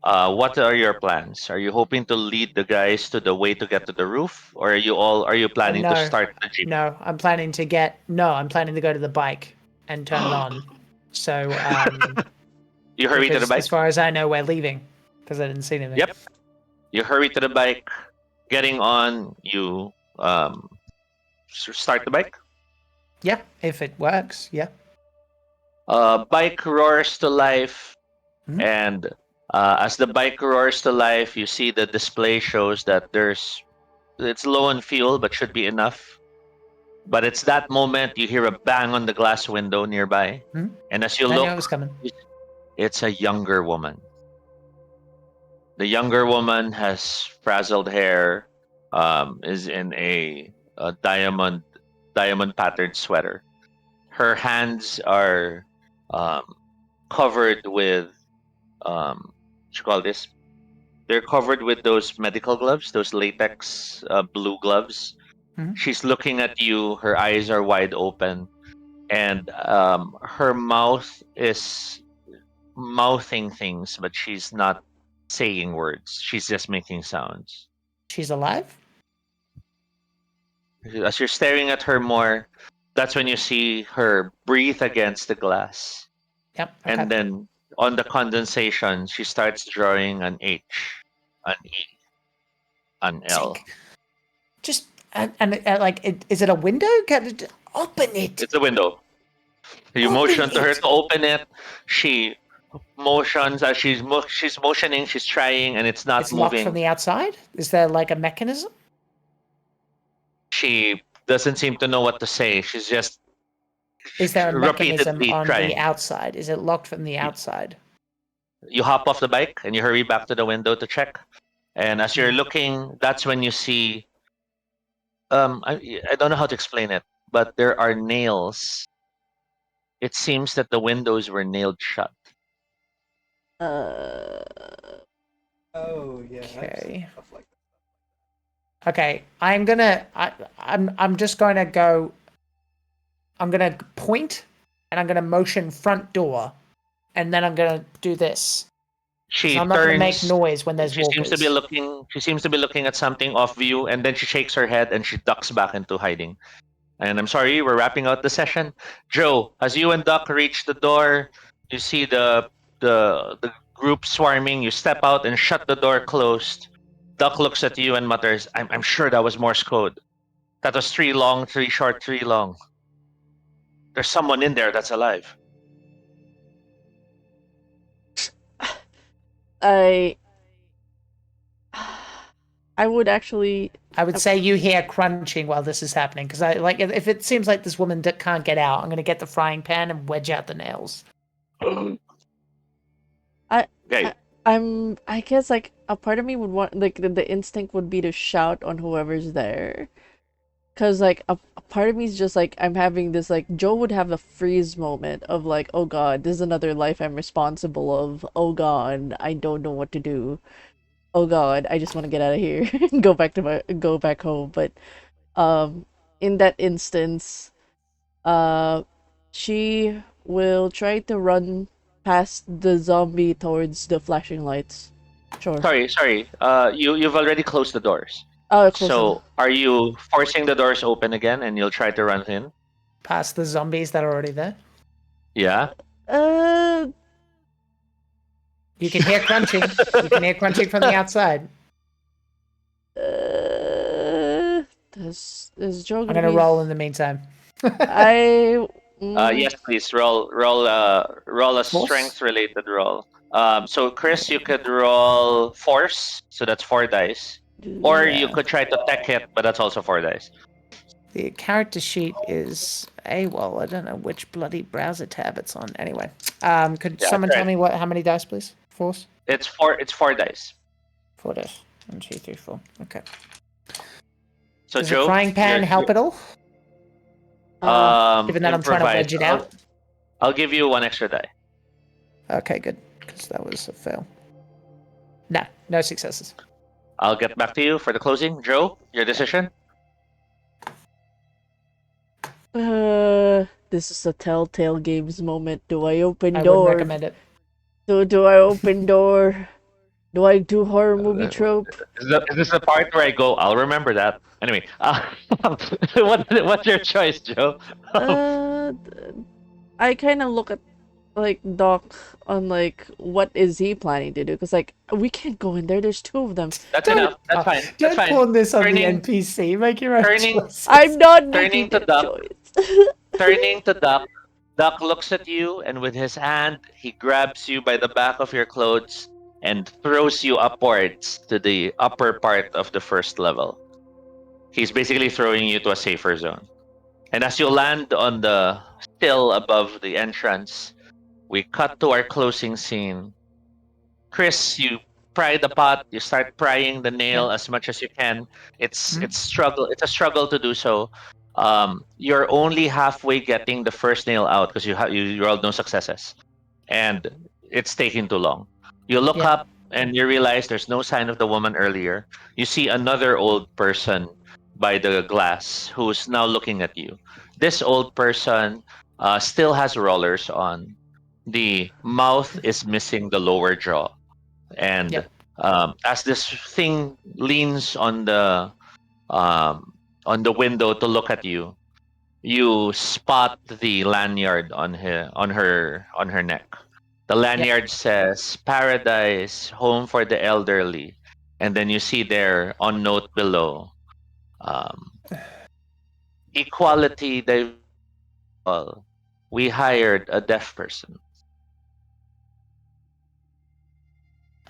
[SPEAKER 8] What are your plans? Are you hoping to lead the guys to the way to get to the roof, or are you planning to
[SPEAKER 6] No.
[SPEAKER 8] start the jeep?
[SPEAKER 6] No, I'm planning to go to the bike and turn it on. So,
[SPEAKER 8] You hurry to the
[SPEAKER 6] because
[SPEAKER 8] bike.
[SPEAKER 6] as far as I know, we're leaving because I didn't see anything.
[SPEAKER 8] Yep. You hurry to the bike. Getting on, you start the bike.
[SPEAKER 6] Yeah, if it works, yeah.
[SPEAKER 8] Bike roars to life,
[SPEAKER 6] Mhm.
[SPEAKER 8] and as the bike roars to life, you see the display shows that it's low on fuel, but should be enough. But it's that moment you hear a bang on the glass window nearby,
[SPEAKER 6] Mhm.
[SPEAKER 8] and as you
[SPEAKER 6] I knew it
[SPEAKER 8] look,
[SPEAKER 6] was coming.
[SPEAKER 8] it's a younger woman. The younger woman has frazzled hair, is in a diamond patterned sweater. Her hands are covered with what you call this? They're covered with those medical gloves, those latex blue gloves.
[SPEAKER 6] Mhm.
[SPEAKER 8] She's looking at you. Her eyes are wide open, and her mouth is mouthing things, but she's not saying words. She's just making sounds.
[SPEAKER 6] She's alive?
[SPEAKER 8] As you're staring at her more, that's when you see her breathe against the glass.
[SPEAKER 6] Yep. Okay.
[SPEAKER 8] And then on the condensation, she starts drawing an H, an E, an L.
[SPEAKER 6] Just is it a window? Open it.
[SPEAKER 8] It's a window. You
[SPEAKER 6] Open
[SPEAKER 8] motion to her
[SPEAKER 6] it.
[SPEAKER 8] to open it. She motions as she's motioning. She's trying, and it's not
[SPEAKER 6] It's locked
[SPEAKER 8] moving.
[SPEAKER 6] from the outside. Is there like a mechanism?
[SPEAKER 8] She doesn't seem to know what to say. She's just
[SPEAKER 6] Is there a mechanism
[SPEAKER 8] repeatedly
[SPEAKER 6] on
[SPEAKER 8] trying.
[SPEAKER 6] the outside? Is it locked from the outside?
[SPEAKER 8] You hop off the bike and you hurry back to the window to check. And as you're looking, that's when you see. I don't know how to explain it, but there are nails. It seems that the windows were nailed shut.
[SPEAKER 7] Oh yeah. I've seen
[SPEAKER 6] Okay.
[SPEAKER 7] stuff like that.
[SPEAKER 6] Okay, I'm just going to go. I'm gonna point, and I'm gonna motion front door, and then I'm gonna do this.
[SPEAKER 8] She
[SPEAKER 6] I'm not gonna make
[SPEAKER 8] turns.
[SPEAKER 6] noise when there's
[SPEAKER 8] She
[SPEAKER 6] walkers.
[SPEAKER 8] seems to be looking. She seems to be looking at something off view, and then she shakes her head and she ducks back into hiding. And I'm sorry, we're wrapping out the session. Joe, as you and Duck reach the door, you see the group swarming. You step out and shut the door closed. Duck looks at you and mutters, I'm sure that was Morse code. That was 3 long, 3 short, 3 long. There's someone in there that's alive.
[SPEAKER 5] I would actually.
[SPEAKER 6] I would say you hear crunching while this is happening, because if it seems like this woman can't get out, I'm gonna get the frying pan and wedge out the nails.
[SPEAKER 8] Okay.
[SPEAKER 5] I guess like a part of me would want like the instinct would be to shout on whoever's there. Cause like a part of me is just like I'm having this like Joe would have a freeze moment of like, oh god, this is another life I'm responsible of. Oh god, I don't know what to do. Oh god, I just want to get out of here and go back home. But in that instance, she will try to run past the zombie towards the flashing lights. Sure.
[SPEAKER 8] Sorry. You've already closed the doors.
[SPEAKER 5] Oh, close them.
[SPEAKER 8] So are you forcing the doors open again, and you'll try to run in?
[SPEAKER 6] Past the zombies that are already there.
[SPEAKER 8] Yeah.
[SPEAKER 6] You can hear crunching. You can hear crunching from the outside.
[SPEAKER 5] Is Joe
[SPEAKER 6] I'm
[SPEAKER 5] gonna
[SPEAKER 6] gonna
[SPEAKER 5] be...
[SPEAKER 6] roll in the meantime.
[SPEAKER 5] I...
[SPEAKER 8] Yes, please roll a
[SPEAKER 6] Force?
[SPEAKER 8] strength related roll. So Chris, you could roll force, so that's 4 dice, or you
[SPEAKER 6] Yeah.
[SPEAKER 8] could try to tech hit, but that's also 4 dice.
[SPEAKER 6] The character sheet is AWOL. I don't know which bloody browser tab it's on. Anyway, could
[SPEAKER 8] Yeah,
[SPEAKER 6] someone
[SPEAKER 8] that's
[SPEAKER 6] tell
[SPEAKER 8] right.
[SPEAKER 6] me how many dice, please? Force?
[SPEAKER 8] It's 4 dice.
[SPEAKER 6] 4 dice. 1, 2, 3, 4. Okay.
[SPEAKER 8] So
[SPEAKER 6] Does a
[SPEAKER 8] Joe,
[SPEAKER 6] frying pan help at all? Even though I'm trying to
[SPEAKER 8] improvise.
[SPEAKER 6] wedge it out?
[SPEAKER 8] I'll give you 1 extra die.
[SPEAKER 6] Okay, good. Because that was a fail. No, no successes.
[SPEAKER 8] I'll get back to you for the closing. Joe, your decision.
[SPEAKER 5] This is a Telltale Games moment. Do I open
[SPEAKER 6] I
[SPEAKER 5] door?
[SPEAKER 6] wouldn't recommend it.
[SPEAKER 5] Do I open door? Do I do horror movie trope?
[SPEAKER 8] Is this the part where I go? I'll remember that. Anyway, what's your choice, Joe?
[SPEAKER 5] I kind of look at like Doc on like what is he planning to do? Because like we can't go in there. There's 2 of them.
[SPEAKER 8] That's enough. That's fine. That's
[SPEAKER 6] Don't
[SPEAKER 8] fine.
[SPEAKER 6] pawn this on
[SPEAKER 8] Turning-
[SPEAKER 6] the NPC. Make your own
[SPEAKER 8] turning-
[SPEAKER 6] choices.
[SPEAKER 5] I'm not
[SPEAKER 8] Turning
[SPEAKER 5] making
[SPEAKER 8] to
[SPEAKER 5] that
[SPEAKER 8] Doc.
[SPEAKER 5] choice.
[SPEAKER 8] Turning to Duck, Duck looks at you, and with his hand, he grabs you by the back of your clothes and throws you upwards to the upper part of the first level. He's basically throwing you to a safer zone. And as you land on the sill above the entrance, we cut to our closing scene. Chris, you pry the pot, you start prying the nail as much as you can. It's a struggle to do so. You're only halfway getting the first nail out because you rolled no successes, and it's taking too long. You look
[SPEAKER 6] Yeah.
[SPEAKER 8] up and you realize there's no sign of the woman earlier. You see another old person by the glass who's now looking at you. This old person still has rollers on. The mouth is missing the lower jaw, and
[SPEAKER 6] Yep.
[SPEAKER 8] as this thing leans on the window to look at you, you spot the lanyard on her neck. The lanyard says "Paradise, Home for the Elderly," and then you see there on note below, um, "Equality, diversity, all. We hired a deaf person."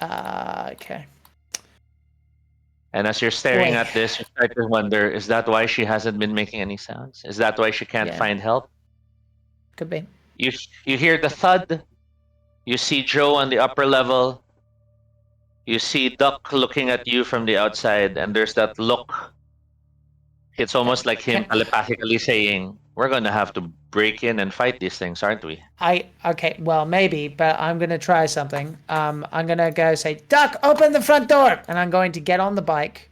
[SPEAKER 6] Okay.
[SPEAKER 8] And as you're staring
[SPEAKER 6] Boy.
[SPEAKER 8] at this, you start to wonder: is that why she hasn't been making any sounds? Is that why she can't
[SPEAKER 6] Yeah.
[SPEAKER 8] find help?
[SPEAKER 6] Could be.
[SPEAKER 8] You hear the thud. You see Joe on the upper level. You see Duck looking at you from the outside, and there's that look. It's almost like him telepathically saying, "We're gonna have to break in and fight these things, aren't we?"
[SPEAKER 6] Okay, well maybe, but I'm gonna try something. I'm gonna go say, Duck, open the front door, and I'm going to get on the bike,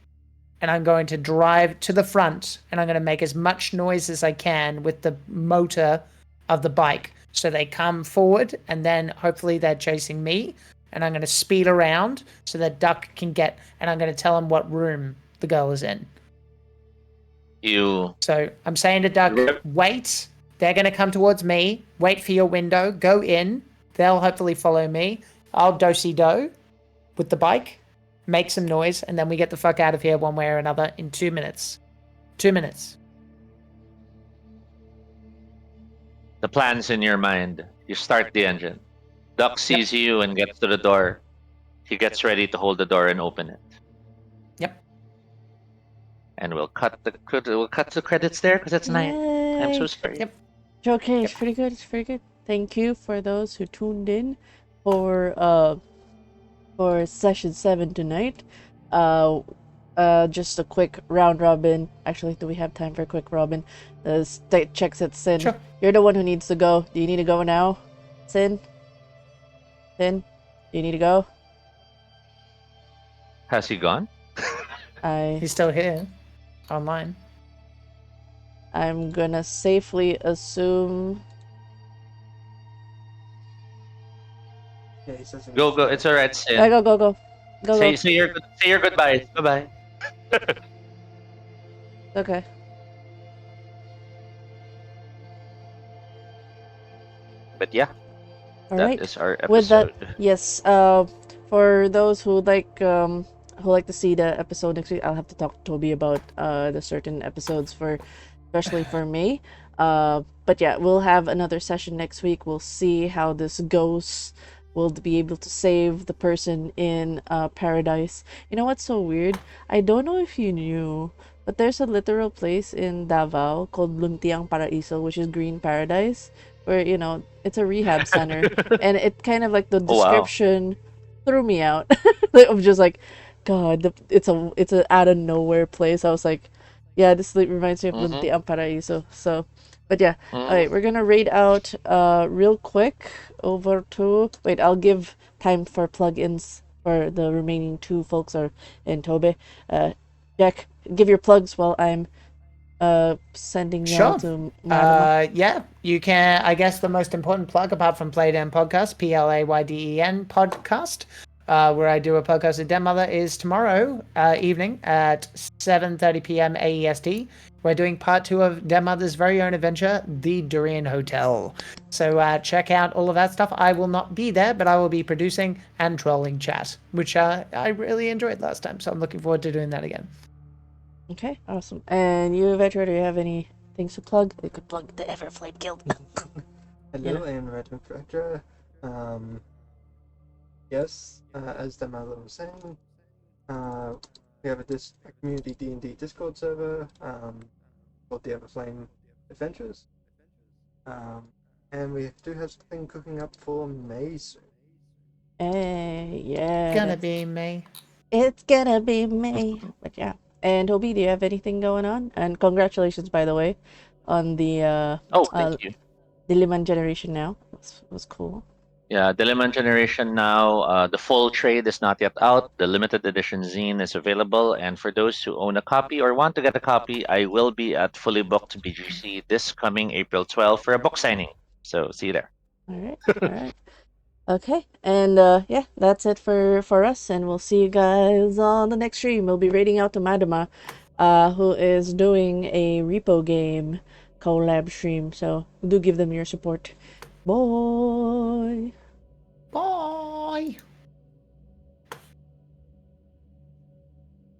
[SPEAKER 6] and I'm going to drive to the front, and I'm gonna make as much noise as I can with the motor of the bike, so they come forward, and then hopefully they're chasing me, and I'm gonna speed around so that Duck can get, and I'm gonna tell him what room the girl is in. So I'm saying to Duck, wait. They're going to come towards me. Wait for your window. Go in. They'll hopefully follow me. I'll do-si-do with the bike. Make some noise. And then we get the fuck out of here one way or another in 2 minutes. 2 minutes.
[SPEAKER 8] The plan's in your mind. You start the engine. Duck sees you and gets to the door. He gets ready to hold the door and open it.
[SPEAKER 6] Yep.
[SPEAKER 8] And we'll cut the credits there because it's 9. I'm so sorry.
[SPEAKER 6] Yep.
[SPEAKER 5] Okay, it's pretty good. It's pretty good. Thank you for those who tuned in for session 7 tonight. Just a quick round robin. Actually, do we have time for a quick robin? Checks at Sin.
[SPEAKER 6] Sure.
[SPEAKER 5] You're the one who needs to go. Do you need to go now, Sin? Sin, do you need to go?
[SPEAKER 8] Has he gone?
[SPEAKER 6] He's still here, online.
[SPEAKER 5] I'm gonna safely assume.
[SPEAKER 7] Yeah, he says
[SPEAKER 8] Go, go. It's alright,
[SPEAKER 5] Go,
[SPEAKER 8] Sin.
[SPEAKER 5] go, go, go. Go, go.
[SPEAKER 8] Say your goodbyes. Bye bye.
[SPEAKER 5] Okay.
[SPEAKER 8] But yeah,
[SPEAKER 5] All
[SPEAKER 8] that
[SPEAKER 5] right.
[SPEAKER 8] is our
[SPEAKER 5] With that,
[SPEAKER 8] episode.
[SPEAKER 5] yes. For those who like to see the episode next week, I'll have to talk to Toby about the certain episodes for, especially for me. But yeah, we'll have another session next week. We'll see how this goes. We'll be able to save the person in paradise. You know what's so weird? I don't know if you knew, but there's a literal place in Davao called Luntiang Paraiso, which is Green Paradise, where it's a rehab center, and it kind of like the
[SPEAKER 8] Oh wow.
[SPEAKER 5] description threw me out. Like, I'm just like, God, it's a out of nowhere place. I was like, yeah, this like, reminds me of
[SPEAKER 8] Mm-hmm.
[SPEAKER 5] Luntiang Paraiso. So, but yeah, all
[SPEAKER 8] Mm.
[SPEAKER 5] right, we're gonna rate out real quick over to wait. I'll give time for plugins for the remaining two folks are in Tobe. Jack, give your plugs while I'm sending y'all
[SPEAKER 6] Sure.
[SPEAKER 5] to Madama.
[SPEAKER 6] Yeah, you can. I guess the most important plug, apart from Playden Podcast, Playden Podcast, where I do a podcast with Den Mother, is tomorrow evening at 7:30 p.m. AEST. We're doing part 2 of Den Mother's very own adventure, The Durian Hotel. So check out all of that stuff. I will not be there, but I will be producing and trolling chat, which I really enjoyed last time. So I'm looking forward to doing that again.
[SPEAKER 5] Okay, awesome. And you, Vetro, do you have any things to plug? You could plug the Everflame Guild.
[SPEAKER 7] Hello, I am Red Director. Yes, as the mother was saying, we have a community D&D Discord server called the Everflame Adventures. And we do have something cooking up for May soon.
[SPEAKER 5] Hey, yeah,
[SPEAKER 6] Gonna be me.
[SPEAKER 5] it's gonna be me. But yeah. And Toby, do you have anything going on? And congratulations, by the way, on the
[SPEAKER 8] Oh, thank you.
[SPEAKER 5] Diliman generation now. Was cool.
[SPEAKER 8] Yeah, the Lemon Generation now. The full trade is not yet out. The limited edition zine is available, and for those who own a copy or want to get a copy, I will be at Fully Booked BGC this coming April 12th for a book signing. So see you there.
[SPEAKER 5] All right, all right. Okay, and yeah, that's it for us, and we'll see you guys on the next stream. We'll be raiding out to Madama, who is doing a repo game collab stream. So do give them your support. Bye.
[SPEAKER 6] Bye.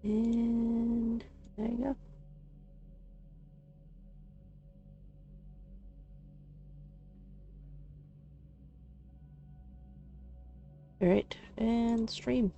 [SPEAKER 5] And there you go. All right, and stream.